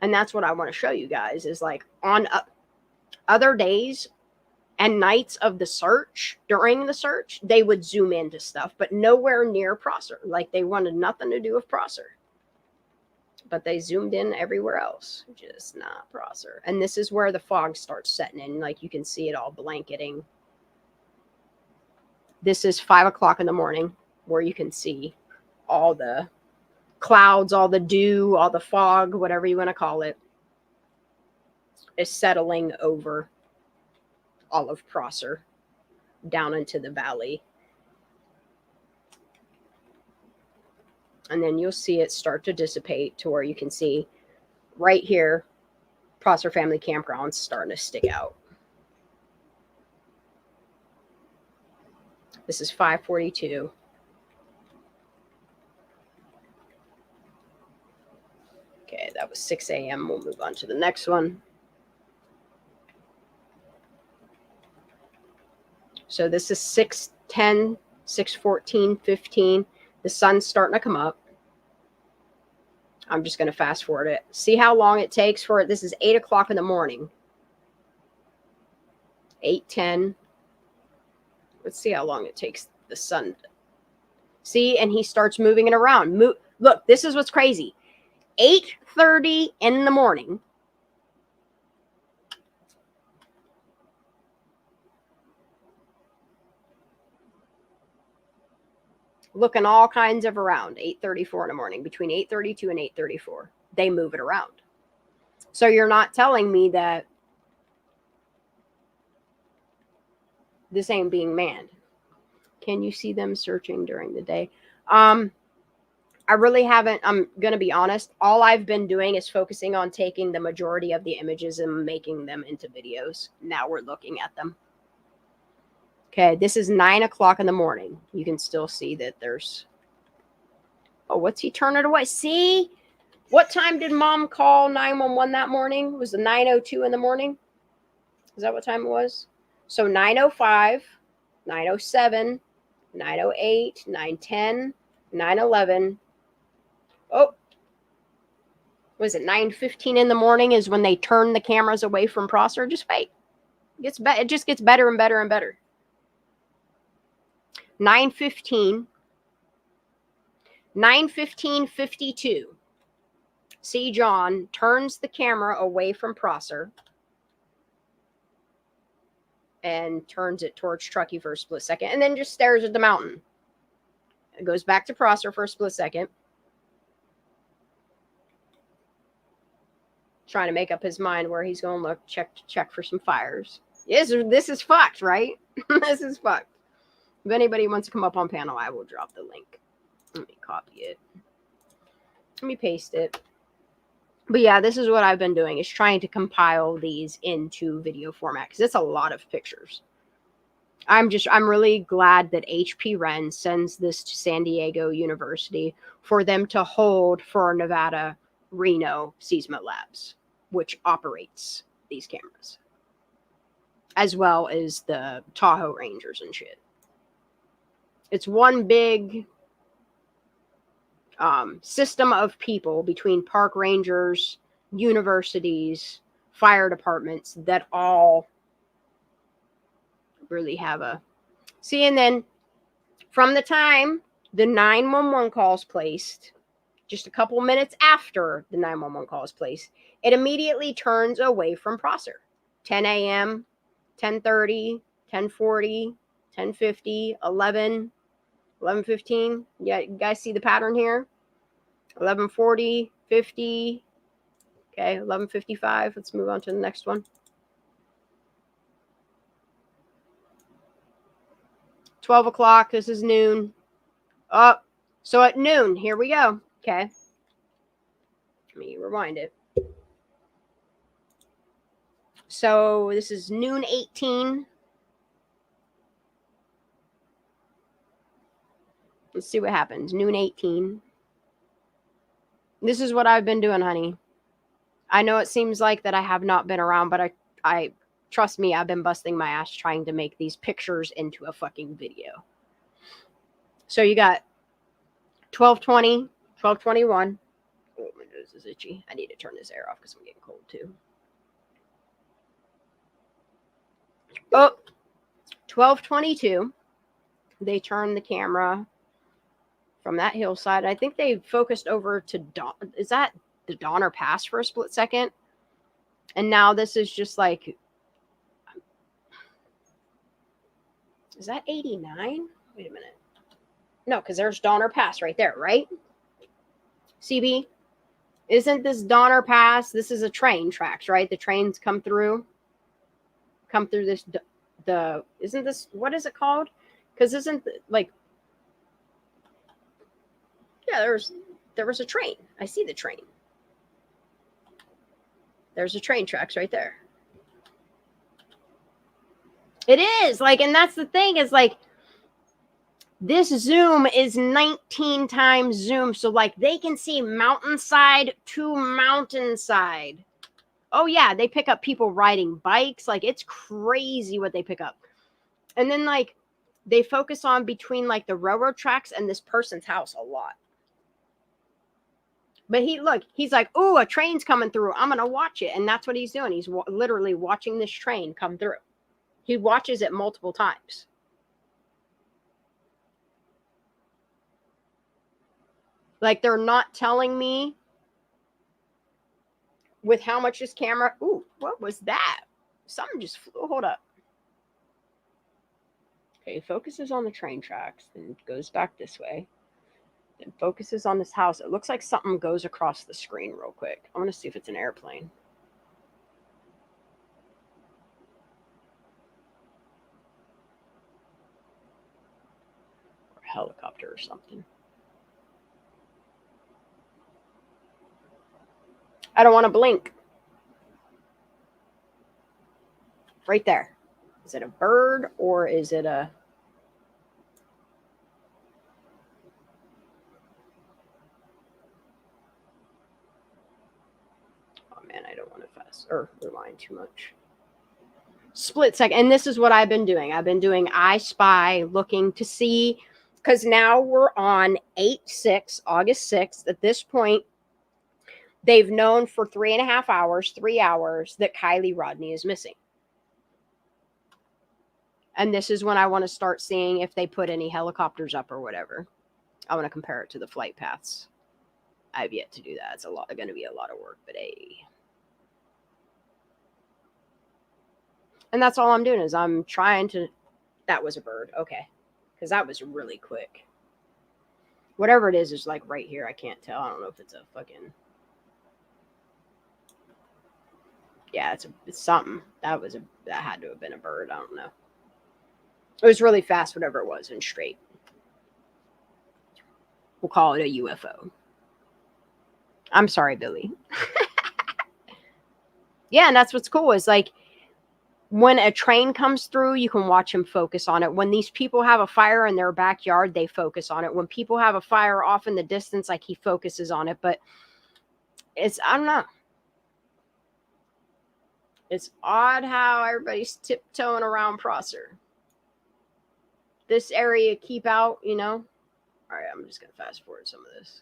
And that's what I want to show you guys, is like on other days and nights of the search, during the search, they would zoom into stuff, but nowhere near Prosser. Like, they wanted nothing to do with Prosser. But they zoomed in everywhere else, just not Prosser. And this is where the fog starts setting in. Like, you can see it all blanketing. This is 5 o'clock in the morning, where you can see all the clouds, all the dew, all the fog, whatever you want to call it, is settling over all of Prosser down into the valley. And then you'll see it start to dissipate to where you can see right here, Prosser Family Campground's starting to stick out. This is 5:42. Okay, that was 6 a.m. We'll move on to the next one. So this is 6:10, 6:14, 15. The sun's starting to come up. I'm just going to fast forward it. See how long it takes for it. This is 8 o'clock in the morning. 8:10. Let's see how long it takes the sun. See, and he starts moving it around. Look, this is what's crazy. 8:30 in the morning. Looking all kinds of around. 8:34 in the morning. Between 8:32 and 8:34. They move it around. So you're not telling me that this ain't being manned. Can you see them searching during the day? I really haven't. I'm going to be honest. All I've been doing is focusing on taking the majority of the images and making them into videos. Now we're looking at them. Okay, this is 9 o'clock in the morning. You can still see that there's... Oh, what's he turning away? See? What time did Mom call 911 that morning? Was it 9:02 in the morning? Is that what time it was? So 9:05, 9:07, 9:08, 9:10, 9:11. Oh, was it 9:15 in the morning is when they turn the cameras away from Prosser? Just fake. It just gets better and better and better. 9:15. 9:15:52. See, John turns the camera away from Prosser and turns it towards Truckee for a split second, and then just stares at the mountain. It goes back to Prosser for a split second. Trying to make up his mind where he's going to look, check for some fires. Yes, this is fucked, right? This is fucked. If anybody wants to come up on panel, I will drop the link. Let me copy it. Let me paste it. But yeah, this is what I've been doing, is trying to compile these into video format, because it's a lot of pictures. I'm really glad that HP Ren sends this to San Diego University for them to hold for Nevada Reno Seismo Labs, which operates these cameras, as well as the Tahoe Rangers and shit. It's one big system of people between park rangers, universities, fire departments that all really have a... See, and then from the time the 911 call is placed, just a couple minutes after the 911 call is placed, it immediately turns away from Prosser. 10 a.m., 10:30, 10:40, 10:50, 11, 11:15. Yeah, you guys see the pattern here? 11:40, 50. Okay, 11:55. Let's move on to the next one. 12 o'clock. This is noon. Oh, so at noon, here we go. Okay. Let me rewind it. So this is noon 18. Let's see what happens. Noon 18. This is what I've been doing, honey. I know it seems like that I have not been around, but I trust me, I've been busting my ass trying to make these pictures into a fucking video. So you got 12:20, 12:21. Oh, my nose is itchy. I need to turn this air off because I'm getting cold too. Oh, 12:22. They turned the camera from that hillside. I think they focused over to Don. Is that the Donner Pass for a split second? And now this is just like, is that 89? Wait a minute. No, because there's Donner Pass right there, right? CB, isn't this Donner Pass? This is a train tracks, right? The trains come through this, isn't this, what is it called? Because isn't like, yeah, there was a train. I see the train. There's a train tracks right there. It is like, and that's the thing is like, this zoom is 19 times zoom. So like they can see mountainside to mountainside. Oh yeah, they pick up people riding bikes. Like it's crazy what they pick up. And then like they focus on between like the railroad tracks and this person's house a lot. But he's like, oh, a train's coming through. I'm going to watch it. And that's what he's doing. He's literally watching this train come through. He watches it multiple times. Like they're not telling me with how much this camera. Ooh, what was that? Something just flew. Hold up. Okay, focuses on the train tracks and goes back this way. Then focuses on this house. It looks like something goes across the screen real quick. I want to see if it's an airplane. Or a helicopter or something. I don't want to blink. Right there. Is it a bird or is it a... Oh man, I don't want to fast or rewind too much. Split second. And this is what I've been doing. I've been doing iSpy, looking to see, because now we're on 8/6, August 6th. At this point, they've known for 3.5 hours, 3 hours, that Kiely Rodni is missing. And this is when I want to start seeing if they put any helicopters up or whatever. I want to compare it to the flight paths. I've yet to do that. It's going to be a lot of work, but hey. And that's all I'm doing is I'm trying to... That was a bird. Okay. Because that was really quick. Whatever it is like right here. I can't tell. I don't know if it's a fucking... Yeah, it's something. That had to have been a bird. I don't know. It was really fast, whatever it was, and straight. We'll call it a UFO. I'm sorry, Billy. Yeah, and that's what's cool is like when a train comes through, you can watch them focus on it. When these people have a fire in their backyard, they focus on it. When people have a fire off in the distance, like he focuses on it. But it's, I don't know. It's odd how everybody's tiptoeing around Prosser. This area, keep out, you know. All right, I'm just going to fast forward some of this.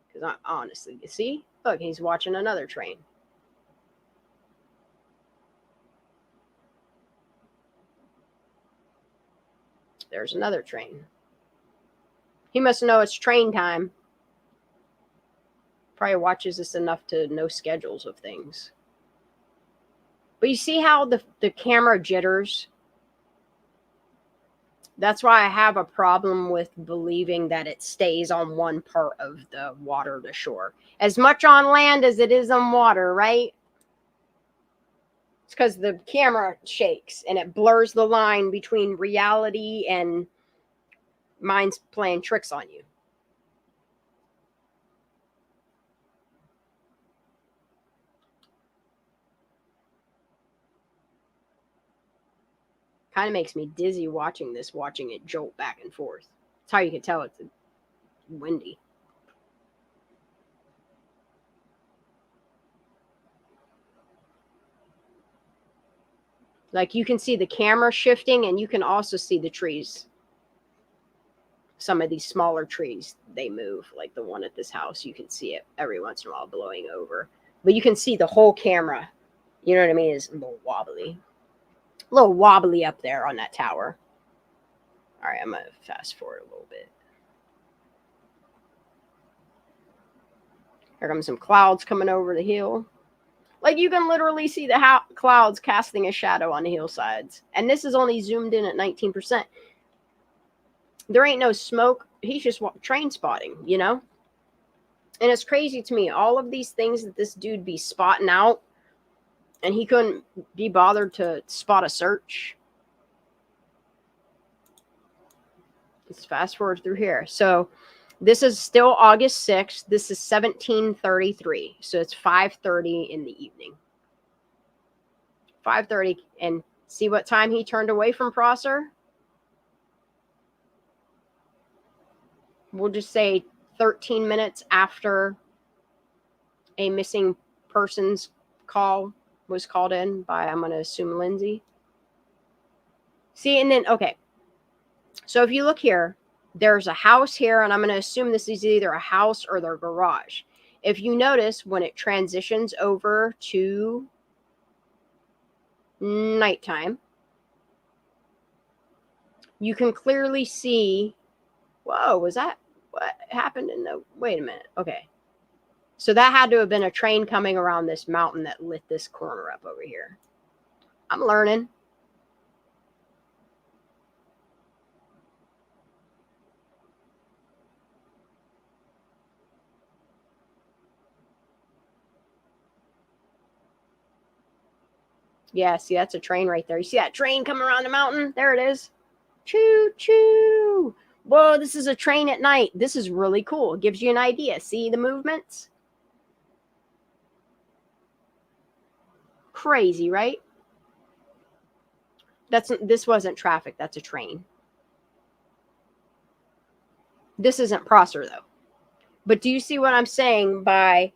Because I honestly, you see? Look, he's watching another train. There's another train. He must know it's train time. Probably watches this enough to know schedules of things. But you see how the camera jitters? That's why I have a problem with believing that it stays on one part of the water, the shore. As much on land as it is on water, right? It's because the camera shakes and it blurs the line between reality and mind's playing tricks on you. Kind of makes me dizzy watching it jolt back and forth. That's how you can tell it's windy. Like you can see the camera shifting and you can also see the trees. Some of these smaller trees, they move. Like the one at this house, you can see it every once in a while blowing over. But you can see the whole camera. You know what I mean? It's a little wobbly. A little wobbly up there on that tower. All right, I'm going to fast forward a little bit. Here comes some clouds coming over the hill. Like you can literally see the clouds casting a shadow on the hillsides. And this is only zoomed in at 19%. There ain't no smoke. He's just train spotting, you know? And it's crazy to me. All of these things that this dude be spotting out, and he couldn't be bothered to spot a search. Let's fast forward through here. So this is still August 6th. This is 1733. So it's 5:30 in the evening. 5:30. And see what time he turned away from Prosser? We'll just say 13 minutes after a missing persons call was called in by, I'm going to assume, Lindsay. See, and then, okay. So if you look here, there's a house here, and I'm going to assume this is either a house or their garage. If you notice, when it transitions over to nighttime, you can clearly see, whoa, was that, what happened in the, wait a minute, okay. So that had to have been a train coming around this mountain that lit this corner up over here. I'm learning. Yeah, see, that's a train right there. You see that train coming around the mountain? There it is. Choo, choo. Whoa, this is a train at night. This is really cool. It gives you an idea. See the movements? Crazy, right? This wasn't traffic. That's a train. This isn't Prosser, though. But do you see what I'm saying by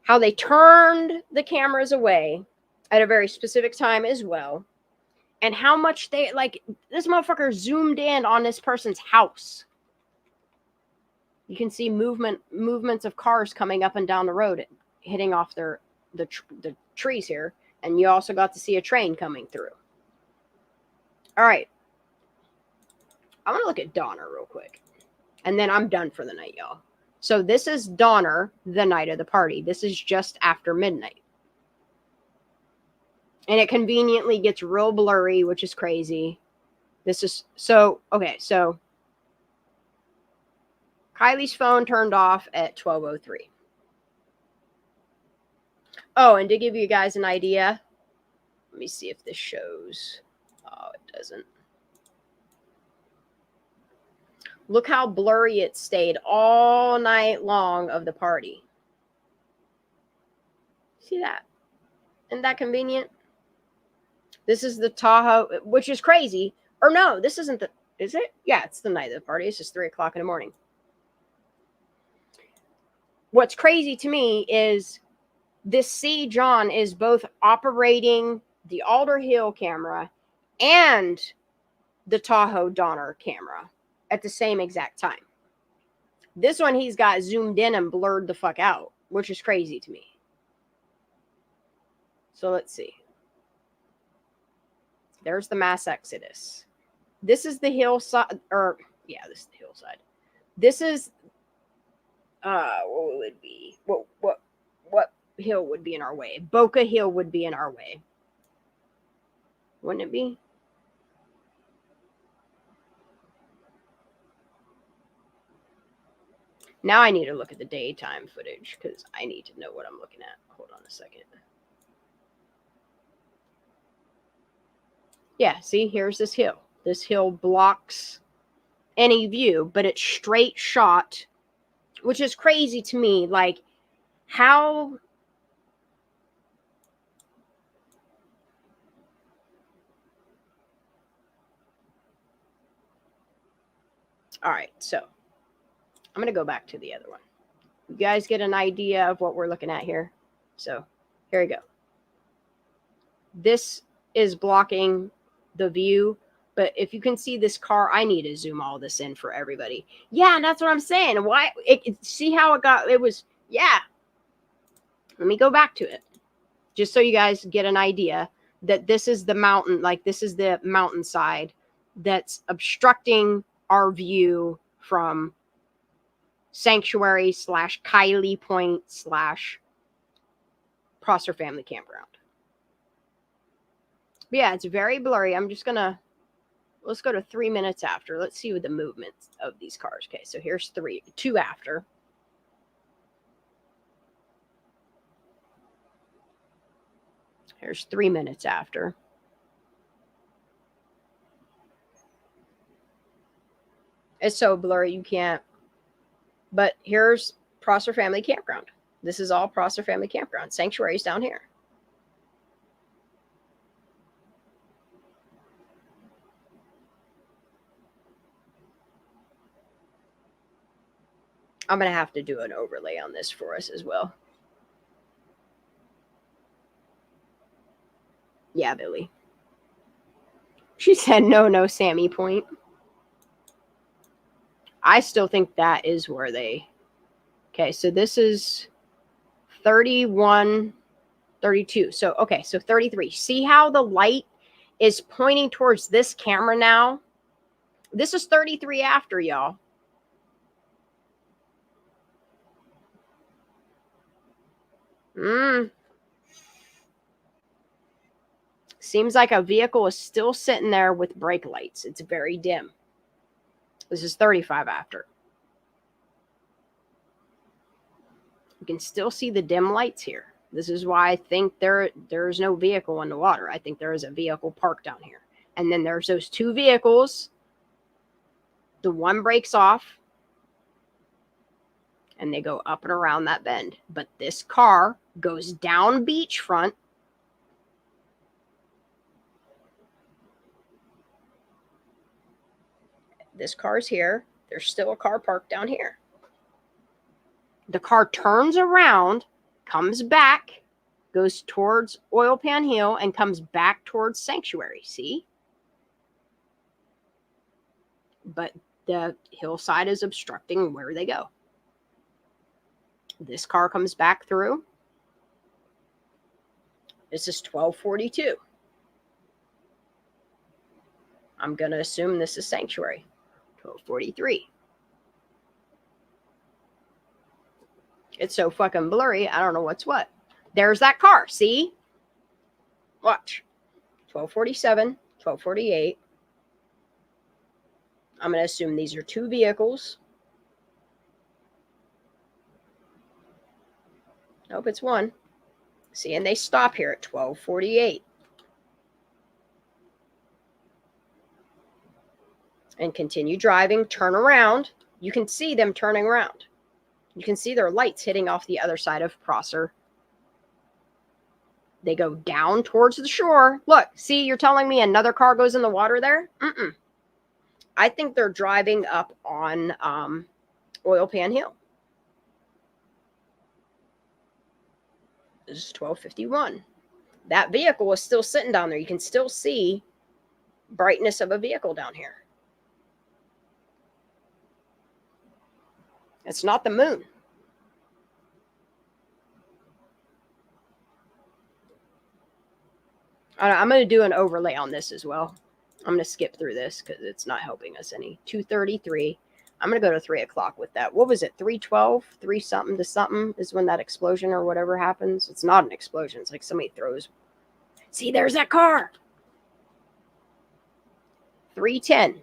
how they turned the cameras away at a very specific time as well, and how much they, like, this motherfucker zoomed in on this person's house. You can see movements of cars coming up and down the road, hitting off the trees here, and you also got to see a train coming through. All right, I want to look at Donner real quick, and then I'm done for the night, y'all. So this is Donner, the night of the party. This is just after midnight. And it conveniently gets real blurry, which is crazy. This is, so, okay, so Kylie's phone turned off at 12:03. Oh, and to give you guys an idea, let me see if this shows. Oh, it doesn't. Look how blurry it stayed all night long of the party. See that? Isn't that convenient? This is the Tahoe, which is crazy. Or no, this isn't the, is it? Yeah, it's the night of the party. It's just 3 o'clock in the morning. What's crazy to me is this C. John is both operating the Alder Hill camera and the Tahoe Donner camera at the same exact time. This one he's got zoomed in and blurred the fuck out, which is crazy to me. So let's see. There's the mass exodus. This is the hillside, or yeah, this is the hillside. This is what would be what hill would be in our way? Boca Hill would be in our way. Wouldn't it be? Now I need to look at the daytime footage because I need to know what I'm looking at. Hold on a second. Yeah, see, here's this hill. This hill blocks any view, but it's straight shot, which is crazy to me. Like, how... All right, so I'm going to go back to the other one. You guys get an idea of what we're looking at here. So here we go. This is blocking the view, but if you can see this car, I need to zoom all this in for everybody. Yeah, and that's what I'm saying. Why? See how it was, yeah. Let me go back to it, just so you guys get an idea that this is the mountain, like this is the mountainside that's obstructing our view from Sanctuary / Kylie Point / Prosser Family Campground. But yeah, it's very blurry. I'm just gonna, let's go to 3 minutes after. Let's see what the movements of these cars. Okay, so here's 2 after. Here's 3 minutes after. It's so blurry you can't. But here's Prosser Family Campground. This is all Prosser Family Campground. Sanctuary's down here. I'm going to have to do an overlay on this for us as well. Yeah, Billy. She said, no, Sammy Point. I still think that is where they... Okay, so this is 31, 32. So, okay, so 33. See how the light is pointing towards this camera now? This is 33 after, y'all. Seems like a vehicle is still sitting there with brake lights. It's very dim. This is 35 after. You can still see the dim lights here. This is why I think there's no vehicle in the water. I think there is a vehicle parked down here. And then there's those 2 vehicles. The one breaks off. And they go up and around that bend. But this car goes down beachfront. This car's here. There's still a car parked down here. The car turns around, comes back, goes towards Oil Pan Hill, and comes back towards Sanctuary. See? But the hillside is obstructing where they go. This car comes back through. This is 1242. I'm going to assume this is Sanctuary. 1243. It's so fucking blurry, I don't know what's what. There's that car, see? Watch. 1247, 1248. I'm going to assume these are 2 vehicles. Nope, it's 1. See, and they stop here at 1248. And continue driving, turn around. You can see them turning around. You can see their lights hitting off the other side of Prosser. They go down towards the shore. Look, see, you're telling me another car goes in the water there? I think they're driving up on Oil Pan Hill. This is 1251. That vehicle is still sitting down there. You can still see brightness of a vehicle down here. It's not the moon. I'm going to do an overlay on this as well. I'm going to skip through this because it's not helping us any. 233. I'm going to go to 3 o'clock with that. What was it? 312? 3 something to something is when that explosion or whatever happens. It's not an explosion. It's like somebody throws. See, there's that car. 310.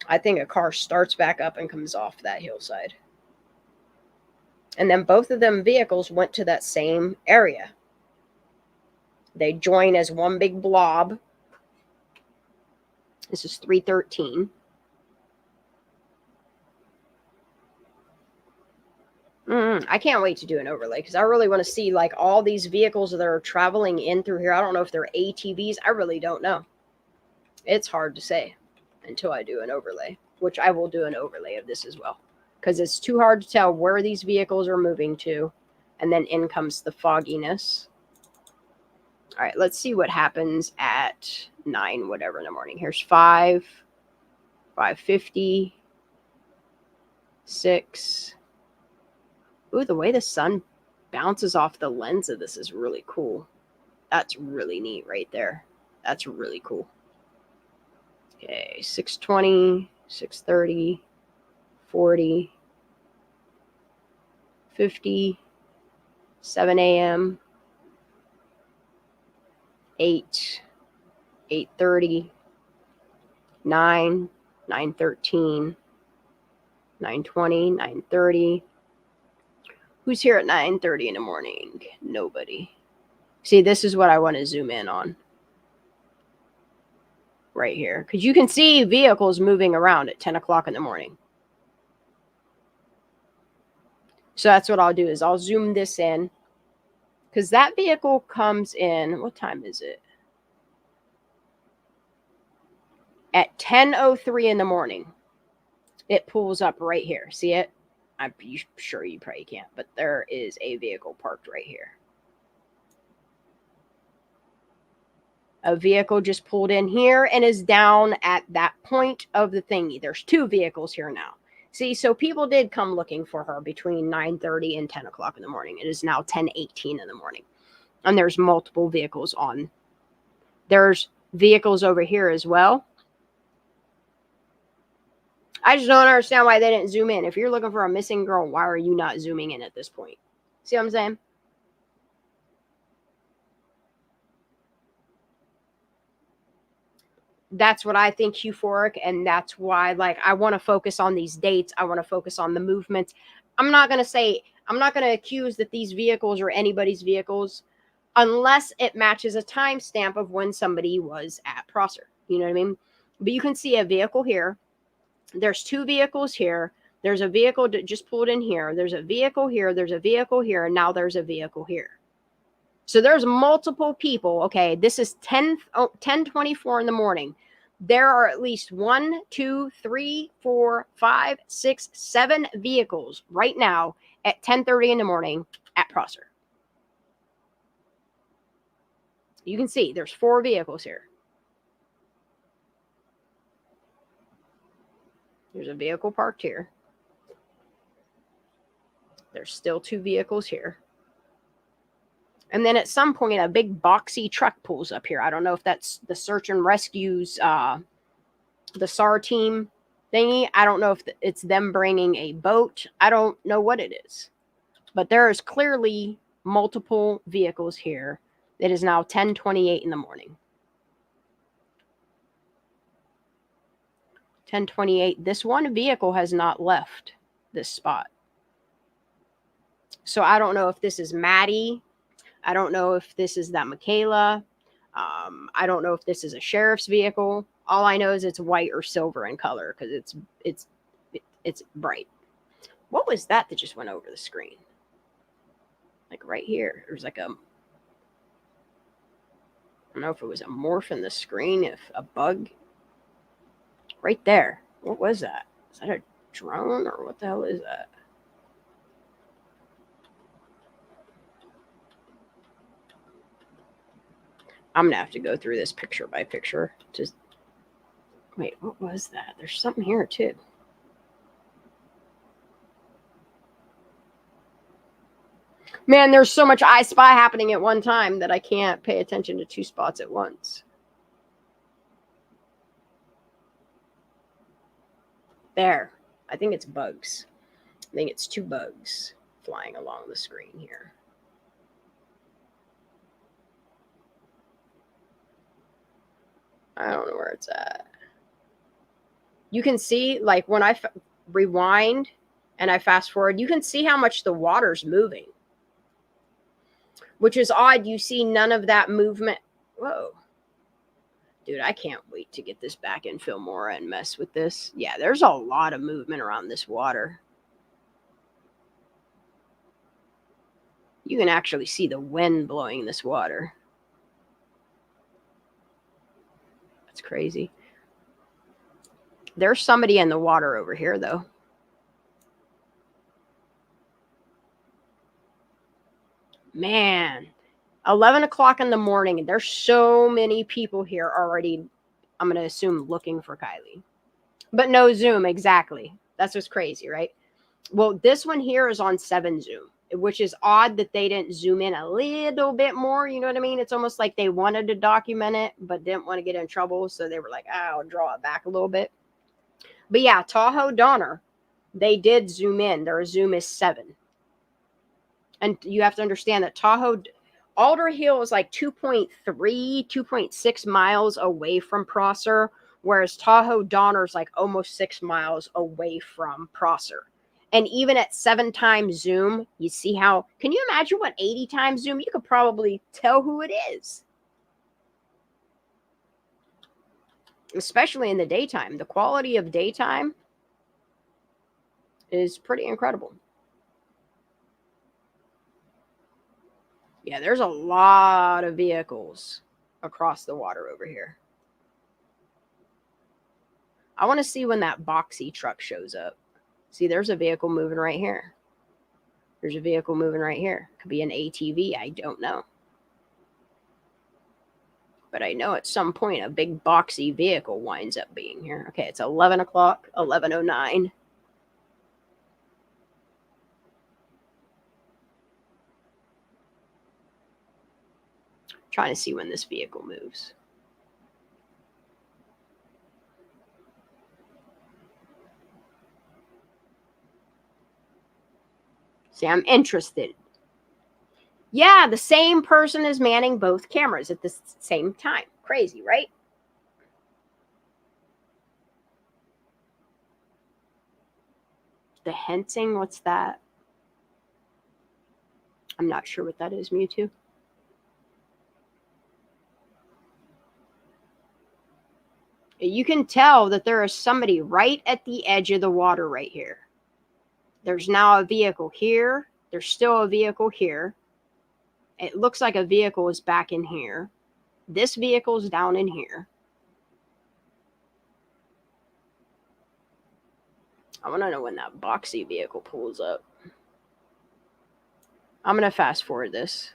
I think a car starts back up and comes off that hillside. And then both of them vehicles went to that same area. They join as one big blob. This is 313. I can't wait to do an overlay because I really want to see like all these vehicles that are traveling in through here. I don't know if they're ATVs. I really don't know. It's hard to say until I do an overlay, which I will do an overlay of this as well because it's too hard to tell where these vehicles are moving to. And then in comes the fogginess. All right, let's see what happens at 9 whatever in the morning. Here's 5, 5:50, 6. Ooh, the way the sun bounces off the lens of this is really cool. That's really neat right there. That's really cool. Okay, 6:20, 6:30, 40, 50, 7 a.m., 8, 8:30, 9, 9:13, 9:20, 9:30. Who's here at 9:30 in the morning? Nobody. See, this is what I want to zoom in on. Right here. Because you can see vehicles moving around at 10 o'clock in the morning. So that's what I'll do is I'll zoom this in. Because that vehicle comes in. What time is it? At 10:03 in the morning. It pulls up right here. See it? I'm sure you probably can't. But there is a vehicle parked right here. A vehicle just pulled in here and is down at that point of the thingy. There's 2 vehicles here now. See, so people did come looking for her between 9:30 and 10 o'clock in the morning. It is now 10:18 in the morning. And there's multiple vehicles on. There's vehicles over here as well. I just don't understand why they didn't zoom in. If you're looking for a missing girl, why are you not zooming in at this point? See what I'm saying? That's what I think euphoric, and that's why like I want to focus on these dates. I want to focus on the movements. I'm not going to accuse that these vehicles are anybody's vehicles unless it matches a timestamp of when somebody was at Prosser. You know what I mean? But you can see a vehicle here. There's 2 vehicles here. There's a vehicle that just pulled in here. There's a vehicle here. There's a vehicle here. And now there's a vehicle here. So there's multiple people. Okay, this is 10:24 in the morning. There are at least 1, 2, 3, 4, 5, 6, 7 vehicles right now at 10:30 in the morning at Prosser. You can see there's 4 vehicles here. There's a vehicle parked here. There's still 2 vehicles here. And then at some point, a big boxy truck pulls up here. I don't know if that's the search and rescues, the SAR team thingy. I don't know if it's them bringing a boat. I don't know what it is. But there is clearly multiple vehicles here. It is now 10:28 in the morning. 10:28. This one vehicle has not left this spot. So I don't know if this is Maddie. I don't know if this is that Michaela. I don't know if this is a sheriff's vehicle. All I know is it's white or silver in color because it's bright. What was that just went over the screen? Like right here. There's like I don't know if it was a morph in the screen, if a bug. Right there. What was that? Is that a drone or what the hell is that? I'm going to have to go through this picture by picture. Just wait, what was that? There's something here too. Man, there's so much iSpy happening at one time that I can't pay attention to 2 spots at once. There. I think it's bugs. I think it's 2 bugs flying along the screen here. I don't know where it's at. You can see, like, when I rewind and I fast forward, you can see how much the water's moving, which is odd. You see none of that movement. Whoa. Dude, I can't wait to get this back in Filmora and mess with this. Yeah, there's a lot of movement around this water. You can actually see the wind blowing this water. That's crazy. There's somebody in the water over here, though. Man, 11 o'clock in the morning. There's so many people here already, I'm going to assume, looking for Kylie. But no Zoom, exactly. That's what's crazy, right? Well, this one here is on 7 Zoom, which is odd that they didn't zoom in a little bit more. You know what I mean? It's almost like they wanted to document it, but didn't want to get in trouble. So they were like, I'll draw it back a little bit. But yeah, Tahoe Donner, they did zoom in. Their Zoom is 7. And you have to understand that Alder Hill is like 2.3, 2.6 miles away from Prosser, whereas Tahoe Donner is like almost 6 miles away from Prosser. And even at 7 times zoom, you see how, can you imagine what 80 times zoom? You could probably tell who it is. Especially in the daytime. The quality of daytime is pretty incredible. Yeah, there's a lot of vehicles across the water over here. I want to see when that boxy truck shows up. See, there's a vehicle moving right here. There's a vehicle moving right here. Could be an ATV. I don't know. But I know at some point a big boxy vehicle winds up being here. Okay, it's 11 o'clock, 11:09. Trying to see when this vehicle moves. See, I'm interested. Yeah, the same person is manning both cameras at the same time. Crazy, right? The hinting, what's that? I'm not sure what that is, Mewtwo. You can tell that there is somebody right at the edge of the water right here. There's now a vehicle here. There's still a vehicle here. It looks like a vehicle is back in here. This vehicle is down in here. I want to know when that boxy vehicle pulls up. I'm going to fast forward this.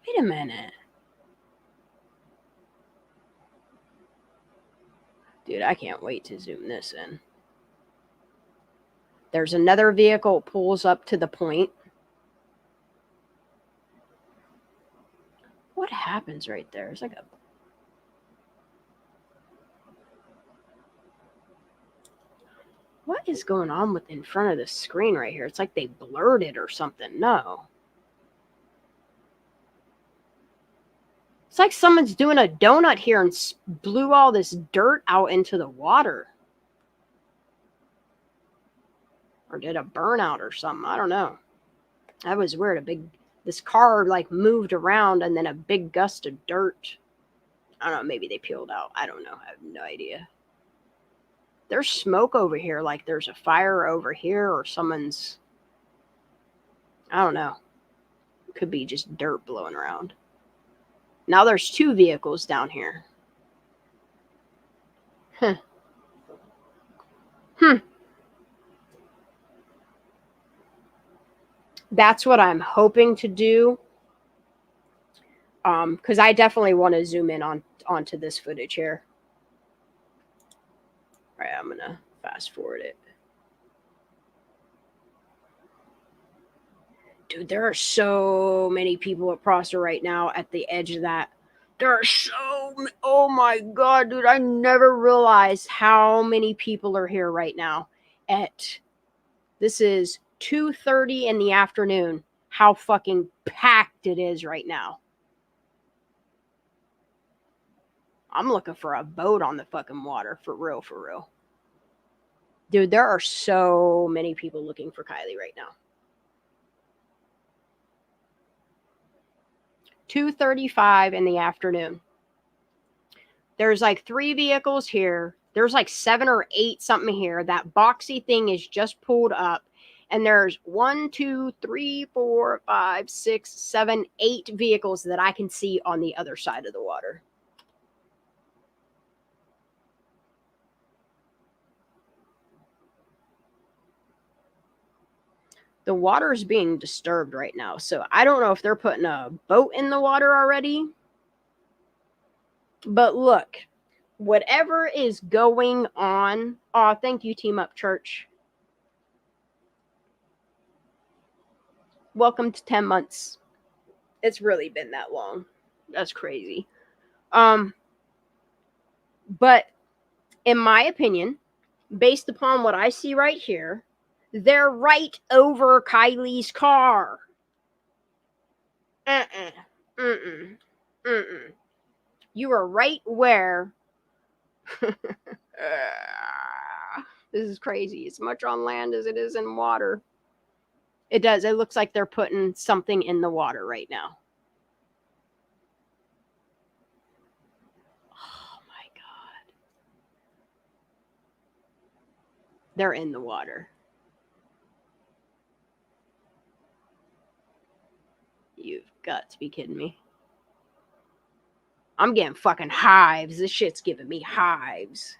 Wait a minute. Dude, I can't wait to zoom this in. There's another vehicle pulls up to the point. What happens right there? It's like a... What is going on with in front of the screen right here? It's like they blurred it or something. No. It's like someone's doing a donut here and blew all this dirt out into the water. Or did a burnout or something. I don't know. That was weird. This car like moved around and then a big gust of dirt. I don't know. Maybe they peeled out. I don't know. I have no idea. There's smoke over here. Like there's a fire over here or someone's... I don't know. Could be just dirt blowing around. Now there's 2 vehicles down here. That's what I'm hoping to do. Because I definitely want to zoom in onto this footage here. All right, I'm going to fast forward it. Dude, there are so many people at Prosser right now at the edge of that. There are oh my God, dude. I never realized how many people are here right now this is 2:30 in the afternoon. How fucking packed it is right now. I'm looking for a boat on the fucking water. For real, for real. Dude, there are so many people looking for Kylie right now. 2:35 in the afternoon. There's like 3 vehicles here. There's like 7 or 8 something here. That boxy thing is just pulled up. And there's 1, 2, 3, 4, 5, 6, 7, 8 vehicles that I can see on the other side of the water. The water is being disturbed right now. So I don't know if they're putting a boat in the water already. But look, whatever is going on. Oh, thank you, Team Up Church. Welcome to 10 months. It's really been that long. That's crazy. But in my opinion, based upon what I see right here, they're right over Kylie's car. You are right where. This is crazy. It's much on land as it is in water. It does. It looks like they're putting something in the water right now. Oh my God. They're in the water. You've got to be kidding me. I'm getting fucking hives. This shit's giving me hives.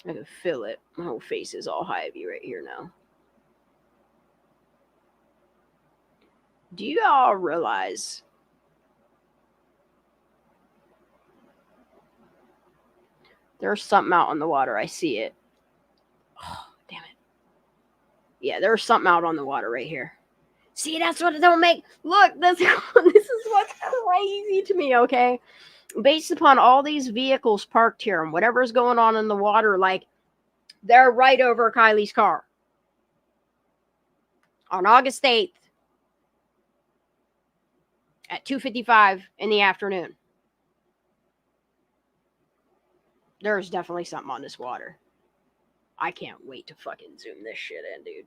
I can feel it. My whole face is all hivey right here now. Do you all realize there's something out on the water? I see it. Oh, damn it. Yeah, there's something out on the water right here. See, that's what it don't make. Look, this is what's crazy to me, okay? Based upon all these vehicles parked here and whatever's going on in the water, like, they're right over Kylie's car. On August 8th at 2:55 in the afternoon. There's definitely something on this water. I can't wait to fucking zoom this shit in, dude.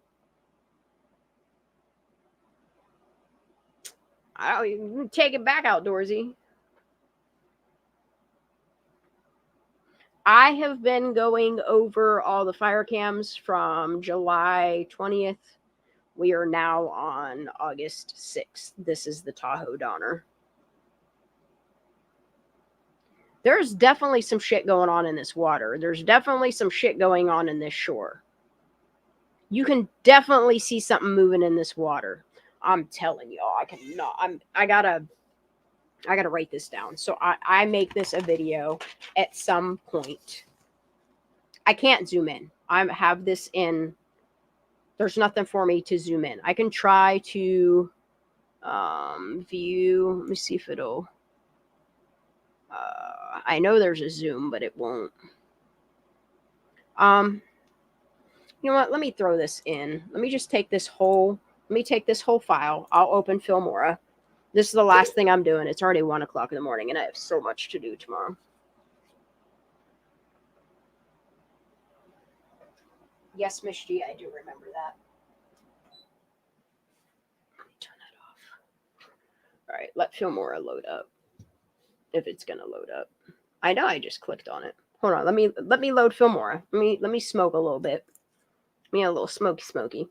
I don't even take it back, Outdoorsy. I have been going over all the fire cams from July 20th. We are now on August 6th. This is the Tahoe Donner. There's definitely some shit going on in this water. There's definitely some shit going on in this shore. You can definitely see something moving in this water. I'm telling y'all, I cannot. I gotta write this down. So I make this a video at some point. I can't zoom in. I have this in. There's nothing for me to zoom in. I can try to view. Let me see if it'll. I know there's a zoom, but it won't. You know what? Let me throw this in. Let me just take this whole. Let me take this whole file. I'll open Filmora. This is the last thing I'm doing. It's already 1 o'clock in the morning, and I have so much to do tomorrow. Yes, Miss G, I do remember that. Let me turn that off. All right, let Filmora load up. If it's gonna load up, I know I just clicked on it. Hold on, let me load Filmora. Let me smoke a little bit. Let me a little smoky.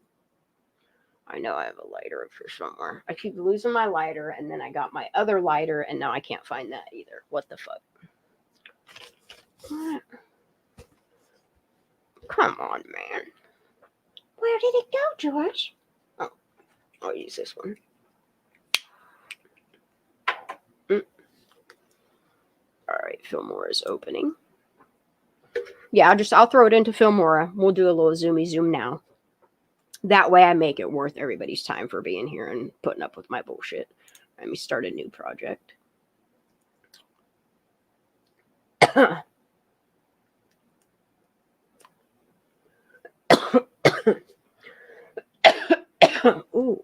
I know I have a lighter for somewhere. I keep losing my lighter, and then I got my other lighter, and now I can't find that either. What the fuck? What? Come on, man. Where did it go, George? Oh, I'll use this one. All right, Filmora is opening. Yeah, I'll throw it into Filmora. We'll do a little zoomy zoom now. That way I make it worth everybody's time for being here and putting up with my bullshit. Let me start a new project. Ooh.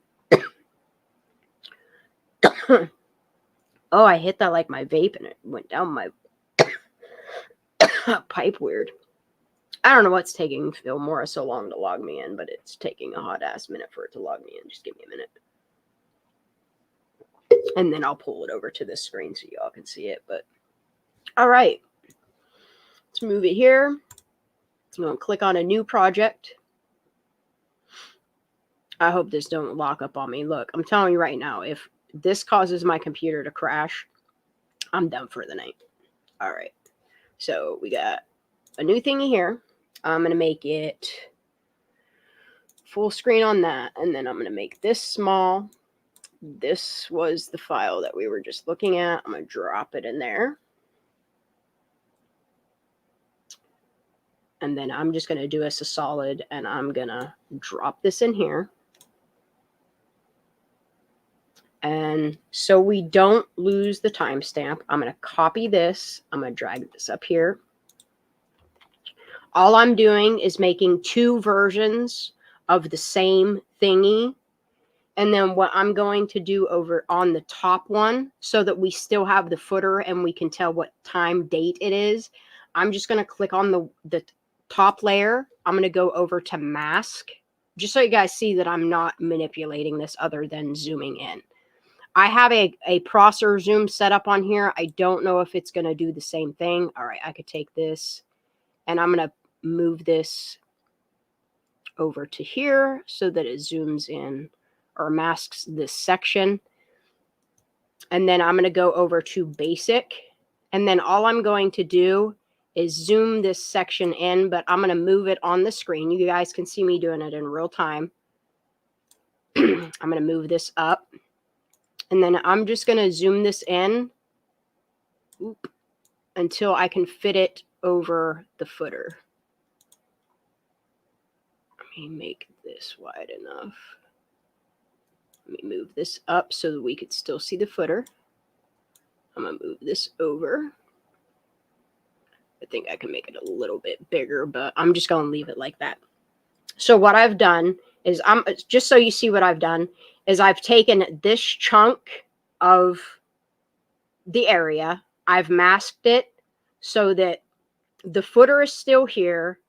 Oh, I hit that like my vape and it went down my Pipe weird. I don't know what's taking Phil Morris so long to log me in, but it's taking a hot ass minute for it to log me in. Just give me a minute. And then I'll pull it over to this screen so y'all can see it. But all right. Let's move it here. I'm going to click on a new project. I hope this don't lock up on me. Look, I'm telling you right now, if this causes my computer to crash, I'm done for the night. All right. So we got a new thingy here. I'm going to make it full screen on that. And then I'm going to make this small. This was the file that we were just looking at. I'm going to drop it in there. And then I'm just going to do us a solid, and I'm going to drop this in here. And so we don't lose the timestamp, I'm going to copy this. I'm going to drag this up here. All I'm doing is making 2 versions of the same thingy. And then what I'm going to do over on the top one, so that we still have the footer and we can tell what time date it is, I'm just going to click on the top layer. I'm going to go over to mask, just so you guys see that I'm not manipulating this other than zooming in. I have a processor zoom set up on here. I don't know if it's going to do the same thing. All right, I could take this and I'm going to move this over to here so that it zooms in or masks this section. And then I'm going to go over to basic. And then all I'm going to do is zoom this section in, but I'm going to move it on the screen. You guys can see me doing it in real time. I'm going to move this up. And then I'm just going to zoom this in until I can fit it over the footer. Let me make this wide enough. Let me move this up so that we could still see the footer. I'm going to move this over. I think I can make it a little bit bigger, but I'm just going to leave it like that. So what I've done is, just so you see what I've done, is I've taken this chunk of the area, I've masked it so that the footer is still here,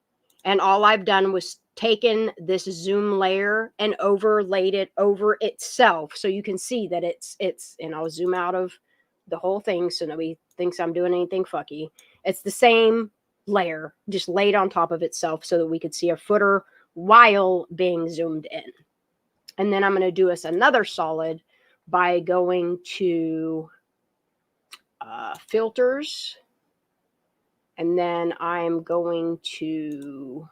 and all I've done was taken this zoom layer and overlaid it over itself, so you can see that it's and I'll zoom out of the whole thing so nobody thinks I'm doing anything fucky. It's the same layer just laid on top of itself so that we could see a footer while being zoomed in. And then I'm going to do us another solid by going to filters. And then I'm going to,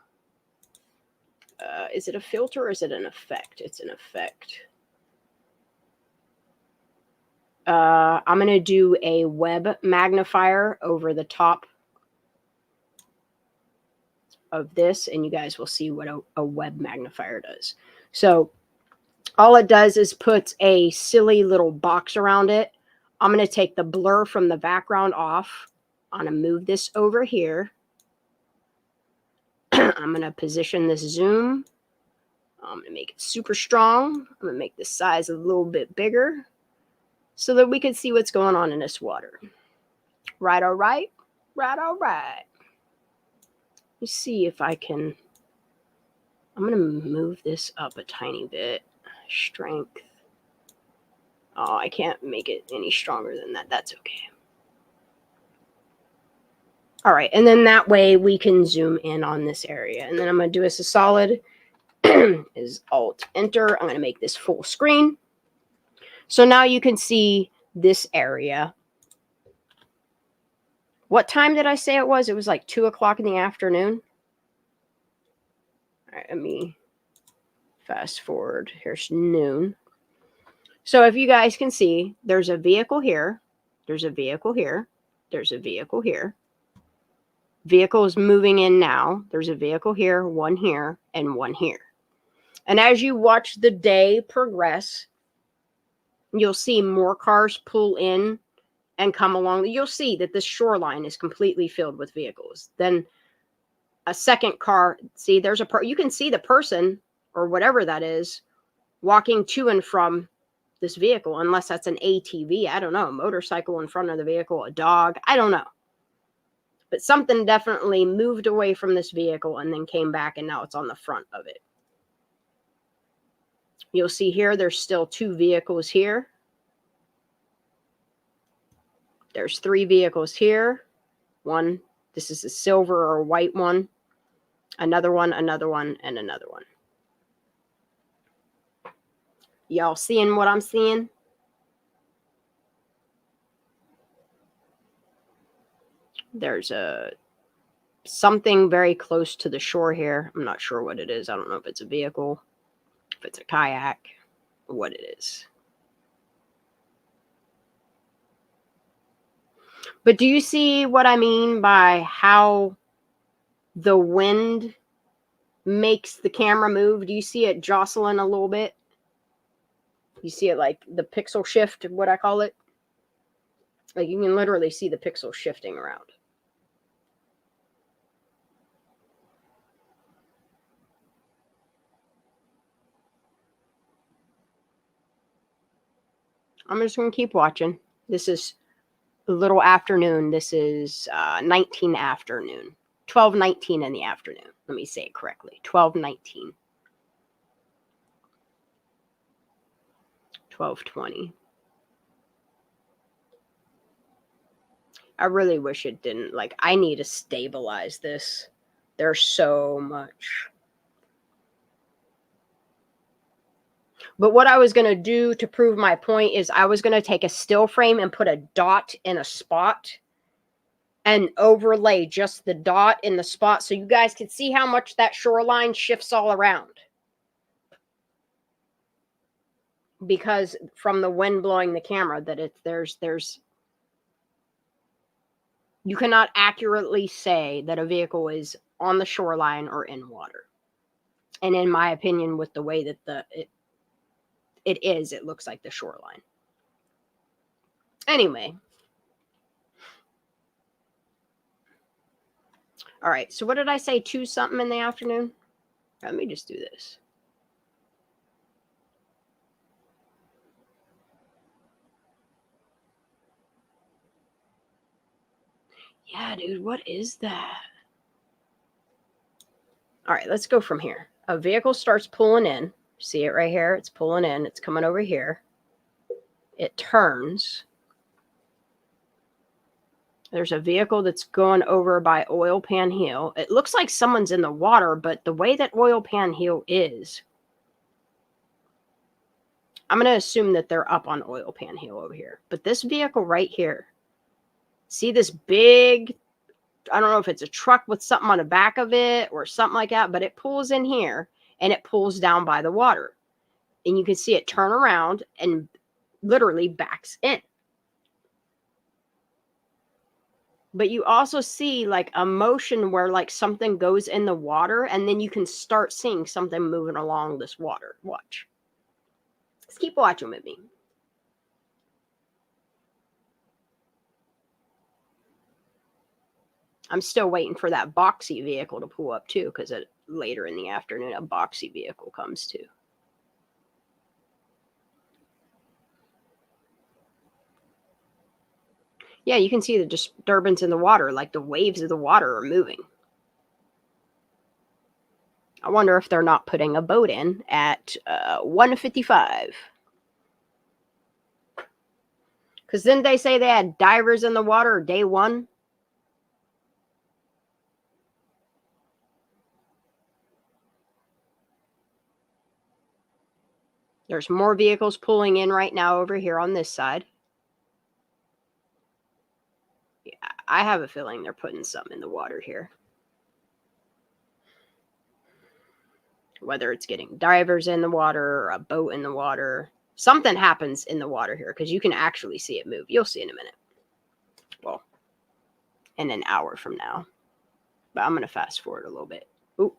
is it a filter or is it an effect? It's an effect. I'm going to do a web magnifier over the top of this, and you guys will see what a web magnifier does. So all it does is puts a silly little box around it. I'm going to take the blur from the background off. I'm going to move this over here. I'm going to position this zoom. I'm going to make it super strong. I'm going to make the size a little bit bigger so that we can see what's going on in this water. Right, all right. Right, all right. Let me see if I can. I'm going to move this up a tiny bit. Strength. Oh, I can't make it any stronger than that. That's okay. All right, and then that way we can zoom in on this area. And then I'm going to do us a solid is Alt-Enter. I'm going to make this full screen. So now you can see this area. What time did I say it was? It was like 2 o'clock in the afternoon. All right, let me fast forward. Here's noon. So if you guys can see, there's a vehicle here. There's a vehicle here. There's a vehicle here. Vehicle is moving in now. There's a vehicle here, one here, and one here. And as you watch the day progress, you'll see more cars pull in and come along. You'll see that this shoreline is completely filled with vehicles. Then a second car, see, there's you can see the person or whatever that is walking to and from this vehicle, unless that's an ATV. I don't know, a motorcycle in front of the vehicle, a dog. I don't know. But something definitely moved away from this vehicle and then came back, and now it's on the front of it. You'll see here, there's still 2 vehicles here. There's 3 vehicles here. One, this is a silver or white one. Another one, and another one. Y'all seeing what I'm seeing? There's something very close to the shore here. I'm not sure what it is. I don't know if it's a vehicle, if it's a kayak, or what it is. But do you see what I mean by how the wind makes the camera move? Do you see it jostling a little bit? You see it like the pixel shift, what I call it? Like you can literally see the pixel shifting around. I'm just going to keep watching. This is a little afternoon. This is 19 afternoon. 12:19 in the afternoon. Let me say it correctly. 12:19. 12:20. I really wish it didn't. Like, I need to stabilize this. There's so much. But what I was going to do to prove my point is I was going to take a still frame and put a dot in a spot and overlay just the dot in the spot so you guys can see how much that shoreline shifts all around. Because from the wind blowing the camera, that there's you cannot accurately say that a vehicle is on the shoreline or in water. And in my opinion, with the way that it looks like the shoreline. Anyway. All right, so what did I say? 2 something in the afternoon? Let me just do this. Yeah, dude, what is that? All right, let's go from here. A vehicle starts pulling in. See it right here? It's pulling in. It's coming over here. It turns. There's a vehicle that's going over by Oil Pan Hill. It looks like someone's in the water, but the way that Oil Pan Hill is, I'm going to assume that they're up on Oil Pan Hill over here. But this vehicle right here, see this big, I don't know if it's a truck with something on the back of it or something like that, but it pulls in here and it pulls down by the water. And you can see it turn around and literally backs in. But you also see like a motion where like something goes in the water and then you can start seeing something moving along this water. Watch. Let's keep watching with me. I'm still waiting for that boxy vehicle to pull up too, because later in the afternoon, a boxy vehicle comes too. Yeah, you can see the disturbance in the water, like the waves of the water are moving. I wonder if they're not putting a boat in at 1:55. Because didn't they say they had divers in the water day 1? There's more vehicles pulling in right now over here on this side. Yeah, I have a feeling they're putting something in the water here. Whether it's getting divers in the water or a boat in the water. Something happens in the water here because you can actually see it move. You'll see in a minute. Well, in an hour from now. But I'm going to fast forward a little bit. Oop.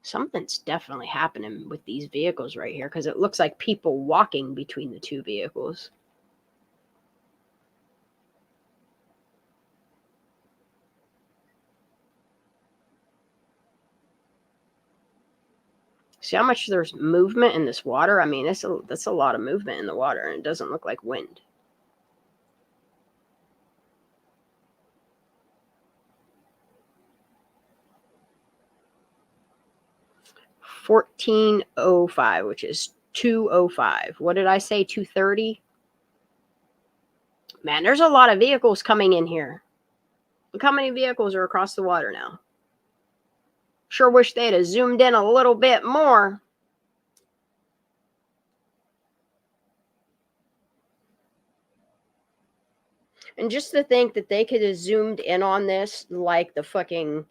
Something's definitely happening with these vehicles right here because it looks like people walking between the 2 vehicles. See how much there's movement in this water? I mean, that's a lot of movement in the water, and it doesn't look like wind. $14.05, which is 2:05. What did I say? 2:30. Man, there's a lot of vehicles coming in here. Look how many vehicles are across the water now. Sure wish they'd have zoomed in a little bit more. And just to think that they could have zoomed in on this like the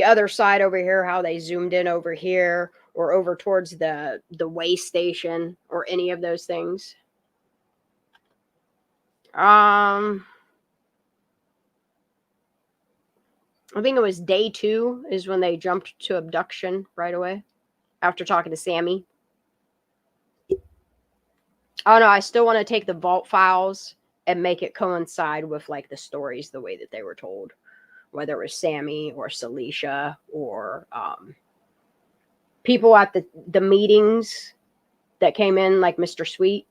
other side over here, how they zoomed in over here or over towards the way station or any of those things. I think it was day 2 is when they jumped to abduction right away after talking to Sammy. Oh no, I still want to take the vault files and make it coincide with like the stories the way that they were told, whether it was Sammy or Celicia or people at the meetings that came in, like Mr. Sweet.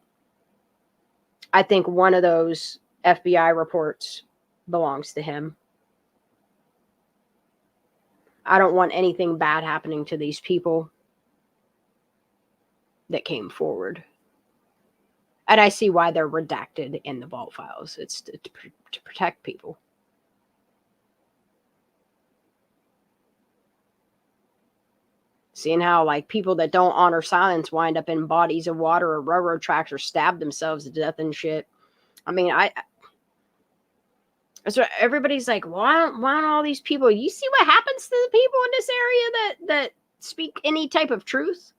I think one of those FBI reports belongs to him. I don't want anything bad happening to these people that came forward. And I see why they're redacted in the vault files. It's to protect people. Seeing how like people that don't honor silence wind up in bodies of water or railroad tracks or stab themselves to death and shit. I mean, so everybody's like, why don't all these people? You see what happens to the people in this area that speak any type of truth?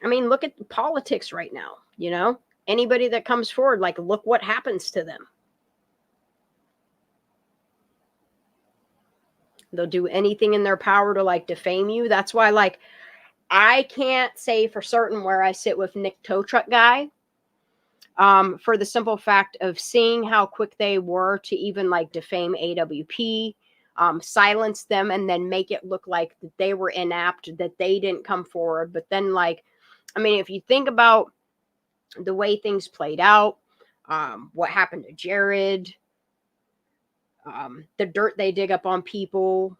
I mean, look at politics right now, you know? Anybody that comes forward, like, look what happens to them. They'll do anything in their power to, like, defame you. That's why, like, I can't say for certain where I sit with Nick Tow Truck Guy. For the simple fact of seeing how quick they were to even, like, defame AWP, silence them, and then make it look like that they were inapt, that they didn't come forward. But then, like, I mean, if you think about the way things played out, what happened to Jared, the dirt they dig up on people,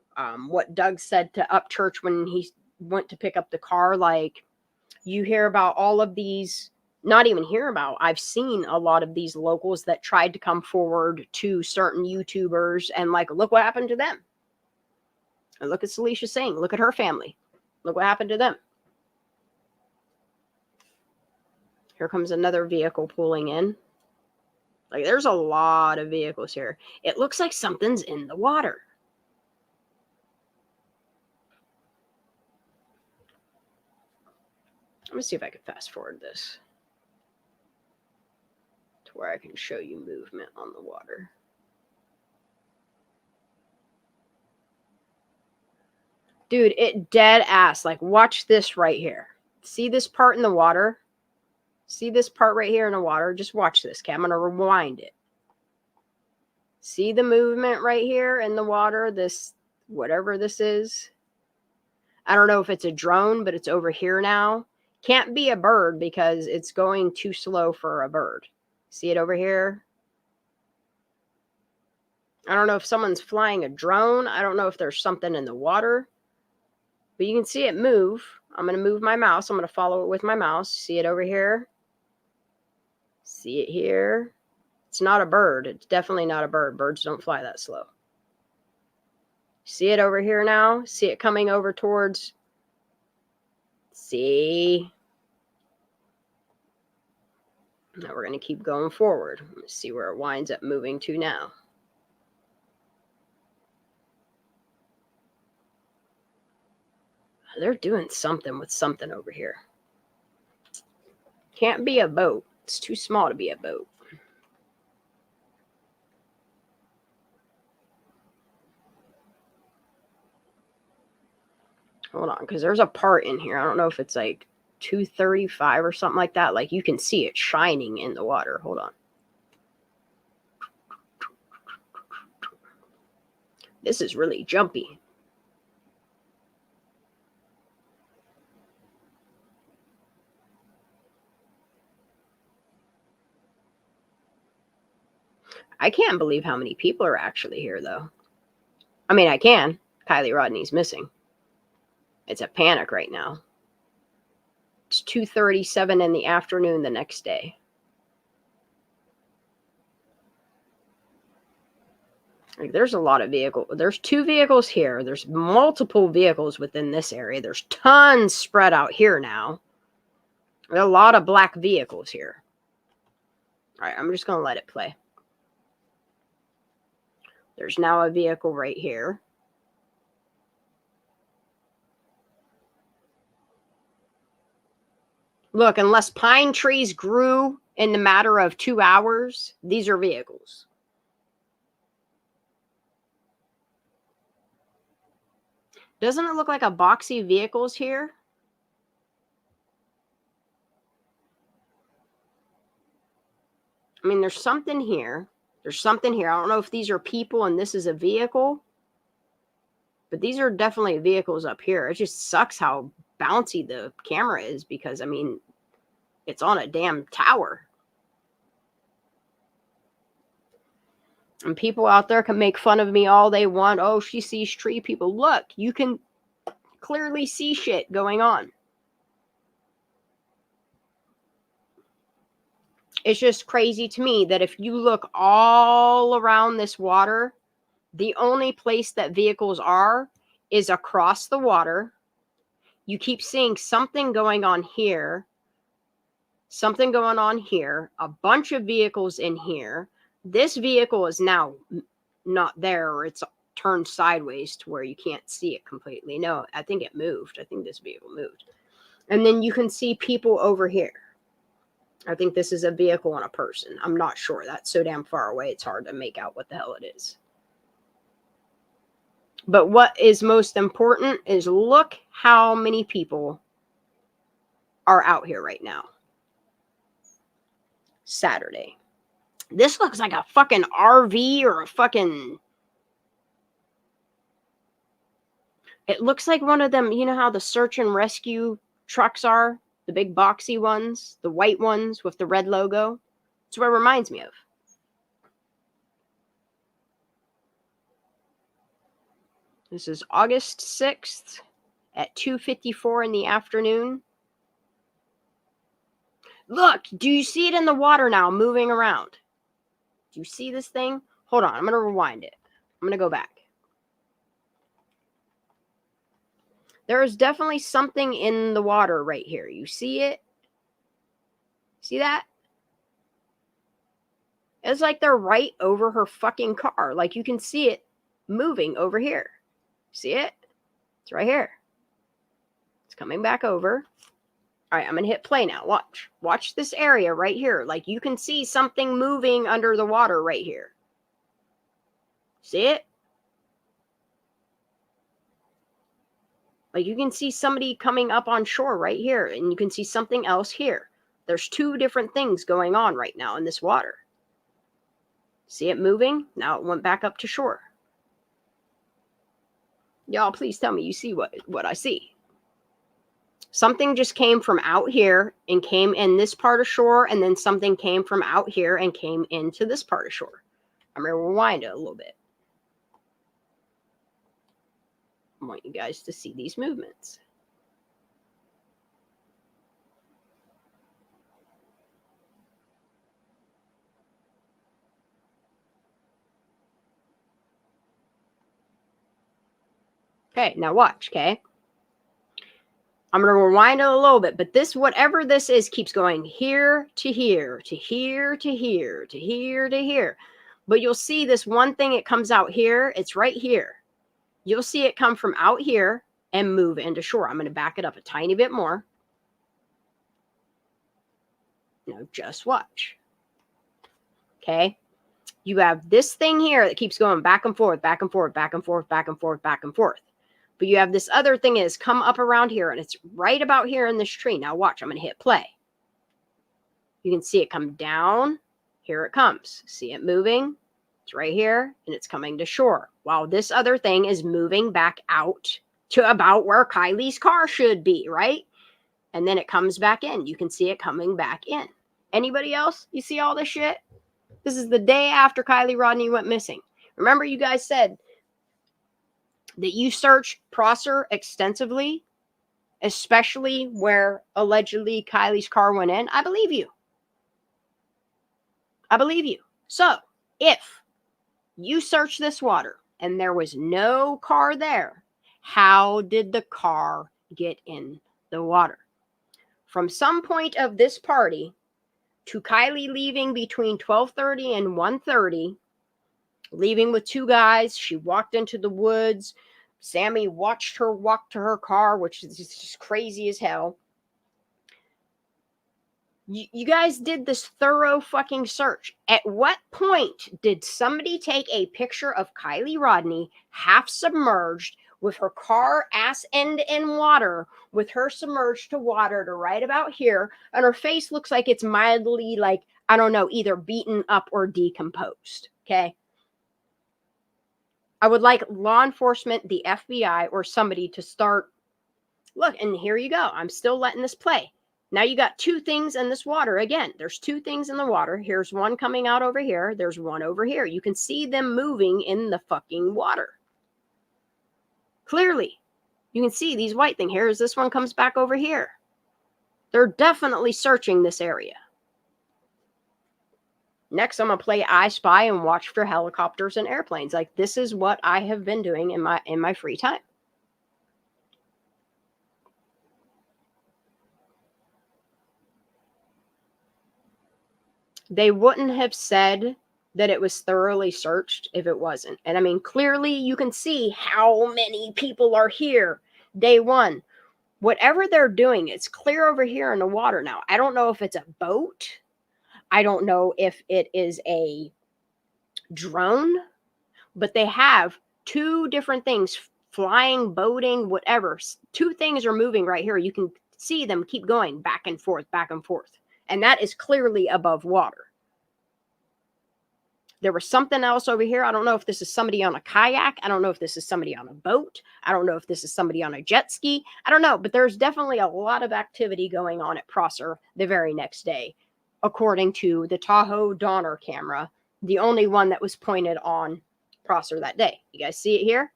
what Doug said to Upchurch when he went to pick up the car, like, you hear about all of these, not even hear about, I've seen a lot of these locals that tried to come forward to certain YouTubers and, like, look what happened to them. And look at Celicia Singh, look at her family, look what happened to them. Here comes another vehicle pulling in. Like, there's a lot of vehicles here. It looks like something's in the water. Let me see if I can fast forward this to where I can show you movement on the water. Dude, it dead ass. Like, watch this right here. See this part in the water? See this part right here in the water? Just watch this. Okay, I'm going to rewind it. See the movement right here in the water? This, whatever this is. I don't know if it's a drone, but it's over here now. Can't be a bird because it's going too slow for a bird. See it over here? I don't know if someone's flying a drone. I don't know if there's something in the water. But you can see it move. I'm going to move my mouse. I'm going to follow it with my mouse. See it over here? See it here? It's not a bird. It's definitely not a bird. Birds don't fly that slow. See it over here now? See it coming over towards... See? Now we're going to keep going forward. Let's see where it winds up moving to now. They're doing something with something over here. Can't be a boat. It's too small to be a boat. Hold on, because there's a part in here. I don't know if it's like 235 or something like that. Like, you can see it shining in the water. Hold on. This is really jumpy. I can't believe how many people are actually here, though. I mean, I can. Kylie Rodney's missing. It's a panic right now. It's 2:37 in the afternoon the next day. Like, there's a lot of vehicles. There's 2 vehicles here. There's multiple vehicles within this area. There's tons spread out here now. There's a lot of black vehicles here. All right, I'm just going to let it play. There's now a vehicle right here. Look, unless pine trees grew in the matter of 2 hours, these are vehicles. Doesn't it look like a boxy vehicles here? I mean, there's something here. There's something here. I don't know if these are people and this is a vehicle, but these are definitely vehicles up here. It just sucks how bouncy the camera is because, I mean, it's on a damn tower. And people out there can make fun of me all they want. Oh, she sees tree people. Look, you can clearly see shit going on. It's just crazy to me that if you look all around this water, the only place that vehicles are is across the water. You keep seeing something going on here, something going on here, a bunch of vehicles in here. This vehicle is now not there, or it's turned sideways to where you can't see it completely. No, I think it moved. I think this vehicle moved. And then you can see people over here. I think this is a vehicle and a person. I'm not sure. That's so damn far away, it's hard to make out what the hell it is. But what is most important is look how many people are out here right now. Saturday. This looks like a fucking RV or a fucking... It looks like one of them, you know how the search and rescue trucks are? The big boxy ones, the white ones with the red logo. That's what it reminds me of. This is August 6th at 2:54 in the afternoon. Look, do you see it in the water now moving around? Do you see this thing? Hold on, I'm going to rewind it. I'm going to go back. There is definitely something in the water right here. You see it? See that? It's like they're right over her fucking car. Like you can see it moving over here. See it? It's right here. It's coming back over. All right, I'm going to hit play now. Watch. Watch this area right here. Like you can see something moving under the water right here. See it? Like you can see somebody coming up on shore right here, and you can see something else here. There's 2 different things going on right now in this water. See it moving? Now it went back up to shore. Y'all, please tell me you see what I see. Something just came from out here and came in this part of shore, and then something came from out here and came into this part of shore. I'm going to rewind it a little bit. I want you guys to see these movements. Okay, now watch, okay? I'm going to rewind it a little bit, but this, whatever this is, keeps going here to here, to here, to here, to here, to here. But you'll see this one thing, it comes out here. It's right here. You'll see it come from out here and move into shore. I'm going to back it up a tiny bit more. Now just watch. Okay. You have this thing here that keeps going back and forth, back and forth, back and forth, back and forth, back and forth. But you have this other thing is come up around here, and it's right about here in this tree. Now watch. I'm going to hit play. You can see it come down. Here it comes. See it moving? It's right here, and it's coming to shore. While this other thing is moving back out to about where Kylie's car should be, right? And then it comes back in. You can see it coming back in. Anybody else? You see all this shit? This is the day after Kylie Rodney went missing. Remember, you guys said that you searched Prosser extensively, especially where allegedly Kylie's car went in. I believe you. I believe you. So, if you search this water and there was no car there, how did the car get in the water? From some point of this party to Kylie leaving between 12:30 and 1:30, leaving with two guys, she walked into the woods. Sammy watched her walk to her car, which is just crazy as hell. You guys did this thorough fucking search. At what point did somebody take a picture of Kylie Rodney half submerged with her car ass end in water, with her submerged to water to right about here, and her face looks like it's mildly, like, I don't know, either beaten up or decomposed? Okay. I would like law enforcement, the FBI, or somebody to start. Look, and here you go. I'm still letting this play. Now you got two things in this water. Again, there's two things in the water. Here's one coming out over here. There's one over here. You can see them moving in the fucking water. Clearly, you can see these white things. Here's this one comes back over here. They're definitely searching this area. Next, I'm going to play iSpy and watch for helicopters and airplanes. Like, this is what I have been doing in my free time. They wouldn't have said that it was thoroughly searched if it wasn't. And I mean, clearly you can see how many people are here day one. Whatever they're doing, it's clear over here in the water now. I don't know if it's a boat. I don't know if it is a drone, but they have two different things flying, boating, whatever. Two things are moving right here. You can see them keep going back and forth, back and forth. And that is clearly above water. There was something else over here. I don't know if this is somebody on a kayak. I don't know if this is somebody on a boat. I don't know if this is somebody on a jet ski. I don't know, but there's definitely a lot of activity going on at Prosser the very next day, according to the Tahoe Donner camera, the only one that was pointed on Prosser that day. You guys see it here?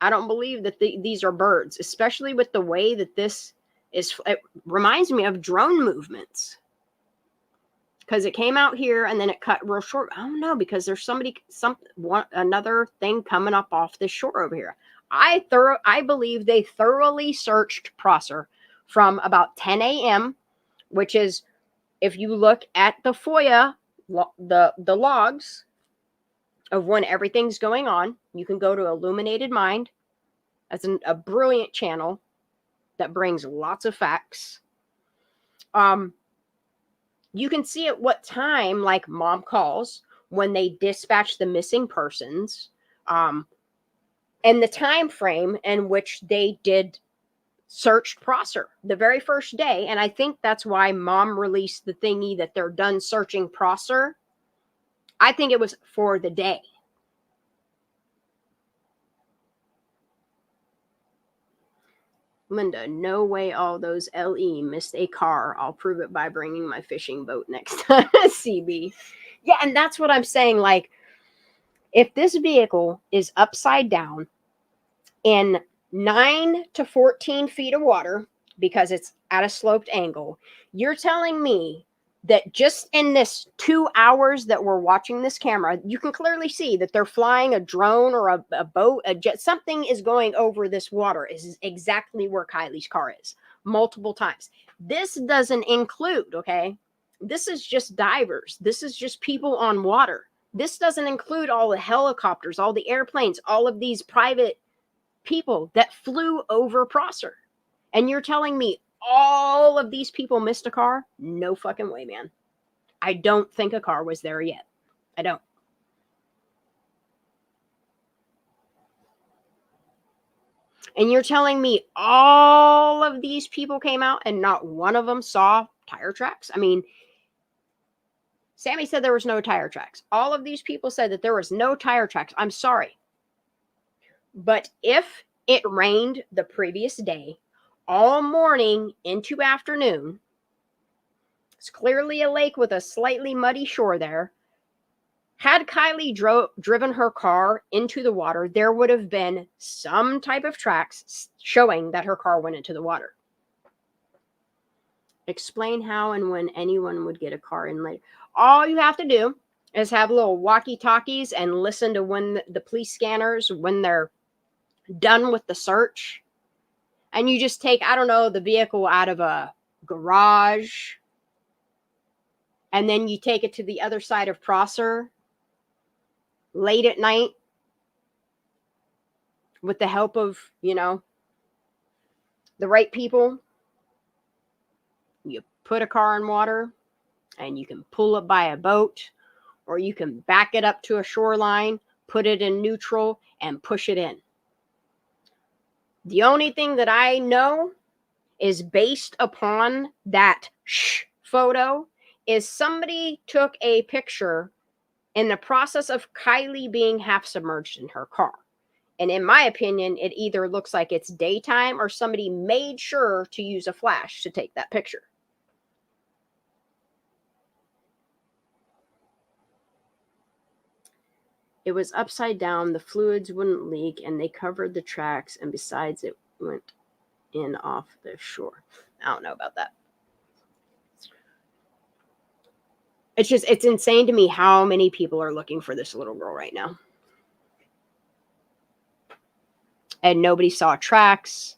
I don't believe that these are birds, especially with the way that this is. It reminds me of drone movements, because it came out here and then it cut real short. I don't know, because there's another thing coming up off this shore over here. I believe they thoroughly searched Prosser from about 10 a.m., which is, if you look at the FOIA, the logs of when everything's going on, you can go to Illuminated Mind. That's a brilliant channel that brings lots of facts. You can see at what time, like, mom calls, when they dispatch the missing persons, and the time frame in which they did searched Prosser the very first day. And I think that's why mom released the thingy that they're done searching Prosser. I think it was for the day. Linda, no way all those LE missed a car. I'll prove it by bringing my fishing boat next time. CB. Yeah, and that's what I'm saying. Like, if this vehicle is upside down in 9 to 14 feet of water, because it's at a sloped angle, you're telling me that just in this 2 hours that we're watching this camera, you can clearly see that they're flying a drone or a boat, a jet. Something is going over this water. Is exactly where Kylie's car is, multiple times. This doesn't include, okay? This is just divers. This is just people on water. This doesn't include all the helicopters, all the airplanes, all of these private people that flew over Prosser. And you're telling me all of these people missed a car? No fucking way, man. I don't think a car was there yet. I don't. And you're telling me all of these people came out and not one of them saw tire tracks? I mean, Sammy said there was no tire tracks. All of these people said that there was no tire tracks. I'm sorry. But if it rained the previous day, all morning into afternoon, It's clearly a lake with a slightly muddy shore there. Had Kylie driven her car into the water, there would have been some type of tracks showing that her car went into the water. Explain how and when anyone would get a car in later. All you have to do is have little walkie-talkies and listen to when the police scanners, when they're done with the search. And you just take, I don't know, the vehicle out of a garage. And then you take it to the other side of Prosser late at night with the help of, the right people. You put a car in water and you can pull it by a boat, or you can back it up to a shoreline, put it in neutral, and push it in. The only thing that I know is based upon that photo is somebody took a picture in the process of Kylie being half submerged in her car. And in my opinion, it either looks like it's daytime or somebody made sure to use a flash to take that picture. It was upside down, the fluids wouldn't leak, and they covered the tracks, and besides, it went in off the shore. I don't know about that. It's insane to me how many people are looking for this little girl right now. And nobody saw tracks.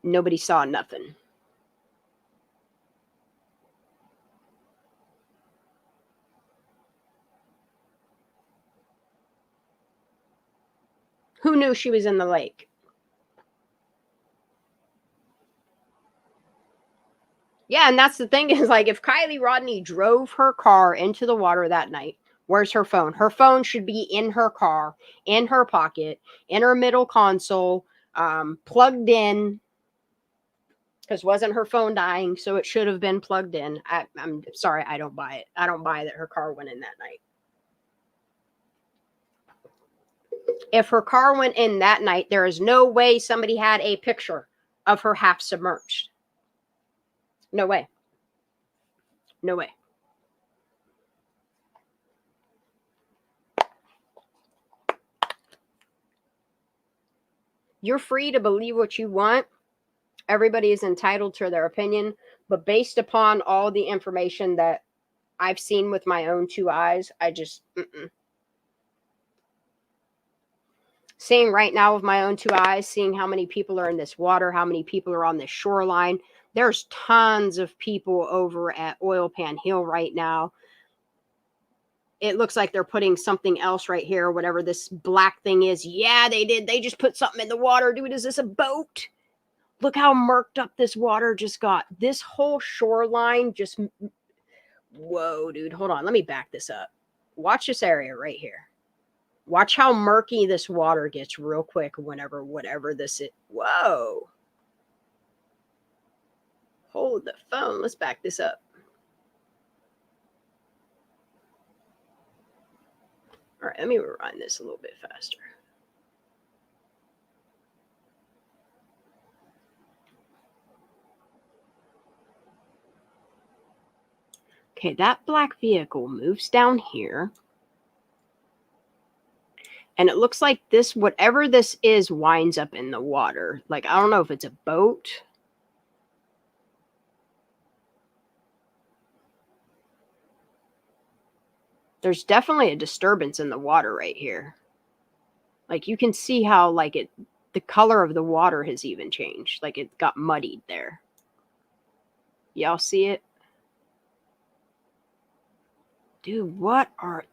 Nobody saw nothing. Who knew she was in the lake? Yeah, and that's the thing is, like, if Kylie Rodney drove her car into the water that night, where's her phone? Her phone should be in her car, in her pocket, in her middle console, plugged in, because wasn't her phone dying, so it should have been plugged in. I'm sorry, I don't buy it. I don't buy that her car went in that night. If her car went in that night, there is no way somebody had a picture of her half submerged. No way. No way. You're free to believe what you want. Everybody is entitled to their opinion. But based upon all the information that I've seen with my own two eyes, I just, Seeing right now with my own two eyes, seeing how many people are in this water, how many people are on this shoreline. There's tons of people over at Oil Pan Hill right now. It looks like they're putting something else right here, whatever this black thing is. Yeah, they did. They just put something in the water. Dude, is this a boat? Look how murked up this water just got. This whole shoreline just... Whoa, dude. Hold on. Let me back this up. Watch this area right here. Watch how murky this water gets real quick whenever whatever this is. Whoa. Hold the phone. Let's back this up. All right, let me rewind this a little bit faster. Okay, that black vehicle moves down here. And it looks like this, whatever this is, winds up in the water. Like, I don't know if it's a boat. There's definitely a disturbance in the water right here. Like, you can see how, like, the color of the water has even changed. Like, it got muddied there. Y'all see it? Dude, what are...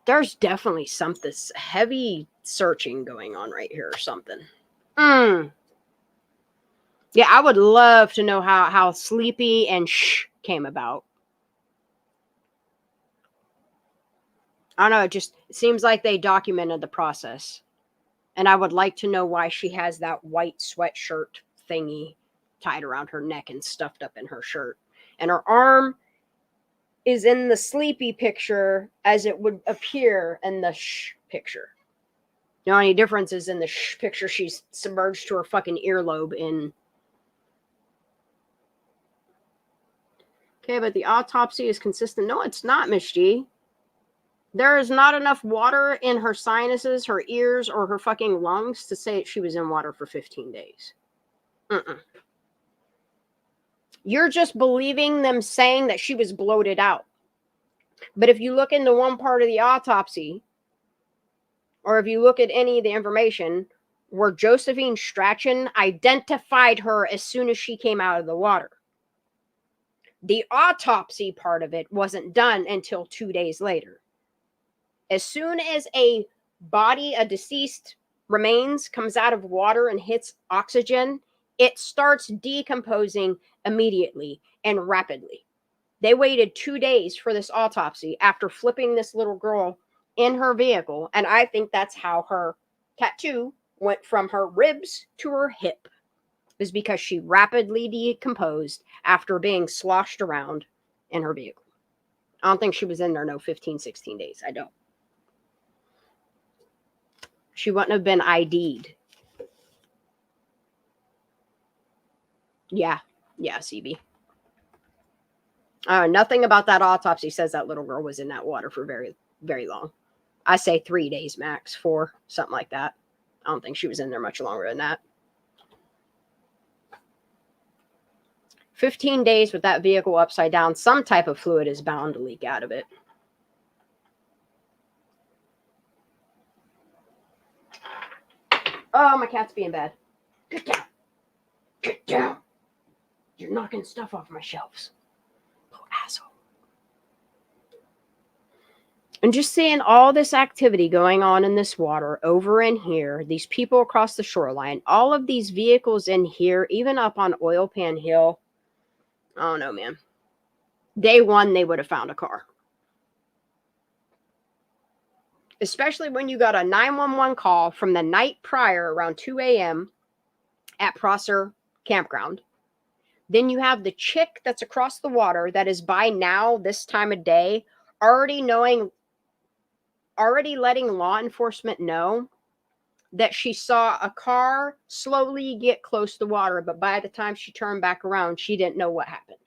There's definitely something heavy searching going on right here or something. Yeah, I would love to know how Sleepy and Shh came about. I don't know. It seems like they documented the process. And I would like to know why she has that white sweatshirt thingy tied around her neck and stuffed up in her shirt. And her arm is in the Sleepy picture as it would appear in the Shh picture. The only difference is in the Shh picture, she's submerged to her fucking earlobe in. Okay, but the autopsy is consistent. No, it's not, Miss G. There is not enough water in her sinuses, her ears, or her fucking lungs to say she was in water for 15 days. You're just believing them saying that she was bloated out. But if you look into one part of the autopsy, or if you look at any of the information, where Josephine Strachan identified her as soon as she came out of the water. The autopsy part of it wasn't done until 2 days later. As soon as a body, a deceased remains, comes out of water and hits oxygen, it starts decomposing immediately and rapidly. They waited 2 days for this autopsy after flipping this little girl in her vehicle, and I think that's how her tattoo went from her ribs to her hip, is because she rapidly decomposed after being sloshed around in her vehicle. I don't think she was in there no 15, 16 days. I don't. She wouldn't have been ID'd. Yeah, CB. Nothing about that autopsy says that little girl was in that water for very, very long. I say 3 days max, 4, something like that. I don't think she was in there much longer than that. 15 days with that vehicle upside down, some type of fluid is bound to leak out of it. Oh, my cat's being bad. Get down. Get down. You're knocking stuff off my shelves. Little asshole. And just seeing all this activity going on in this water over in here, these people across the shoreline, all of these vehicles in here, even up on Oil Pan Hill. I don't know, man. Day one, they would have found a car. Especially when you got a 911 call from the night prior around 2 a.m. at Prosser Campground. Then you have the chick that's across the water that is by now, this time of day, already letting law enforcement know that she saw a car slowly get close to the water, but by the time she turned back around, she didn't know what happened.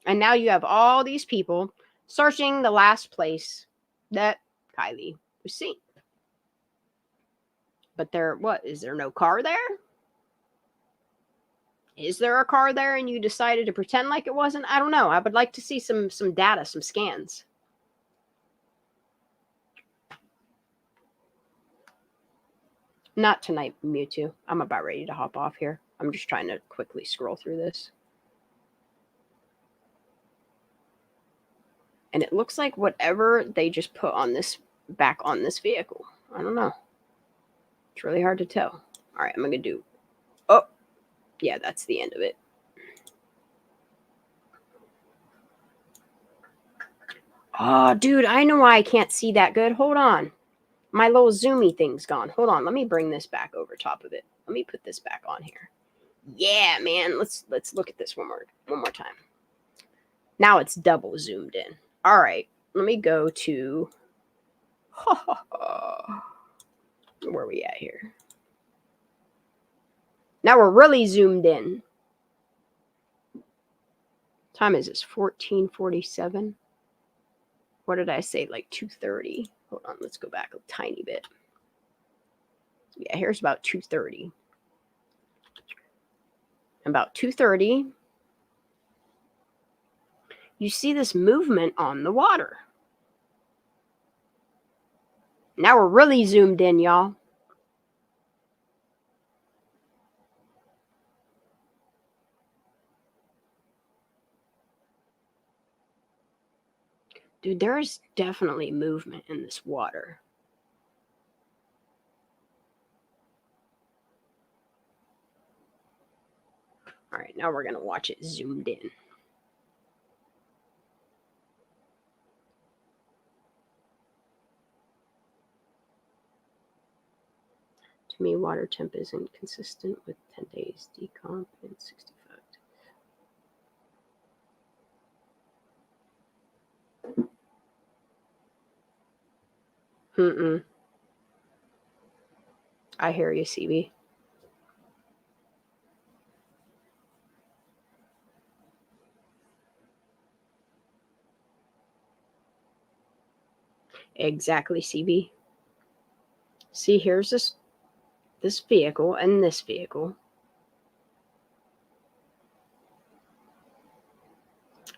And now you have all these people searching the last place that Kylie was seen. But is there no car there? Is there a car there and you decided to pretend like it wasn't? I don't know. I would like to see some data, some scans. Not tonight, Mewtwo. I'm about ready to hop off here. I'm just trying to quickly scroll through this. And it looks like whatever they just put on this, back on this vehicle. I don't know. It's really hard to tell. All right, I'm going to do... Oh, yeah, that's the end of it. Oh, dude, I know why I can't see that good. Hold on. My little zoomy thing's gone. Hold on. Let me bring this back over top of it. Let me put this back on here. Yeah, man. Let's look at this one more time. Now it's double zoomed in. All right. Let me go to... Where are we at here? Now we're really zoomed in. Time is this? 14:47. What did I say? Like 2:30. Hold on. Let's go back a tiny bit. Yeah, here's about 2:30. About 2:30, you see this movement on the water. Now we're really zoomed in, y'all. Dude, there's definitely movement in this water. All right, now we're going to watch it zoomed in. To me, water temp isn't consistent with 10 days decomp and 65. I hear you, CB. Exactly, CB. See, here's this vehicle and this vehicle.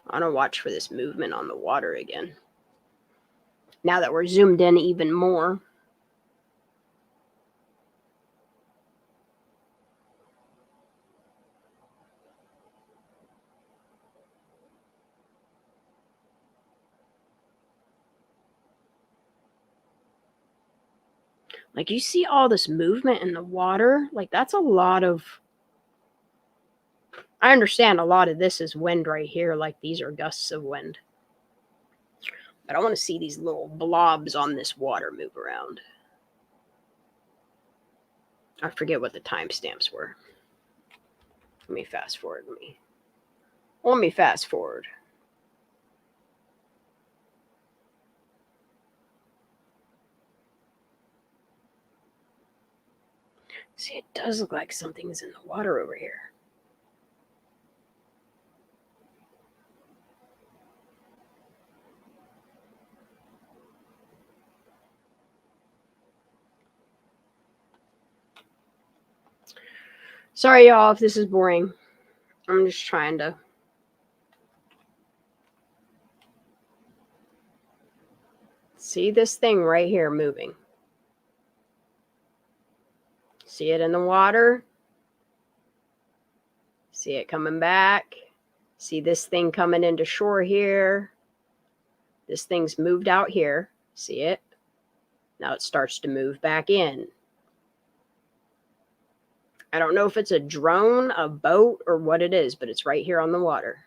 I want to watch for this movement on the water again. Now that we're zoomed in even more. Like, you see all this movement in the water? Like, that's a lot of... I understand a lot of this is wind right here. Like, these are gusts of wind. But I want to see these little blobs on this water move around. I forget what the timestamps were. Let me fast forward. Let me fast forward. See, it does look like something's in the water over here. Sorry, y'all, if this is boring. I'm just trying to... see this thing right here moving. See it in the water? See it coming back? See this thing coming into shore here? This thing's moved out here. See it? Now it starts to move back in. I don't know if it's a drone, a boat, or what it is, but it's right here on the water.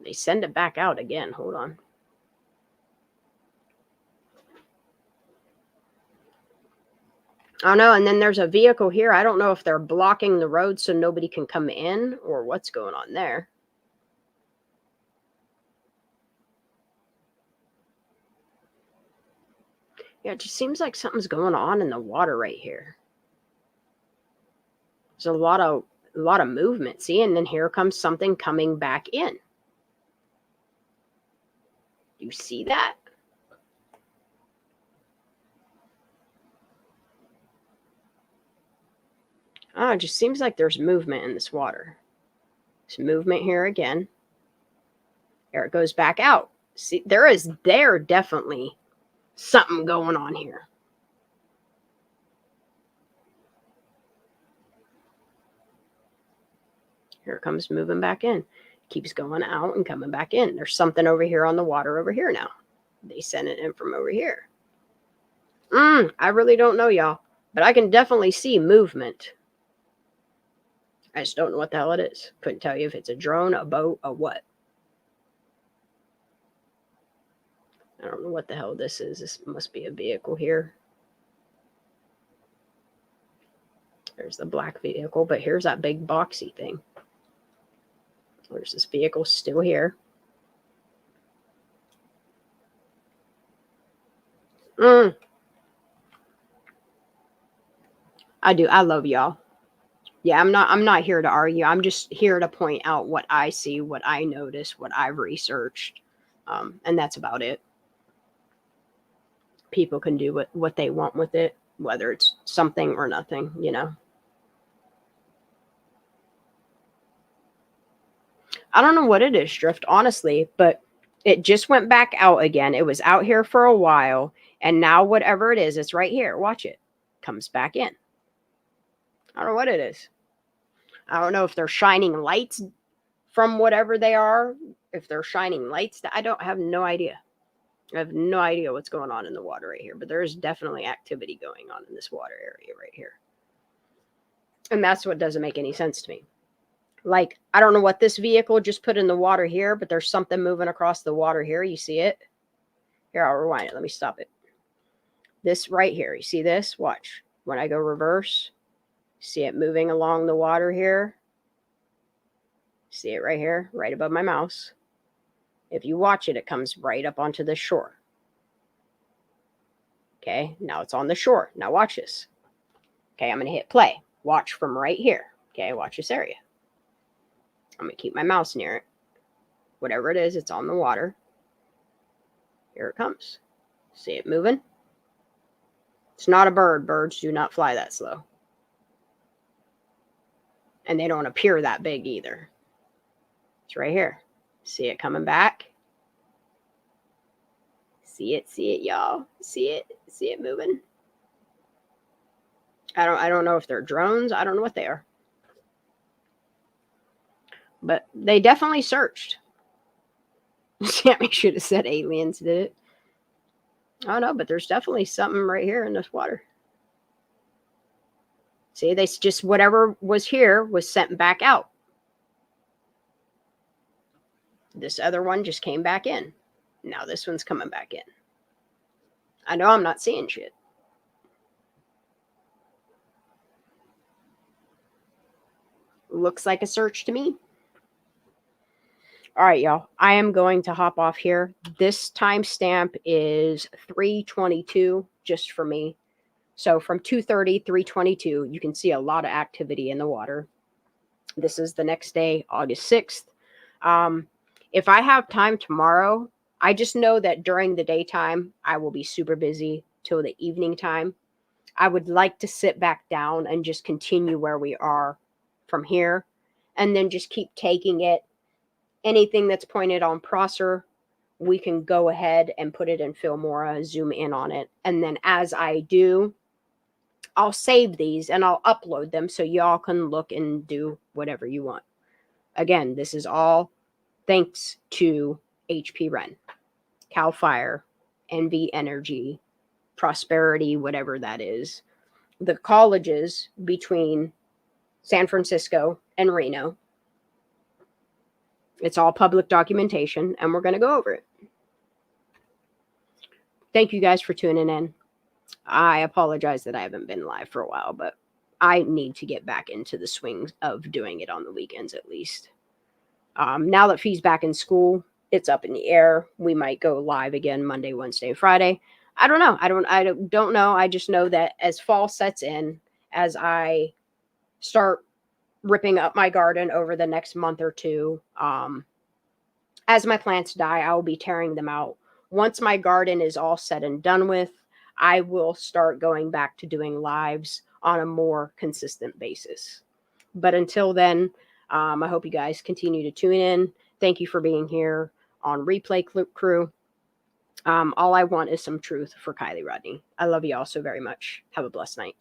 They send it back out again. Hold on. Oh no, and then there's a vehicle here. I don't know if they're blocking the road so nobody can come in or what's going on there. Yeah, it just seems like something's going on in the water right here. There's a lot of movement, see? And then here comes something coming back in. You see that? Oh, it just seems like there's movement in this water. There's movement here again. There it goes back out. See, there definitely something going on here. Here it comes moving back in. Keeps going out and coming back in. There's something over here on the water over here now. They sent it in from over here. I really don't know, y'all. But I can definitely see movement. I just don't know what the hell it is. Couldn't tell you if it's a drone, a boat, a what. I don't know what the hell this is. This must be a vehicle here. There's the black vehicle, but here's that big boxy thing. There's this vehicle still here. I love y'all. Yeah, I'm not here to argue. I'm just here to point out what I see, what I notice, what I've researched. And that's about it. People can do what they want with it, whether it's something or nothing, you know. I don't know what it is, Drift, honestly, but it just went back out again. It was out here for a while, and now whatever it is, it's right here. Watch it. Comes back in. I don't know what it is. I don't know if they're shining lights from whatever they are. If they're shining lights, I have no idea. I have no idea what's going on in the water right here, but there is definitely activity going on in this water area right here. And that's what doesn't make any sense to me. Like, I don't know what this vehicle just put in the water here, but there's something moving across the water here. You see it? Here, I'll rewind it. Let me stop it. This right here. You see this? Watch. When I go reverse, see it moving along the water here. See it right here, right above my mouse. If you watch it, it comes right up onto the shore. Okay, now it's on the shore. Now watch this. Okay, I'm going to hit play. Watch from right here. Okay, watch this area. I'm going to keep my mouse near it. Whatever it is, it's on the water. Here it comes. See it moving? It's not a bird. Birds do not fly that slow. And they don't appear that big either. It's right here. See it coming back? See it, y'all. See it moving. I don't know if they're drones. I don't know what they are. But they definitely searched. Sammy should have said aliens did it. I don't know, but there's definitely something right here in this water. See, they just, whatever was here was sent back out. This other one just came back in. Now this one's coming back in. I know I'm not seeing shit. Looks like a search to me. All right, y'all. I am going to hop off here. This timestamp is 3:22 just for me. So from 2:30, 3:22, you can see a lot of activity in the water. This is the next day, August 6th. If I have time tomorrow, I just know that during the daytime, I will be super busy till the evening time. I would like to sit back down and just continue where we are from here, and then just keep taking it. Anything that's pointed on Prosser, we can go ahead and put it in Filmora, zoom in on it. And then as I do, I'll save these and I'll upload them so y'all can look and do whatever you want. Again, this is all thanks to HP Ren, Cal Fire, NV Energy, Prosperity, whatever that is. The colleges between San Francisco and Reno. It's all public documentation, and we're going to go over it. Thank you guys for tuning in. I apologize that I haven't been live for a while, but I need to get back into the swing of doing it on the weekends at least. Now that Fee's back in school, it's up in the air. We might go live again Monday, Wednesday, Friday. I don't know. I don't know. I just know that as fall sets in, as I start ripping up my garden over the next month or two, as my plants die, I will be tearing them out. Once my garden is all said and done with, I will start going back to doing lives on a more consistent basis. But until then, I hope you guys continue to tune in. Thank you for being here on Replay Crew. All I want is some truth for Kylie Rodney. I love you all so very much. Have a blessed night.